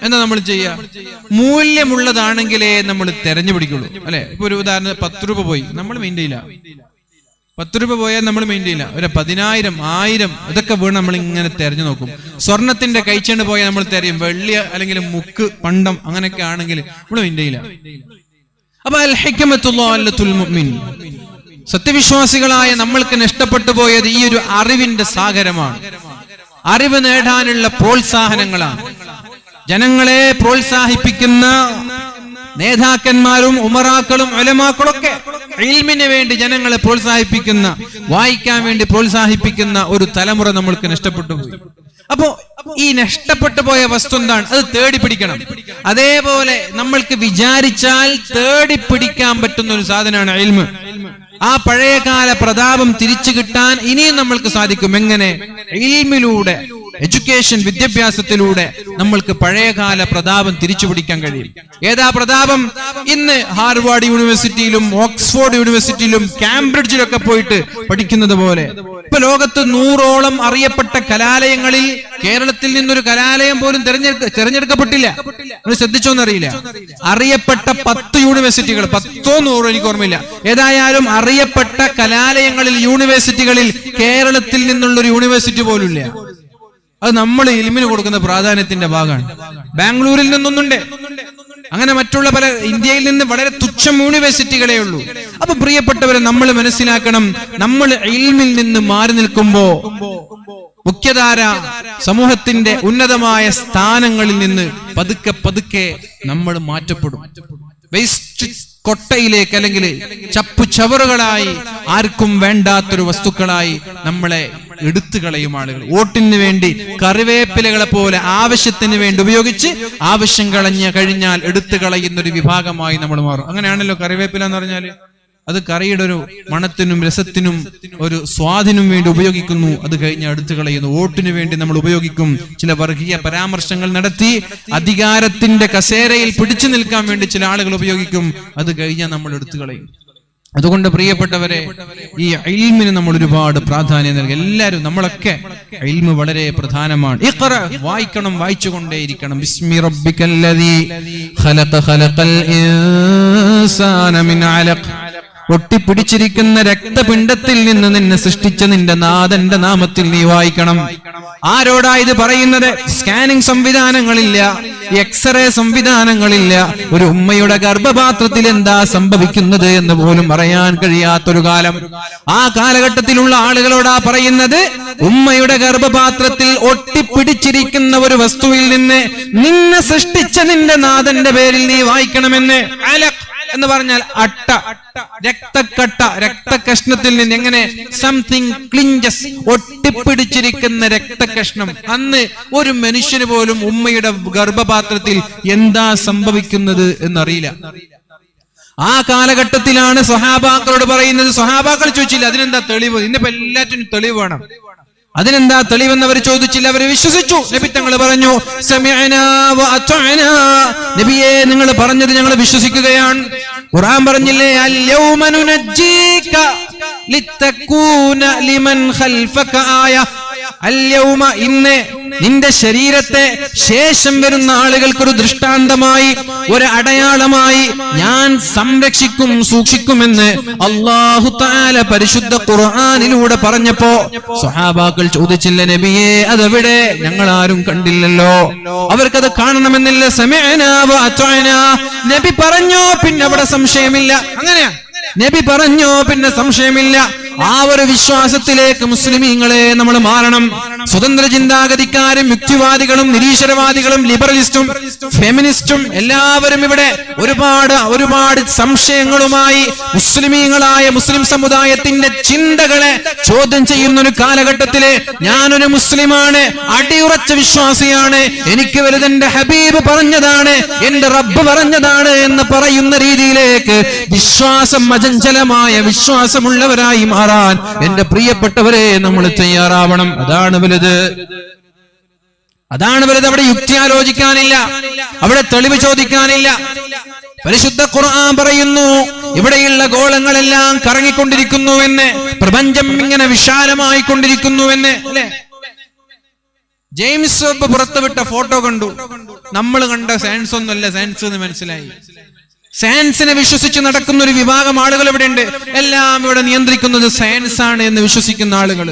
എന്താ നമ്മൾ ചെയ്യുക? മൂല്യമുള്ളതാണെങ്കിലേ നമ്മൾ തെരഞ്ഞു പിടിക്കുള്ളൂ, അല്ലെ? ഇപ്പൊ ഒരു ഉദാഹരണം, 10 രൂപ പോയി, നമ്മൾ മെയിൻ്റെ ചെയ്യില്ല. 10 രൂപ പോയാൽ നമ്മൾ മെയിൻ്റെ ചെയ്യില്ല. ഒരു 10,000, 1000 ഇതൊക്കെ വീണ് നമ്മൾ ഇങ്ങനെ തെരഞ്ഞു നോക്കും. സ്വർണത്തിന്റെ കൈച്ചേണ്ട് പോയാൽ നമ്മൾ തെരയും. വെള്ളി അല്ലെങ്കിൽ മുക്ക്, പണ്ടം അങ്ങനെയൊക്കെ ആണെങ്കിൽ നമ്മൾ മെയിൻ്റെ ചെയ്യില്ല. അപ്പൊ അൽ ഹിക്മത്തു ളാല്ലത്തുൽ മുഅ്മിൻ, സത്യവിശ്വാസികളായ നമ്മൾക്ക് നഷ്ടപ്പെട്ടു പോയത് ഈ ഒരു അറിവിന്റെ സാഗരമാണ്. അറിവ് നേടാനുള്ള പ്രോത്സാഹനങ്ങളാണ്. ജനങ്ങളെ പ്രോത്സാഹിപ്പിക്കുന്ന നേതാക്കന്മാരും ഉമറാക്കളും ഉലമാക്കളും ഒക്കെ ഇൽമിന് വേണ്ടി ജനങ്ങളെ പ്രോത്സാഹിപ്പിക്കുന്ന, വായിക്കാൻ വേണ്ടി പ്രോത്സാഹിപ്പിക്കുന്ന ഒരു തലമുറ നമ്മൾക്ക് നഷ്ടപ്പെട്ടു പോയി. അപ്പോ ഈ നഷ്ടപ്പെട്ടു പോയ വസ്തു എന്താണ്? അത് തേടി പിടിക്കണം. അതേപോലെ നമ്മൾക്ക് വിചാരിച്ചാൽ തേടി പിടിക്കാൻ പറ്റുന്ന ഒരു സാധനമാണ് ഇൽമ്. ആ പഴയകാല പ്രതാപം തിരിച്ചു കിട്ടാൻ ഇനിയും നമ്മൾക്ക് സാധിക്കും. എങ്ങനെ? ഇൽമിലൂടെ, എഡ്യൂക്കേഷൻ, വിദ്യാഭ്യാസത്തിലൂടെ നമ്മൾക്ക് പഴയകാല പ്രതാപം തിരിച്ചു പിടിക്കാൻ കഴിയും. ഏതാ പ്രതാപം? ഇന്ന് ഹാർവാർഡ് യൂണിവേഴ്സിറ്റിയിലും ഓക്സ്ഫോർഡ് യൂണിവേഴ്സിറ്റിയിലും കാംബ്രിഡ്ജിലൊക്കെ പോയിട്ട് പഠിക്കുന്നത് പോലെ ഇപ്പൊ ലോകത്ത് 100ഓളം അറിയപ്പെട്ട കലാലയങ്ങളിൽ കേരളത്തിൽ നിന്നൊരു കലാലയം പോലും തെരഞ്ഞെടുക്കപ്പെട്ടില്ല. നിങ്ങൾ ശ്രദ്ധിച്ചോന്നറിയില്ല. അറിയപ്പെട്ട 10 യൂണിവേഴ്സിറ്റികൾ, 10ഓ 100ഓ എനിക്ക് ഓർമ്മയില്ല, ഏതായാലും അറിയപ്പെട്ട കലാലയങ്ങളിൽ, യൂണിവേഴ്സിറ്റികളിൽ കേരളത്തിൽ നിന്നുള്ളൊരു യൂണിവേഴ്സിറ്റി പോലും ഇല്ല. അത് നമ്മൾ ഇൽമിന് കൊടുക്കുന്ന പ്രാധാന്യത്തിന്റെ ഭാഗമാണ്. ബാംഗ്ലൂരിൽ നിന്നൊന്നുണ്ട്, അങ്ങനെ മറ്റുള്ള പല ഇന്ത്യയിൽ നിന്ന് വളരെ തുച്ഛം യൂണിവേഴ്സിറ്റികളേ ഉള്ളൂ. അപ്പൊ പ്രിയപ്പെട്ടവരെ, നമ്മൾ മനസ്സിലാക്കണം, നമ്മൾ ഇൽമിൽ നിന്ന് മാറി നിൽക്കുമ്പോ മുഖ്യധാര സമൂഹത്തിന്റെ ഉന്നതമായ സ്ഥാനങ്ങളിൽ നിന്ന് പതുക്കെ പതുക്കെ നമ്മൾ മാറ്റപ്പെടും. വേസ്റ്റ് കൊട്ടയിലേക്ക്, അല്ലെങ്കിൽ ചപ്പുചവറുകളായി, ആർക്കും വേണ്ടാത്തൊരു വസ്തുക്കളായി നമ്മളെ എടുത്തു കളയും ആളുകൾ. വോട്ടിന് വേണ്ടി കറിവേപ്പിലകളെ പോലെ ആവശ്യത്തിന് വേണ്ടി ഉപയോഗിച്ച് ആവശ്യം കഴിഞ്ഞാൽ എടുത്തു കളയുന്ന ഒരു വിഭാഗമായി നമ്മൾ മാറും. അങ്ങനെയാണല്ലോ കറിവേപ്പില എന്ന് പറഞ്ഞാൽ. അത് കറിയുടെ ഒരു മണത്തിനും രസത്തിനും ഒരു സ്വാദിനും വേണ്ടി ഉപയോഗിക്കുന്നു, അത് കഴിഞ്ഞ് എടുത്തു കളയുന്നു. വോട്ടിന് വേണ്ടി നമ്മൾ ഉപയോഗിക്കും. ചില വർഗീയ പരാമർശങ്ങൾ നടത്തി അധികാരത്തിന്റെ കസേരയിൽ പിടിച്ചു നിൽക്കാൻ വേണ്ടി ചില ആളുകൾ ഉപയോഗിക്കും, അത് കഴിഞ്ഞാൽ നമ്മൾ എടുത്തു കളയും. അതുകൊണ്ട് പ്രിയപ്പെട്ടവരെ, ഈ ഇൽമിന് നമ്മൾ ഒരുപാട് പ്രാധാന്യം നൽകി. എല്ലാവരും, നമ്മളൊക്കെ ഇൽമ് വളരെ പ്രധാനമാണ്. ഇഖ്റ, വായിക്കണം, വായിച്ചുകൊണ്ടേയിരിക്കണം. ബിസ്മി റബ്ബിക്കല്ലദീ ഖലഖൽ ഇൻസാന മിൻ അലഖ്, ഒട്ടിപ്പിടിച്ചിരിക്കുന്ന രക്തപിണ്ഡത്തിൽ നിന്ന് നിന്നെ സൃഷ്ടിച്ച നിന്റെ നാഥന്റെ നാമത്തിൽ നീ വായിക്കണം. ആരോടാ ഇത് പറയുന്നത്? സ്കാനിംഗ് സംവിധാനങ്ങളില്ല, എക്സ്റേ സംവിധാനങ്ങളില്ല. ഒരു ഉമ്മയുടെ ഗർഭപാത്രത്തിൽ എന്താ സംഭവിക്കുന്നത് എന്ന് പോലും പറയാൻ കഴിയാത്തൊരു കാലം. ആ കാലഘട്ടത്തിലുള്ള ആളുകളോടാ പറയുന്നത്, ഉമ്മയുടെ ഗർഭപാത്രത്തിൽ ഒട്ടിപ്പിടിച്ചിരിക്കുന്ന ഒരു വസ്തുവിൽ നിന്ന് നിന്നെ സൃഷ്ടിച്ച നിന്റെ നാഥന്റെ പേരിൽ നീ വായിക്കണമെന്ന്. അലഖ് എന്ന് പറഞ്ഞാൽ അട്ട, രക്തക്കട്ട, രക്തകഷ്ണത്തിൽ നിന്ന്. എങ്ങനെ? സംതിങ് ക്ലിഞ്ചസ്, ഒട്ടിപ്പിടിച്ചിരിക്കുന്ന രക്തകഷ്ണം. അന്ന് ഒരു മനുഷ്യന് പോലും ഉമ്മയുടെ ഗർഭപാത്രത്തിൽ എന്താ സംഭവിക്കുന്നത് എന്നറിയില്ല. ആ കാലഘട്ടത്തിലാണ് സ്വഹാബാക്കളോട് പറയുന്നത്. സ്വഹാബാക്കൾ ചോദിച്ചില്ല, അതിനെന്താ തെളിവ്? ഇന്നിപ്പോ എല്ലാറ്റിനും തെളിവ് വേണം. അതിനെന്താ തെളിവെന്ന് അവർ ചോദിച്ചില്ല, അവർ വിശ്വസിച്ചു. നബി തങ്ങൾ പറഞ്ഞു, സമിഅനാ വ അത്അനാ, നബിയേ നിങ്ങൾ പറഞ്ഞത് ഞങ്ങൾ വിശ്വസിക്കുകയാണ്. ഖുർആൻ പറഞ്ഞില്ലേ, അൽ യൗമ നുനജ്ജീക ലിതകൂന ലിമൻ ഖൽഫക ആയ. അൽ യൗമ, ഇന്ന് നിന്റെ ശരീരത്തെ ശേഷം വരുന്ന ആളുകൾക്കൊരു ദൃഷ്ടാന്തമായി, ഒരു അടയാളമായി ഞാൻ സംരക്ഷിക്കും, സൂക്ഷിക്കുമെന്ന് അല്ലാഹു തആല പരിശുദ്ധ ഖുർആനിലൂടെ പറഞ്ഞപ്പോ സ്വഹാബാക്കൾ ചോദിച്ചില്ല, നബിയേ അതെവിടെ? ഞങ്ങൾ ആരും കണ്ടില്ലല്ലോ. അവർക്കത് കാണണമെന്നില്ല. സമിഅനാ വ അത്അനാ, നബി പറഞ്ഞോ പിന്നെ അവിടെ സംശയമില്ല. അങ്ങനെയാ, നബി പറഞ്ഞോ പിന്നെ സംശയമില്ല. ആ ഒരു വിശ്വാസത്തിലേക്ക് മുസ്ലിമീങ്ങളെ നമ്മൾ മാറണം. സ്വതന്ത്ര ചിന്താഗതിക്കാരും യുക്തിവാദികളും നിരീശ്വരവാദികളും ലിബറലിസ്റ്റും ഫെമിനിസ്റ്റും എല്ലാവരും ഇവിടെ ഒരുപാട് സംശയങ്ങളുമായി മുസ്ലിമീങ്ങളായ മുസ്ലിം സമുദായത്തിന്റെ ചിന്തകളെ ചോദ്യം ചെയ്യുന്ന ഒരു കാലഘട്ടത്തില് ഞാനൊരു മുസ്ലിമാണ്, അടിയുറച്ച വിശ്വാസിയാണ്, എനിക്ക് വലുതെന്റെ ഹബീബ് പറഞ്ഞതാണ്, എന്റെ റബ്ബ് പറഞ്ഞതാണ് എന്ന് പറയുന്ന രീതിയിലേക്ക് വിശ്വാസം അചഞ്ചലമായ വിശ്വാസമുള്ളവരായി മാറാൻ എന്റെ പ്രിയപ്പെട്ടവരെ നമ്മൾ തയ്യാറാവണം. അതാണ് വലുത്. അവിടെ യുക്തി ആലോചിക്കാനില്ല, അവിടെ തെളിവ് ചോദിക്കാനില്ല. പരിശുദ്ധ ഖുർആൻ പറയുന്നു ഇവിടെയുള്ള ഗോളങ്ങളെല്ലാം കറങ്ങിക്കൊണ്ടിരിക്കുന്നുവെന്ന്, പ്രപഞ്ചം ഇങ്ങനെ വിശാലമായി കൊണ്ടിരിക്കുന്നുവെന്ന്. അല്ലെ, ജെയിംസ് വെബ് പുറത്തുവിട്ട ഫോട്ടോ കണ്ടു. നമ്മൾ കണ്ട സയൻസ് ഒന്നുമല്ല സയൻസ് എന്ന് മനസ്സിലായി. സയൻസിനെ വിശ്വസിച്ച് നടക്കുന്ന ഒരു വിഭാഗം ആളുകൾ ഇവിടെ ഉണ്ട്. എല്ലാം ഇവിടെ നിയന്ത്രിക്കുന്നത് സയൻസ് ആണ് എന്ന് വിശ്വസിക്കുന്ന ആളുകൾ.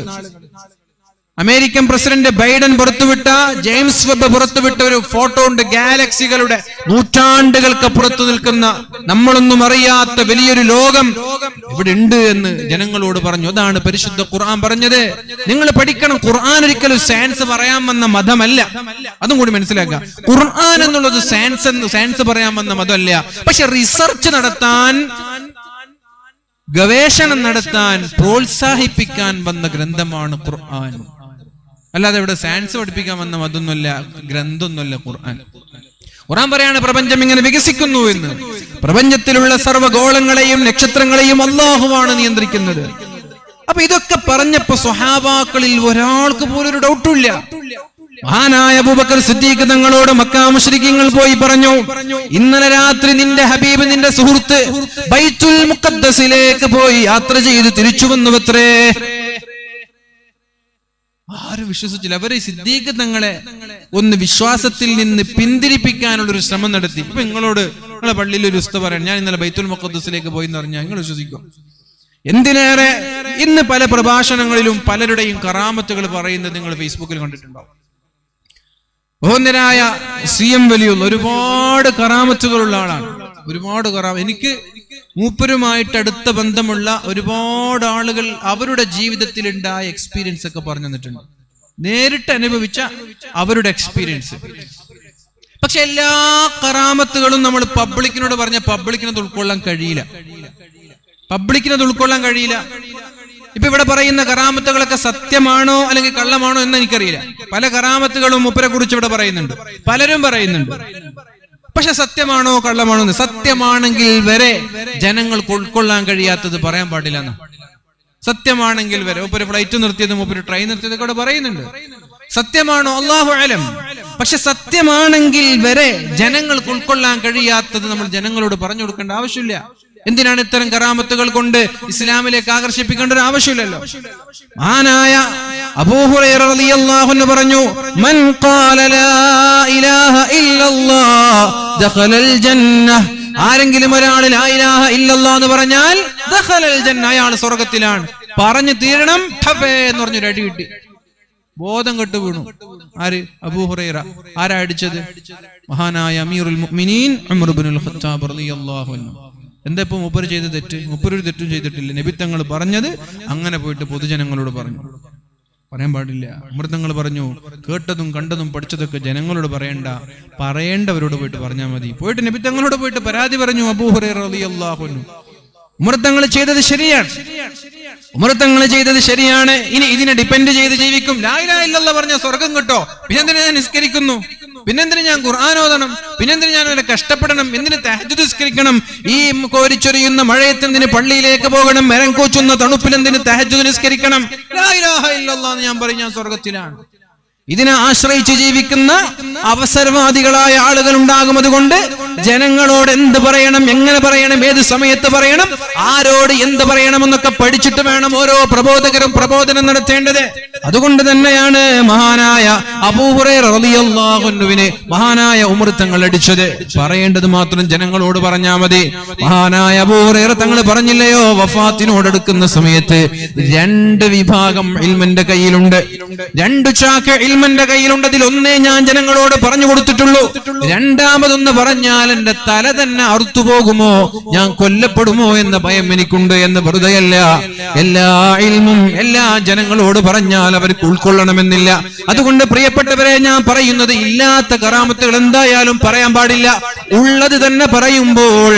അമേരിക്കൻ പ്രസിഡന്റ് ബൈഡൻ പുറത്തുവിട്ട, ജെയിംസ് വെബ് പുറത്തുവിട്ട ഒരു ഫോട്ടോ ഉണ്ട്. ഗാലക്സികളുടെ നൂറ്റാണ്ടുകൾക്കപ്പുറത്ത് നിൽക്കുന്ന നമ്മളൊന്നും അറിയാത്ത വലിയൊരു ലോകം ഇവിടെ ഉണ്ട് എന്ന് ജനങ്ങളോട് പറഞ്ഞു. അതാണ് പരിശുദ്ധ ഖുർആൻ പറഞ്ഞത്. നിങ്ങൾ പഠിക്കണം, ഖുർആൻ ഒരിക്കലും സയൻസ് പറയാൻ വന്ന മതമല്ല. അതും കൂടി മനസ്സിലാക്കുക. ഖുർആൻ എന്നുള്ളത് സയൻസ് പറയാൻ വന്ന മതമല്ല. പക്ഷെ റിസർച്ച് നടത്താൻ, ഗവേഷണം നടത്താൻ പ്രോത്സാഹിപ്പിക്കാൻ വന്ന ഗ്രന്ഥമാണ് ഖുർആൻ. അല്ലാതെ ഇവിടെ സയൻസ് പഠിപ്പിക്കാൻ വന്ന അതൊന്നുമല്ല, ഗ്രന്ഥമൊന്നുമല്ല ഖുർആൻ. ഖുർആൻ പറയാണ് പ്രപഞ്ചം ഇങ്ങനെ വികസിക്കുന്നു എന്ന്. പ്രപഞ്ചത്തിലുള്ള സർവ്വഗോളങ്ങളെയും നക്ഷത്രങ്ങളെയും അല്ലാഹുവാണ് നിയന്ത്രിക്കുന്നത്. അപ്പൊ ഇതൊക്കെ പറഞ്ഞപ്പോ സ്വഹാബാക്കളിൽ ഒരാൾക്ക് പോലും ഒരു ഡൗട്ടുമില്ല. മഹാനായ അബൂബക്കർ സിദ്ദീഖ് തങ്ങളോട് മക്കാ മുശ്രിക്കീങ്ങൾ പോയി പറഞ്ഞു, ഇന്നലെ രാത്രി നിന്റെ ഹബീബ്, നിന്റെ സുഹൃത്ത് ബൈത്തുൽ മുഖദ്ദസിലേക്ക് പോയി യാത്ര ചെയ്ത് തിരിച്ചു വന്നുവത്രേ. ആരും വിശ്വസിച്ചില്ല. അവര് സിദ്ദീഖ് തങ്ങളെ ഒന്ന് വിശ്വാസത്തിൽ നിന്ന് പിന്തിരിപ്പിക്കാനുള്ള ഒരു ശ്രമം നടത്തി. ഇപ്പൊ നിങ്ങളെ പള്ളിയിൽ ഒരു ഉസ്താദ് പറയാൻ ഞാൻ ഇന്നലെ ബൈത്തുൽ മുഖദ്ദസിലേക്ക് പോയി എന്ന് പറഞ്ഞാൽ നിങ്ങൾ വിശ്വസിക്കും? എന്തിനേറെ ഇന്ന് പല പ്രഭാഷണങ്ങളിലും പലരുടെയും കറാമത്തുകൾ പറയുന്നത് നിങ്ങൾ ഫേസ്ബുക്കിൽ കണ്ടിട്ടുണ്ടാവും. ബഹുന്നരായ CM വലിയുള്ള ഒരുപാട് കറാമത്തുകളുള്ള ആളാണ്. എനിക്ക് മൂപ്പരുമായിട്ട് അടുത്ത ബന്ധമുള്ള ഒരുപാട് ആളുകൾ അവരുടെ ജീവിതത്തിൽ ഉണ്ടായ എക്സ്പീരിയൻസ് ഒക്കെ പറഞ്ഞു തന്നിട്ടുണ്ട്, നേരിട്ട് അനുഭവിച്ച അവരുടെ എക്സ്പീരിയൻസ്. പക്ഷെ എല്ലാ കറാമത്തുകളും നമ്മൾ പബ്ലിക്കിനോട് പറഞ്ഞ പബ്ലിക്കിനത് ഉൾക്കൊള്ളാൻ കഴിയില്ല. ഇപ്പൊ ഇവിടെ പറയുന്ന കറാമത്തുകളൊക്കെ സത്യമാണോ അല്ലെങ്കിൽ കള്ളമാണോ എന്ന് എനിക്കറിയില്ല. പല കറാമത്തുകളും മൂപ്പരെ കുറിച്ച് ഇവിടെ പറയുന്നുണ്ട്, പലരും പറയുന്നുണ്ട്. പക്ഷെ സത്യമാണോ കള്ളമാണോ എന്ന്, സത്യമാണെങ്കിൽ വരെ ജനങ്ങൾക്ക് ഉൾക്കൊള്ളാൻ കഴിയാത്തത് പറയാൻ പാടില്ല എന്ന്. സത്യമാണെങ്കിൽ വരെ മൂപ്പര് ഫ്ലൈറ്റ് നിർത്തിയതും മൂപ്പര് ട്രെയിൻ നിർത്തിയതൊക്കെ ഇവിടെ പറയുന്നുണ്ട്. സത്യമാണോ അല്ലാഹു അലം. പക്ഷെ സത്യമാണെങ്കിൽ വരെ ജനങ്ങൾക്ക് ഉൾക്കൊള്ളാൻ കഴിയാത്തത് നമ്മൾ ജനങ്ങളോട് പറഞ്ഞു കൊടുക്കേണ്ട ആവശ്യമില്ല. എന്തിനാണ് ഇത്തരം കറാമത്തുകൾ കൊണ്ട് ഇസ്ലാമിലേക്ക് ആകർഷിപ്പിക്കേണ്ട ഒരു ആവശ്യമില്ലല്ലോ. മഹാനായ അബൂ ഹുറൈറ റളിയല്ലാഹു അൻഹു പറഞ്ഞു, മൻ ഖാല ലാ ഇലാഹ ഇല്ലല്ലാഹ് ദഖലൽ ജന്നഹ്. ആരെങ്കിലും ഒരാൾ ലാ ഇലാഹ ഇല്ലല്ലാഹ് എന്ന് പറഞ്ഞാൽ ദഖലൽ ജന്ന, അയാൾ സ്വർഗ്ഗത്തിലാണ്. പറഞ്ഞു തീരണം. ഠബേ എന്ന് പറഞ്ഞൊരു അടി കിട്ടി, ബോധം കെട്ടു വീണു. ആര്? അബൂ ഹുറൈറ. ആരാ അടിച്ചത്? മഹാനായ അമീറുൽ മുഅ്മിനീൻ ഉമർ ഇബ്നുൽ ഖത്താബ് റളിയല്ലാഹു അൻഹു. എന്താ ഇപ്പൊ മൂപ്പര് ചെയ്ത തെറ്റ്? മൂപ്പരൊരു തെറ്റും ചെയ്തിട്ടില്ല. നബി തങ്ങൾ പറഞ്ഞത് അങ്ങനെ പോയിട്ട് പൊതുജനങ്ങളോട് പറയാൻ പാടില്ല. അമൃതങ്ങൾ പറഞ്ഞു, കേട്ടതും കണ്ടതും പഠിച്ചതൊക്കെ ജനങ്ങളോട് പറയേണ്ടവരോട് പോയിട്ട് പറഞ്ഞാൽ മതി. പോയിട്ട് നബി തങ്ങളോട് പോയിട്ട് പരാതി പറഞ്ഞു അബൂ ഹുറൈറ റളിയല്ലാഹു അൻഹു. ഉമർ തങ്ങൾ ചെയ്തത് ശരിയാണ്. ഇനി ഇതിനെ ഡിപ്പെൻഡ് ചെയ്ത് ജീവിക്കും. ലാ ഇലാഹ ഇല്ലല്ലാഹ് പറഞ്ഞ സ്വർഗം കിട്ടോ? പിന്നെന്തിനാ ഞാൻ നിസ്കരിക്കുന്നു? പിന്നെന്തിന് ഞാൻ ഖുർആൻ ഓതണം? പിന്നെന്തിന് ഞാൻ അതിനെ കഷ്ടപ്പെടണം? എന്തിന് തഹജ്ജുദ് നിസ്കരിക്കണം? ഈ കോരിച്ചൊരിയുന്ന മഴയത്ത് എന്തിന് പള്ളിയിലേക്ക് പോകണം? മരം കോച്ചുന്ന തണുപ്പിൽ എന്തിന് തഹജ്ജുദ് നിസ്കരിക്കണം? ലാ ഇലാഹ ഇല്ലല്ലാഹ് എന്ന് ഞാൻ പറയും, ഞാൻ സ്വർഗത്തിലാണ്. ഇതിനെ ആശ്രയിച്ച് ജീവിക്കുന്ന അവസരവാദികളായ ആളുകൾ ഉണ്ടാകും. അതുകൊണ്ട് ജനങ്ങളോട് എന്ത് പറയണം, എങ്ങനെ പറയണം, ഏത് സമയത്ത് പറയണം, ആരോട് എന്ത് പറയണമെന്നൊക്കെ പഠിച്ചിട്ട് വേണം ഓരോ പ്രബോധകരും പ്രബോധനം നടത്തേണ്ടത്. അതുകൊണ്ട് തന്നെയാണ് മഹാനായ അബൂ ഹുറൈറ റളിയല്ലാഹു അൻഹുവിനെ മഹാനായ ഉമർ തങ്ങൾ അടിച്ചത്. പറയേണ്ടത് മാത്രം ജനങ്ങളോട് പറഞ്ഞാൽ മതി. മഹാനായ അബൂ ഹുറൈറ തങ്ങൾ പറഞ്ഞില്ലയോ, വഫാത്തിനോടടുക്കുന്ന സമയത്ത് 2 വിഭാഗം ഇൽമിന്റെ കയ്യിലുണ്ട്, 2 ചാക്ക് ഇൽമിന്റെ കയ്യിലുണ്ട്. അതിൽ ഒന്നേ ഞാൻ ജനങ്ങളോട് പറഞ്ഞു കൊടുത്തിട്ടുള്ളൂ. രണ്ടാമതൊന്ന് പറഞ്ഞാൽ എന്റെ തല തന്നെ അറുത്തുപോകുമോ, ഞാൻ കൊല്ലപ്പെടുമോ എന്ന ഭയം എനിക്കുണ്ട് എന്ന് വെറുതെയല്ല. എല്ലാ ഇൽമും എല്ലാ ജനങ്ങളോട് പറഞ്ഞാൽ അവർക്ക് ഉൾക്കൊള്ളണമെന്നില്ല. അതുകൊണ്ട് പ്രിയപ്പെട്ടവരെ, ഞാൻ പറയുന്നത് ഇല്ലാത്ത കറാമത്തുകൾ എന്തായാലും പറയാൻ പാടില്ല. ഉള്ളത് തന്നെ പറയുമ്പോൾ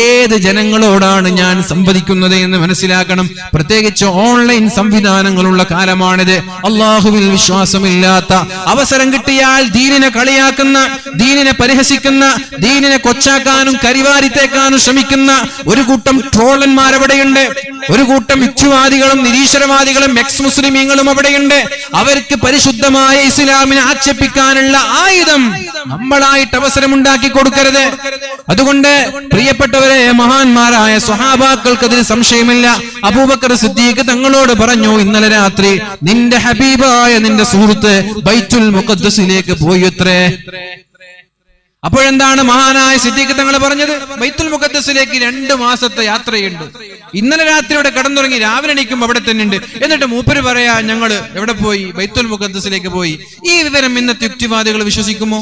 ഏത് ജനങ്ങളോടാണ് ഞാൻ സംവദിക്കുന്നത് എന്ന് മനസ്സിലാക്കണം. പ്രത്യേകിച്ച് ഓൺലൈൻ സംവിധാനങ്ങളുള്ള കാലമാണിത്. അള്ളാഹുവിൽ വിശ്വാസമില്ലാത്ത, അവസരം കിട്ടിയാൽ ദീനിനെ കളിയാക്കുന്ന, ദീനിനെ പരിഹസിക്കുന്ന, ദീനിനെ കൊച്ചാക്കാനും കരിവാരിത്തേക്കാനും ശ്രമിക്കുന്ന ഒരു കൂട്ടം ട്രോളന്മാരവിടെയുണ്ട്. ഒരു കൂട്ടം യുക്തിവാദികളും നിരീശ്വരവാദികളും എക്സ് മുസ്ലിമീങ്ങളും അവിടെയുണ്ട്. അവർക്ക് പരിശുദ്ധമായ ഇസ്ലാമിനെ ആക്ഷേപിക്കാനുള്ള ആയുധം നമ്മളായിട്ട് അവസരം ഉണ്ടാക്കി കൊടുക്കരുത്. അതുകൊണ്ട് പ്രിയപ്പെട്ടവരെ, മഹാന്മാരായ സ്വഹാബാക്കൾക്ക് അതിൽ സംശയമില്ല. അബൂബക്കർ സിദ്ദീഖ് തങ്ങളോട് പറഞ്ഞു, ഇന്നലെ രാത്രി നിന്റെ ഹബീബായ നിന്റെ സുഹൃത്ത് ബൈത്തുൽ മുഖദ്ദസിലേക്ക് പോയത്രേ. അപ്പോഴെന്താണ് മഹാനായ സിദ്ദീഖ് തങ്ങൾ പറഞ്ഞത്? ബൈത്തുൽ മുഖദ്ദസിലേക്ക് 2 മാസത്തെ യാത്രയുണ്ട്. ഇന്നലെ രാത്രി ഇവിടെ കടന്നുറങ്ങി, രാവിലെ എണീക്കുമ്പോൾ അവിടെ തന്നെ ഉണ്ട്. എന്നിട്ട് മൂപ്പര് പറയാ, ഞങ്ങള് എവിടെ പോയി? ബൈത്തുൽ മുഖദ്ദസിലേക്ക് പോയി. ഈ വിവരം ഇന്നത്തെ യുക്തിവാദികൾ വിശ്വസിക്കുമോ?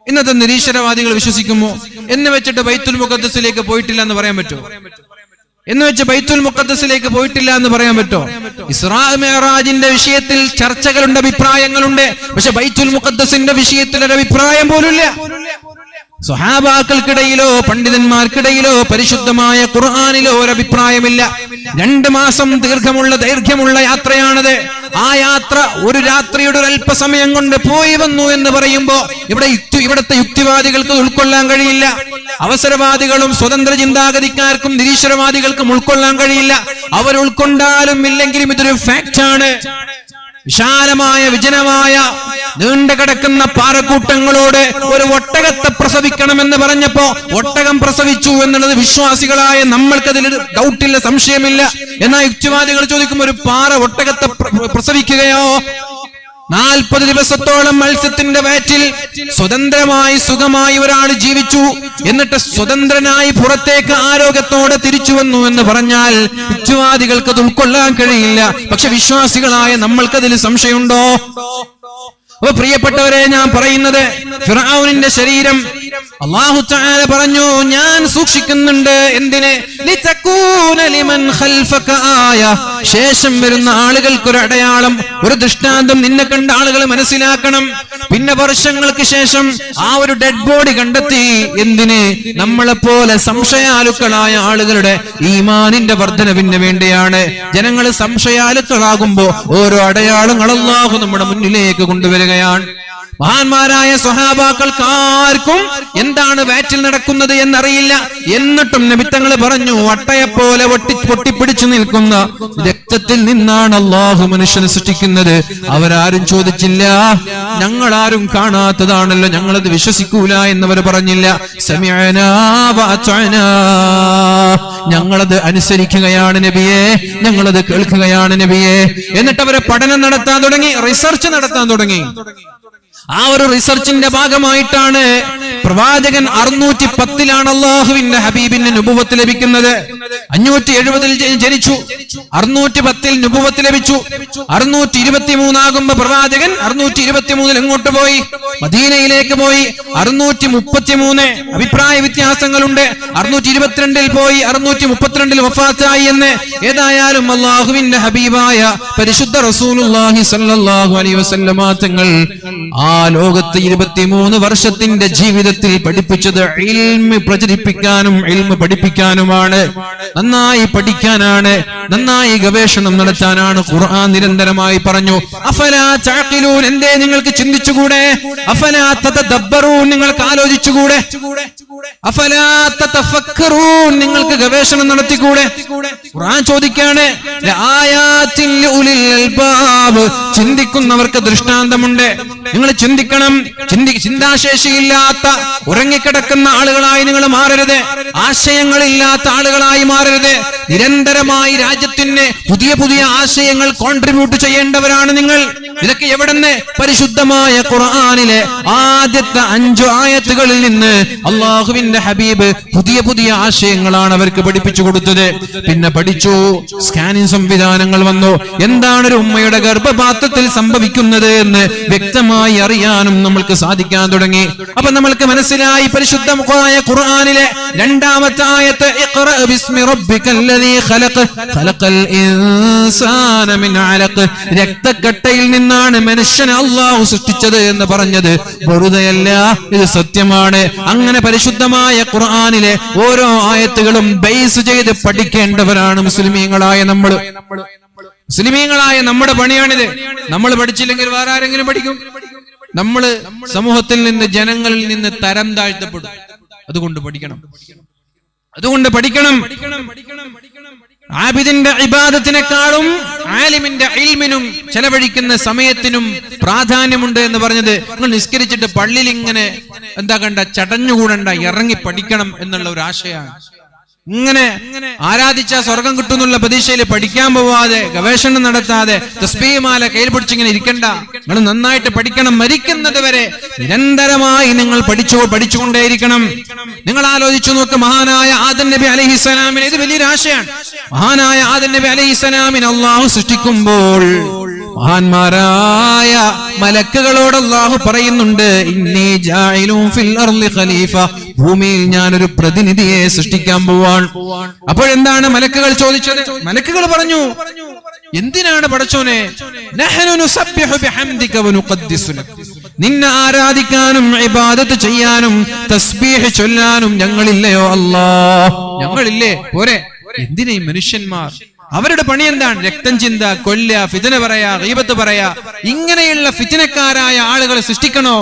ഇന്നത്തെ നിരീശ്വരവാദികൾ വിശ്വസിക്കുമോ? എന്ന് വെച്ചിട്ട് ബൈത്തുൽ മുഖദ്ദസിലേക്ക് പോയിട്ടില്ല എന്ന് പറയാൻ പറ്റുമോ? എന്ന് വെച്ച് ബൈത്തുൽ മുഖദ്ദസിലേക്ക് പോയിട്ടില്ല എന്ന് പറയാൻ പറ്റുമോ? ഇസ്രാ മിഅ്റാജിന്റെ വിഷയത്തിൽ ചർച്ചകളുണ്ട്, അഭിപ്രായങ്ങളുണ്ട്. പക്ഷെ ബൈത്തുൽ മുഖദ്ദസിന്റെ വിഷയത്തിൽ ഒരു അഭിപ്രായം പോലുമില്ല. സ്വഹാബാക്കൾക്കിടയിലോ പണ്ഡിതന്മാർക്കിടയിലോ പരിശുദ്ധമായ ഖുർആനിലോ ഒരു അഭിപ്രായമില്ല. 2 മാസം ദൈർഘ്യമുള്ള യാത്രയാണത്. ആ യാത്ര ഒരു രാത്രിയുടെ ഒരു അല്പസമയം കൊണ്ട് പോയി വന്നു എന്ന് പറയുമ്പോ ഇവിടുത്തെ യുക്തിവാദികൾക്ക് ഉൾക്കൊള്ളാൻ കഴിയില്ല. അവസരവാദികളും സ്വതന്ത്ര ചിന്താഗതിക്കാർക്കും നിരീശ്വരവാദികൾക്കും ഉൾക്കൊള്ളാൻ കഴിയില്ല. അവർ ഉൾക്കൊണ്ടാലും ഇല്ലെങ്കിലും ഇതൊരു ഫാക്റ്റാണ്. വിശാലമായ വിജനമായ നീണ്ടു കിടക്കുന്ന പാറക്കൂട്ടങ്ങളോട് ഒരു ഒട്ടകത്തെ പ്രസവിക്കണമെന്ന് പറഞ്ഞപ്പോ ഒട്ടകം പ്രസവിച്ചു എന്നുള്ളത് വിശ്വാസികളായ നമ്മൾക്കതിൽ ഡൗട്ടില്ല, സംശയമില്ല. എന്നാൽ യുക്തിവാദികൾ ചോദിക്കുമ്പോൾ ഒരു പാറ ഒട്ടകത്തെ പ്രസവിക്കുകയോ? 40 ദിവസത്തോളം മത്സ്യത്തിന്റെ വയറ്റിൽ സ്വതന്ത്രമായി സുഖമായി ഒരാൾ ജീവിച്ചു, എന്നിട്ട് സ്വതന്ത്രനായി പുറത്തേക്ക് ആരോഗ്യത്തോടെ തിരിച്ചു വന്നു എന്ന് പറഞ്ഞാൽ യുക്തിവാദികൾക്ക് അത് ഉൾക്കൊള്ളാൻ കഴിയില്ല. പക്ഷെ വിശ്വാസികളായ നമ്മൾക്കതിൽ സംശയമുണ്ടോ? അപ്പൊ പ്രിയപ്പെട്ടവരെ, ഞാൻ പറയുന്നത് ഫിർഔനിന്റെ ശരീരം അല്ലാഹു തആല പറഞ്ഞു, ഞാൻ സൂക്ഷിക്കുന്നുണ്ട്. എന്തിനെ? ലിതകൂന ലിമൻ ഖൽഫക ആയ, ശേഷം വരുന്ന ആളുകൾക്ക് ഒരു അടയാളം, ഒരു ദൃഷ്ടാന്തം നിന്നെ കണ്ട ആളുകൾ മനസ്സിലാക്കണം. പിന്നെ വർഷങ്ങൾക്ക് ശേഷം ആ ഒരു ഡെഡ് ബോഡി കണ്ടെത്തി. എന്തിന്? നമ്മളെപ്പോലെ സംശയാലുക്കളായ ആളുകളുടെ ഈമാനിന്റെ വർധനവിന് വേണ്ടിയാണ്. ജനങ്ങൾ സംശയാലുക്കളാകുമ്പോ ഓരോ അടയാളങ്ങൾ അല്ലാഹു നമ്മുടെ മുന്നിലേക്ക് കൊണ്ടുവരിക. മഹാന്മാരായ സ്വഹാബാക്കൾക്ക് ആർക്കും എന്താണ് വയറ്റിൽ നടക്കുന്നത് എന്നറിയില്ല. എന്നിട്ടും നബി തങ്ങൾ പറഞ്ഞു, അട്ടയെപ്പോലെ പൊട്ടിപ്പിടിച്ചു നിൽക്കുന്ന രക്തത്തിൽ നിന്നാണ് അല്ലാഹു മനുഷ്യനെ സൃഷ്ടിക്കുന്നത്. അവരാരും ചോദിച്ചില്ല, ഞങ്ങളാരും കാണാത്തതാണല്ലോ, ഞങ്ങളത് വിശ്വസിക്കൂല എന്നവർ പറഞ്ഞില്ല. സമിഅനാ വഅതഅനാ, ഞങ്ങളത് അനുസരിക്കുകയാണ് നബിയെ, ഞങ്ങളത് കേൾക്കുകയാണ് നബിയെ. എന്നിട്ട് അവരെ പഠനം നടത്താൻ തുടങ്ങി, റിസർച്ച് നടത്താൻ തുടങ്ങി. ആ ഒരു റിസർച്ചിന്റെ ഭാഗമായിട്ടാണ് പ്രവാചകൻ 610 അല്ലാഹുവിന്റെ ഹബീബിന് നുബുവത്ത് ലഭിക്കുന്നത്. 570 ജനിച്ചു, 610 നുബുവത്ത് ലഭിച്ചു. 623 ആകുമ്പോ പ്രവാചകൻ 623 എങ്ങോട്ട് പോയി? മദീനയിലേക്ക് പോയി. 633 അഭിപ്രായ വ്യത്യാസങ്ങളുണ്ട്. 622 പോയി, 632 വഫാത്തായി എന്ന്. ഏതായാലും അല്ലാഹുവിന്റെ ഹബീബായ പരിശുദ്ധ റസൂലുള്ളാഹി സ്വല്ലല്ലാഹു അലൈഹി വസല്ലമ തങ്ങൾ ആ ലോകത്ത് 23 വർഷത്തിന്റെ ജീവിതത്തിൽ പഠിപ്പിച്ചത് ഇൽമ് പ്രചരിപ്പിക്കാനും ഇൽമ് പഠിപ്പിക്കാനുമാണ്. നന്നായി പഠിക്കാനാണ്, നന്നായി ഗവേഷണം നടത്താനാണ്. ഖുർആൻ നിരന്തരമായി പറഞ്ഞു, അഫലാ തഅഖിലൂൻ, എന്തേ നിങ്ങൾക്ക് ചിന്തിച്ചുകൂടെ? അഫലാ തതദബ്ബറൂൻ, നിങ്ങൾക്ക് ആലോചിച്ചുകൂടെ? അഫലാ തതഫക്കറൂൻ, നിങ്ങൾക്ക് ഗവേഷണം നടത്തിക്കൂടെ? ഖുർആൻ ചോദിക്കാണ്, ആയാതി ആയാത്തിൻ ലിഉലിൽ അൽബാബ്. ചിന്തിക്കുന്നവർക്ക് ദൃഷ്ടാന്തമുണ്ട്. നിങ്ങൾ ചിന്തിക്കണം. ചിന്താശേഷിയില്ലാത്ത ഉറങ്ങിക്കിടക്കുന്ന ആളുകളായി നിങ്ങൾ മാറരുത്. ആശയങ്ങളില്ലാത്ത ആളുകളായി മാറരുത്. നിരന്തരമായി രാജ്യത്തിന് പുതിയ പുതിയ ആശയങ്ങൾ കോൺട്രിബ്യൂട്ട് ചെയ്യേണ്ടവരാണ് നിങ്ങൾ. ഇതൊക്കെ എവിടുന്ന്? പരിശുദ്ധമായ ഖുർആനിലെ ആദ്യത്തെ 5 ആയത്തുകളിൽ നിന്ന് അള്ളാഹുവിന്റെ ഹബീബ് പുതിയ പുതിയ ആശയങ്ങളാണ് അവർക്ക് പഠിപ്പിച്ചു കൊടുത്തത്. പിന്നെ പഠിച്ചു, സ്കാനിംഗ് സംവിധാനങ്ങൾ വന്നു. എന്താണ് ഒരു ഉമ്മയുടെ ഗർഭപാത്രത്തിൽ സംഭവിക്കുന്നത് എന്ന് വ്യക്തമായി അറിയാനും നമ്മൾക്ക് സാധിക്കാൻ തുടങ്ങി. അപ്പൊ നമ്മൾക്ക് മനസ്സിലായി പരിശുദ്ധമായ ഖുർആനിലെ 2ാമത്തെ ആയത്ത് ഇഖ്റ ബിസ്മി റബ്ബിക്കല്ലദീ ഖലഖ് ഖലഖൽ ഇൻസാന മിൻ അലഖ്. രക്തക്കട്ടയിൽ നിന്നാണ് മനുഷ്യനെ അല്ലാഹു സൃഷ്ടിച്ചത് എന്ന് പറഞ്ഞത് വെറുതെയല്ല, ഇത് സത്യമാണ്. അങ്ങനെ പരിശുദ്ധമായ ഖുർആനിലെ ഓരോ ആയത്തുകളും ബേസ് ചെയ്ത് പഠിക്കേണ്ടവരാണ് മുസ്ലിമീങ്ങളായ നമ്മൾ. മുസ്ലിമീങ്ങളായ നമ്മുടെ പണിയാണിത്. നമ്മൾ പഠിച്ചില്ലെങ്കിൽ വേറെ ആരെങ്കിലും പഠിക്കും? നമ്മള് സമൂഹത്തിൽ നിന്ന്, ജനങ്ങളിൽ നിന്ന് തരം താഴ്ത്തപ്പെടും. അതുകൊണ്ട് പഠിക്കണം. ആബിദിന്റെ ഇബാദത്തിനേക്കാളും ആലിമിന്റെ ഇൽമിനും ചെലവഴിക്കുന്ന സമയത്തിനും പ്രാധാന്യമുണ്ട് എന്ന് പറഞ്ഞത്. നിങ്ങൾ നിസ്കരിച്ചിട്ട് പള്ളിയിൽ ഇങ്ങനെ എന്താ കണ്ട ചടഞ്ഞുകൂടണ്ട, ഇറങ്ങി പഠിക്കണം എന്നുള്ള ഒരു ആശയമാണ്. ഇങ്ങനെ ആരാധിച്ച സ്വർഗം കിട്ടുന്നുള്ള പ്രതീക്ഷയിൽ പഠിക്കാൻ പോവാതെ, ഗവേഷണം നടത്താതെ, തസ്ബീഹ്മാല കയ്യിൽ പിടിച്ചിങ്ങനെ ഇരിക്കണ്ട. നിങ്ങൾ നന്നായിട്ട് പഠിക്കണം. മരിക്കുന്നത് വരെ നിരന്തരമായി നിങ്ങൾ പഠിച്ചുകൊണ്ടേയിരിക്കണം. നിങ്ങൾ ആലോചിച്ചു നോക്ക്, മഹാനായ ആദം നബി അലൈഹിസ്സലാമിന് ഇത് വലിയൊരു ആശയാണ്. മഹാനായ ആദം നബി അലൈഹിസ്സലാമിനെ അള്ളാഹു സൃഷ്ടിക്കുമ്പോൾ മഹാന്മാരായ മലക്കുകളോട് അല്ലാഹു പറയുന്നുണ്ട്, ഇന്നി ജാഇലുൻ ഫിൽ അർളി ഖലീഫ. ഭൂമിയിൽ ഞാനൊരു പ്രതിനിധിയെ സൃഷ്ടിക്കാൻ പോവാൻ. അപ്പോഴെന്താണ് മലക്കുകൾ ചോദിച്ചത്? മലക്കുകൾ പറഞ്ഞു, എന്തിനാണ് പടച്ചോനെ? നഹ്നു നുസബ്ബിഹു ബിഹംദിക വനുഖദ്ദിസു ലക. നിന്നെ ആരാധിക്കാനും ഇബാദത്ത് ചെയ്യാനും തസ്ബീഹ് ചൊല്ലാനും ഞങ്ങളില്ലയോ അല്ലാഹ്? ഞങ്ങളില്ലേ? പോരെ. എന്തിനാ ഈ മനുഷ്യന്മാർ? അവരുടെ പണി എന്താണ്? രക്തം ചിന്ത, കൊല്ല, ഫിത്ന പറയാ, ഗീബത്ത് പറയാ. ഇങ്ങനെയുള്ള ഫിത്നക്കാരായ ആളുകളെ സൃഷ്ടിക്കണോ?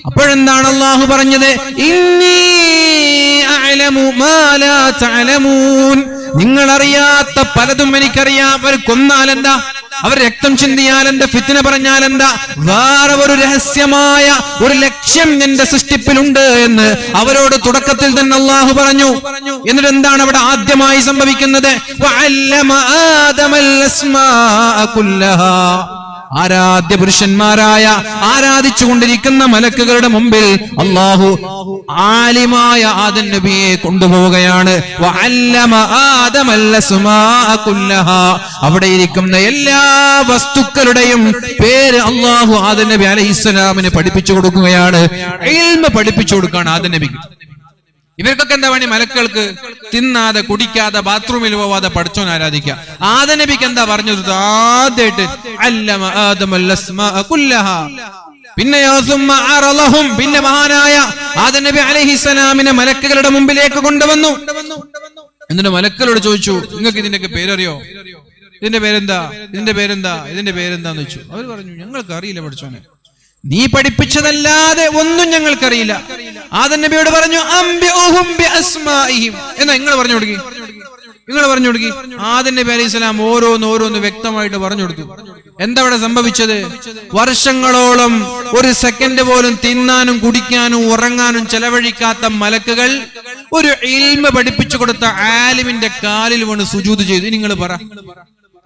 അപ്പോഴെന്താണ് അല്ലാഹു പറഞ്ഞത്? ഇന്നി അഅലമു മാ ലാ തഅലമൂൻ. നിങ്ങൾ അറിയാത്ത പലതും എനിക്കറിയാം. അവർ കൊന്നാലെന്താ? അവർ രക്തം ചിന്തിയാലെന്താ? ഫിത്ന പറഞ്ഞാലെന്താ? വേറെ ഒരു രഹസ്യമായ ഒരു ലക്ഷ്യം എന്റെ സൃഷ്ടിപ്പിലുണ്ട് എന്ന് അവരോട് തുടക്കത്തിൽ തന്നെ അല്ലാഹു പറഞ്ഞു. എന്നിട്ട് എന്താണ് അവിടെ ആദ്യമായി സംഭവിക്കുന്നത്? വഅല്ലമ ആദമൽ അസ്മാഅ കുല്ലഹാ. ആരാധ്യ പുരുഷന്മാരായ ആരാധിച്ചുകൊണ്ടിരിക്കുന്ന മലക്കുകളുടെ മുമ്പിൽ അല്ലാഹു ആലിമായ ആദം നബിയെ കൊണ്ടുപോവുകയാണ്. വഅല്ലമ ആദമൽ അസ്മാഅ കുല്ലഹാ. അവിടെ ഇരിക്കുന്ന എല്ലാ വസ്തുക്കളുടെയും പേര് അല്ലാഹു ആദം നബി അലൈഹിസ്സലാമിന് പഠിപ്പിച്ചു കൊടുക്കുകയാണ്. ഇൽമ പഠിപ്പിച്ചു കൊടുക്കുകയാണ് ആദം നബിക്ക്. ഇവർക്കൊക്കെ എന്താ പണി? മലക്കൾക്ക് തിന്നാതെ കുടിക്കാതെ ബാത്റൂമിൽ പോവാതെ പഠിച്ചോൻ ആരാധിക്കുക. ആദം നബിക്ക് എന്താ പറഞ്ഞത്? ആദ്യമായിട്ട് അല്ലമ ആദമൽ അസ്മാഅ കുല്ലഹാ. പിന്നെയോ സുമ്മ അറളഹും. പിന്നെ മഹാനായ ആദം നബി അലൈഹിസ്സലാമിനെ മലക്കുകളുടെ മുമ്പിലേക്ക് കൊണ്ടുവന്നു. എന്നിട്ട് മലക്കളോട് ചോദിച്ചു, നിങ്ങൾക്ക് ഇതിന്റെയൊക്കെ പേരറിയോ? ഇതിന്റെ പേരെന്താ? ഇതിന്റെ പേരെന്താ? ഇതിന്റെ പേരെന്താന്ന് വെച്ചു. അവർ പറഞ്ഞു, ഞങ്ങൾക്ക് അറിയില്ല പഠിച്ചോനെ, നീ പഠിപ്പിച്ചതല്ലാതെ ഒന്നും ഞങ്ങൾക്കറിയില്ല. ആദം നബിയോട് പറഞ്ഞു, അംബിഉഹും ബിഅസ്മാഇഹിം. എന്നാ നിങ്ങൾ പറഞ്ഞു കൊടുക്കി. ആദം നബി അലൈഹിസ്സലാം ഓരോന്ന് വ്യക്തമായിട്ട് പറഞ്ഞു കൊടുത്തു. എന്താ അവിടെ സംഭവിച്ചത്? വർഷങ്ങളോളം ഒരു സെക്കൻഡ് പോലും തിന്നാനും കുടിക്കാനും ഉറങ്ങാനും ചെലവഴിക്കാത്ത മലക്കുകൾ ഒരു ഇൽമ പഠിപ്പിച്ചു കൊടുത്ത ആലിമിന്റെ കാലിൽ വീണ് സുജൂദ് ചെയ്തു. നിങ്ങൾ പറ,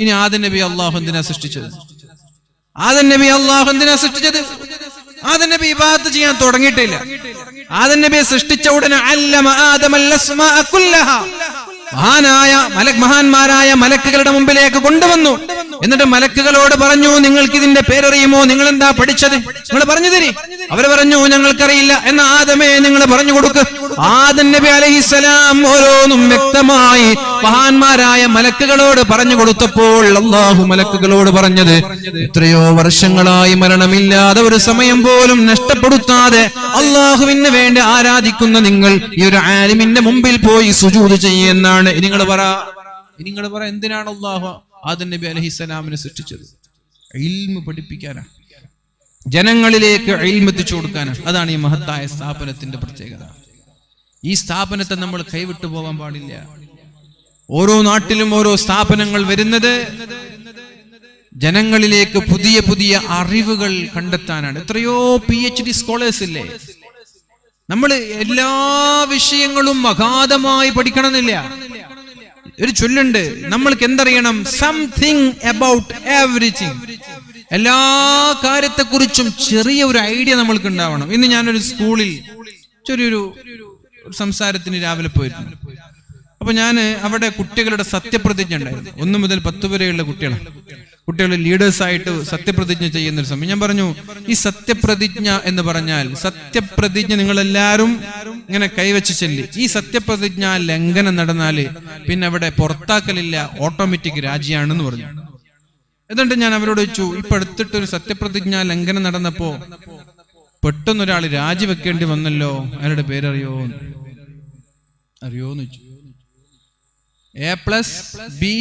ഇനി ആദം നബി അല്ലാഹു എന്തിനാ സൃഷ്ടിച്ചത്? ആദം നബി ഇബാദത്ത് ചെയ്യാൻ തുടങ്ങിയിട്ടില്ല. ആദം നബിയെ സൃഷ്ടിച്ച ഉടനെ അല്ലമ ആദമൽ അസ്മാഅ കുല്ലഹാ. മഹാന്മാരായ മലക്കുകളുടെ മുമ്പിലേക്ക് കൊണ്ടുവന്നു. എന്നിട്ട് മലക്കുകളോട് പറഞ്ഞു, നിങ്ങൾക്ക് ഇതിന്റെ പേരറിയുമോ? നിങ്ങൾ എന്താ പഠിച്ചത്? നിങ്ങൾ പറഞ്ഞു തരി. അവര് പറഞ്ഞു, ഞങ്ങൾക്കറിയില്ല. എന്ന ആദമേ, നിങ്ങൾ പറഞ്ഞു കൊടുക്ക്. ആദം നബി അലൈഹിസ്സലാം ഓരോന്നും വ്യക്തമായി മഹാന്മാരായ മലക്കുകളോട് പറഞ്ഞു കൊടുത്തപ്പോൾ അല്ലാഹു മലക്കുകളോട് പറഞ്ഞത്, എത്രയോ വർഷങ്ങളായി മരണമില്ലാതെ ഒരു സമയം പോലും നഷ്ടപ്പെടുത്താതെ അല്ലാഹുവിന് വേണ്ടി ആരാധിക്കുന്ന നിങ്ങൾ ഈ ഒരു ആലിമിന്റെ മുമ്പിൽ പോയി സുജൂദ് ചെയ്യുന്ന നിങ്ങൾ പറ, എന്തിനാണ് അല്ലാഹു ആദം നബി അലൈഹിസ്സലാമിനെ സൃഷ്ടിച്ചത്? ഇൽമ പഠിപ്പിക്കാനാണ്, ജനങ്ങളിലേക്ക് ഇൽമ എത്തിച്ചു കൊടുക്കാനാണ്. അതാണ് ഈ മഹത്തായ സ്ഥാപനത്തിന്റെ പ്രത്യേകത. ഈ സ്ഥാപനത്തെ നമ്മൾ കൈവിട്ടു പോകാൻ പാടില്ല. ഓരോ നാട്ടിലും ഓരോ സ്ഥാപനങ്ങൾ വരുന്നത് ജനങ്ങളിലേക്ക് പുതിയ പുതിയ അറിവുകൾ കണ്ടെത്താനാണ്. എത്രയോ PhD സ്കോളേഴ്സ് ഇല്ലേ? നമ്മൾ എല്ലാ വിഷയങ്ങളും അഗാധമായി പഠിക്കണമെന്നില്ല. ഒരു ചൊല്ലുണ്ട്, നമ്മൾക്ക് എന്തറിയണം? Something about everything. എല്ലാ കാര്യത്തെക്കുറിച്ചും ചെറിയ ഒരു ഐഡിയ നമ്മൾക്ക് ഉണ്ടാവണം. ഇന്ന് ഞാനൊരു സ്കൂളിൽ ചെറിയൊരു സംസാരത്തിന് രാവിലെ പോയിരുന്നു. അപ്പൊ ഞാൻ അവിടെ കുട്ടികളുടെ സത്യപ്രതിജ്ഞ ഉണ്ടായിരുന്നു. 1 മുതൽ 10 വരെയുള്ള കുട്ടികൾ ലീഡേഴ്സായിട്ട് സത്യപ്രതിജ്ഞ ചെയ്യുന്ന ഒരു സമയം ഞാൻ പറഞ്ഞു, ഈ സത്യപ്രതിജ്ഞ എന്ന് പറഞ്ഞാൽ, സത്യപ്രതിജ്ഞ നിങ്ങളെല്ലാവരും ഇങ്ങനെ കൈവച്ച് ചെല്ലി. ഈ സത്യപ്രതിജ്ഞ ലംഘനം നടന്നാല് പിന്നെ അവിടെ പുറത്താക്കലില്ല, ഓട്ടോമാറ്റിക് രാജിയാണെന്ന് പറഞ്ഞു. എന്നിട്ട് ഞാൻ അവരോട് ചോദിച്ചു, ഇപ്പൊ അടുത്തിട്ടൊരു സത്യപ്രതിജ്ഞ ലംഘനം നടന്നപ്പോ പെട്ടെന്നൊരാൾ രാജിവെക്കേണ്ടി വന്നല്ലോ, അയാളുടെ പേരറിയോന്ന് ചോദിച്ചു. A+B²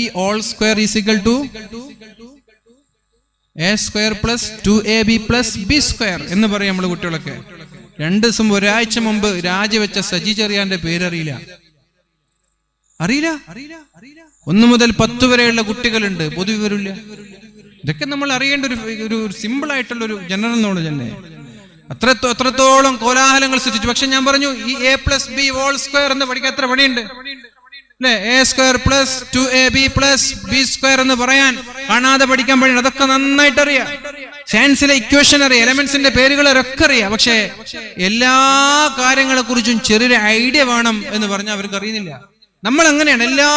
A² + 2AB + B² എന്ന് പറയും നമ്മള് കുട്ടികളൊക്കെ. 2 ദിവസം ഒരാഴ്ച മുമ്പ് രാജിവെച്ച സജി ചെറിയാന്റെ പേരറിയില്ല. 1 മുതൽ 10 വരെയുള്ള കുട്ടികളുണ്ട്, പൊതുവിവരമില്ല. ഇതൊക്കെ നമ്മൾ അറിയേണ്ട ഒരു സിമ്പിൾ ആയിട്ടുള്ള ഒരു ജനറൽ നോളജ് അല്ലേ? അത്രത്തോളം കോലാഹലങ്ങൾ സൃഷ്ടിച്ചു. പക്ഷെ ഞാൻ പറഞ്ഞു, ഈ A+B² എന്ന് പഠിക്കാൻ എത്ര പണിയുണ്ട് അല്ലെ? A² + 2AB + B² എന്ന് പറയാൻ കാണാതെ പഠിക്കാൻ പണിയുണ്ട്. അതൊക്കെ നന്നായിട്ട് അറിയാം. സയൻസിലെ ഇക്വേഷൻ അറിയാം, എലമെന്റ്സിന്റെ പേരുകളൊക്കെ അറിയാം. പക്ഷെ എല്ലാ കാര്യങ്ങളെ കുറിച്ചും ചെറിയൊരു ഐഡിയ വേണം എന്ന് പറഞ്ഞാൽ അവർക്ക് അറിയുന്നില്ല. നമ്മൾ അങ്ങനെയാണ്, എല്ലാ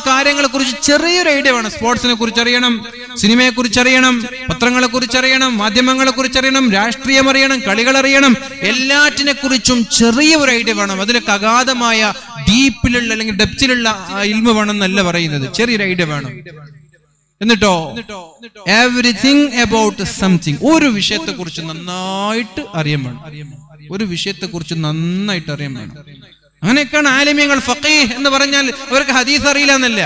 കാര്യങ്ങളെ കുറിച്ച് ചെറിയൊരു ഐഡിയ വേണം. സ്പോർട്സിനെ കുറിച്ച് അറിയണം, സിനിമയെ കുറിച്ച് അറിയണം, പത്രങ്ങളെ കുറിച്ച് അറിയണം, മാധ്യമങ്ങളെ കുറിച്ച് അറിയണം, രാഷ്ട്രീയം അറിയണം, കളികൾ അറിയണം. എല്ലാറ്റിനെ കുറിച്ചും ചെറിയ ഒരു ഐഡിയ വേണം. അതിലൊക്കെ അഗാധമായ ഡീപ്പിലുള്ള അല്ലെങ്കിൽ ഡെപ്തിലുള്ള ഇൽമു വേണം എന്നല്ല പറയുന്നത്, ചെറിയൊരു ഐഡിയ വേണം. എന്നിട്ടോ എവറിത്തിങ് അബൌട്ട് സംതിങ്. ഒരു വിഷയത്തെ കുറിച്ച് നന്നായിട്ട് അറിയാൻ വേണം. ഒരു വിഷയത്തെ കുറിച്ച് നന്നായിട്ട് അറിയാൻ വേണം. അങ്ങനെയൊക്കെയാണ് ആലിമീങ്ങൾ. ഫഖീഹ് എന്ന് പറഞ്ഞാൽ അവർക്ക് ഹദീസ് അറിയില്ല എന്നല്ല,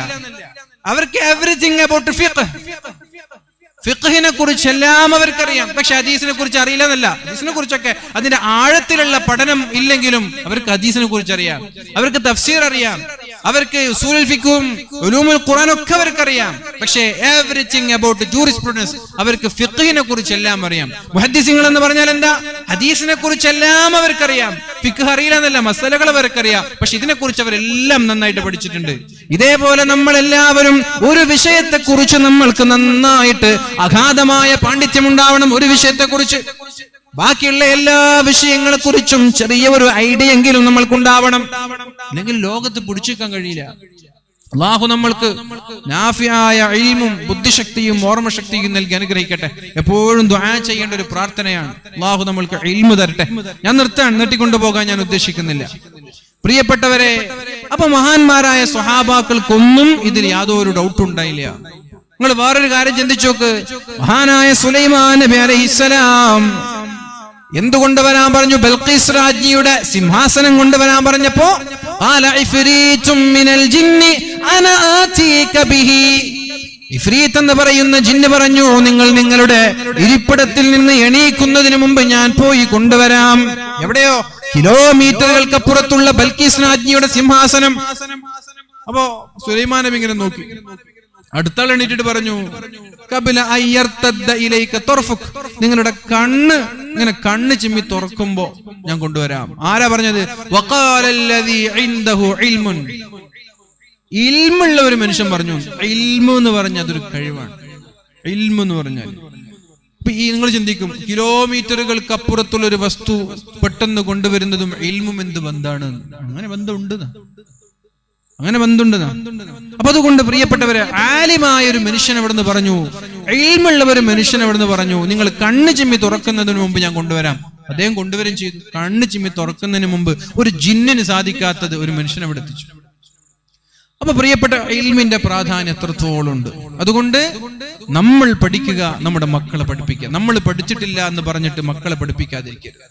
അവർക്ക് എവറിത്തിങ് അബൌട്ട് ഫിഖ്. ഫിഖ്ഹിനെ കുറിച്ചെല്ലാം അവർക്കറിയാം, പക്ഷെ ഹദീസിനെ കുറിച്ച് അറിയില്ല എന്നല്ല. ഹദീസിനെ കുറിച്ചൊക്കെ അതിന്റെ ആഴത്തിലുള്ള പഠനം ഇല്ലെങ്കിലും അവർക്ക് ഹദീസിനെ കുറിച്ച് അറിയാം, അവർക്ക് തഫ്സീർ അറിയാം, അവർക്ക് ഉസൂലുൽ ഫിഖും ഉലൂമുൽ ഖുർആൻ ഒക്കെ അവർക്കറിയാം. പക്ഷേ എവറിത്തിങ് അബൌട്ട് ജൂറിസ്പ്രുഡൻസ്, അവർക്ക് ഫിഖ്ഹിനെ കുറിച്ചെല്ലാം അറിയാം. മുഹദ്ദിസുകൾ എന്ന് പറഞ്ഞാൽ എന്താ? ഹദീസിനെ കുറിച്ചെല്ലാം അവർക്കറിയാം, ഫിഖ് അറിയില്ല എന്നല്ല, മസലകൾ അവർക്കറിയാം. പക്ഷെ ഇതിനെ കുറിച്ച് അവരെല്ലാം നന്നായിട്ട് പഠിച്ചിട്ടുണ്ട്. ഇതേപോലെ നമ്മളെല്ലാവരും ഒരു വിഷയത്തെ കുറിച്ച് നമ്മൾക്ക് നന്നായിട്ട് അഗാധമായ പാണ്ഡിത്യം ഉണ്ടാവണം. ഒരു വിഷയത്തെ കുറിച്ച് ബാക്കിയുള്ള എല്ലാ വിഷയങ്ങളെ കുറിച്ചും ചെറിയ ഒരു ഐഡിയ എങ്കിലും നമ്മൾക്കുണ്ടാവണം. അല്ലെങ്കിൽ ലോകത്ത് പിടിച്ചെടുക്കാൻ കഴിയില്ല. അല്ലാഹു നമ്മൾക്ക് നാഫിയായ ഇൽമും ബുദ്ധിശക്തിയും ഓർമ്മശക്തിയും നൽകി അനുഗ്രഹിക്കട്ടെ. എപ്പോഴും ദുആ ചെയ്യേണ്ട ഒരു പ്രാർത്ഥനയാണ്, അല്ലാഹു നമ്മൾക്ക് ഇൽമു തരട്ടെ. ഞാൻ നീട്ടിക്കൊണ്ടുപോകാൻ ഞാൻ ഉദ്ദേശിക്കുന്നില്ല. പ്രിയപ്പെട്ടവരെ, അപ്പൊ മഹാന്മാരായ സ്വഹാബാക്കൾക്കൊന്നും ഇതിൽ യാതൊരു ഡൗട്ടും ഉണ്ടായില്ല. നിങ്ങൾ വേറൊരു കാര്യം ചിന്തിച്ചു നോക്ക്. മഹാനായ സുലൈമാൻ നബി അലൈഹിസ്സലാം എന്തുകൊണ്ടുവരാൻ പറഞ്ഞു? ബൽഖീസ് രാജ്ഞിയുടെ സിംഹാസനം കൊണ്ടുവരാൻ പറഞ്ഞപ്പോ ഇഫ്രീത്ത് എന്ന് പറയുന്ന ജിന്ന് പറഞ്ഞു, നിങ്ങൾ നിങ്ങളുടെ ഇരിപ്പിടത്തിൽ നിന്ന് എണീക്കുന്നതിന് മുമ്പ് ഞാൻ പോയി കൊണ്ടുവരാം. എവിടെയോ? കിലോമീറ്ററുകൾക്കപ്പുറത്തുള്ള ബൽഖീസ് രാജ്ഞിയുടെ സിംഹാസനം. അപ്പോ സുലൈമാൻ നബി ഇങ്ങനെ നോക്കി, അടുത്താൾ എണീറ്റിട്ട് പറഞ്ഞു, നിങ്ങളുടെ കണ്ണ് ചിമ്മി തുറക്കുമ്പോ ഞാൻ കൊണ്ടുവരാം. ആരാ പറഞ്ഞത്? ഇൽമുള്ള ഒരു മനുഷ്യൻ പറഞ്ഞു. ഇൽമു എന്ന് പറഞ്ഞാൽ അതൊരു കഴിവാണ്. ഇൽമു എന്ന് പറഞ്ഞാൽ നിങ്ങൾ ചിന്തിക്കും, കിലോമീറ്ററുകൾക്ക് അപ്പുറത്തുള്ള ഒരു വസ്തു പെട്ടെന്ന് കൊണ്ടുവരുന്നതും ഇൽമും എന്ത് ബന്ധാണ്? അങ്ങനെ ബന്ധമുണ്ട്. അപ്പൊ അതുകൊണ്ട് പ്രിയപ്പെട്ടവരെ, ആലിമായ ഒരു മനുഷ്യൻ എവിടുന്ന് പറഞ്ഞു, ഇൽമുള്ള ഒരു മനുഷ്യൻ എവിടുന്ന് പറഞ്ഞു, നിങ്ങൾ കണ്ണ് ചിമ്മി തുറക്കുന്നതിന് മുമ്പ് ഞാൻ കൊണ്ടുവരാം. അദ്ദേഹം കൊണ്ടുവരും ചെയ്തു. കണ്ണ് ചിമ്മി തുറക്കുന്നതിന് മുമ്പ് ഒരു ജിന്നിന് സാധിക്കാത്തത് ഒരു മനുഷ്യനെ അവിടെ എത്തിച്ചു. അപ്പൊ പ്രിയപ്പെട്ട, ഇൽമിന്റെ പ്രാധാന്യം എത്രത്തോളം ഉണ്ട്. അതുകൊണ്ട് നമ്മൾ പഠിക്കുക, നമ്മുടെ മക്കളെ പഠിപ്പിക്കുക. നമ്മൾ പഠിച്ചിട്ടില്ല എന്ന് പറഞ്ഞിട്ട് മക്കളെ പഠിപ്പിക്കാതിരിക്കരുത്.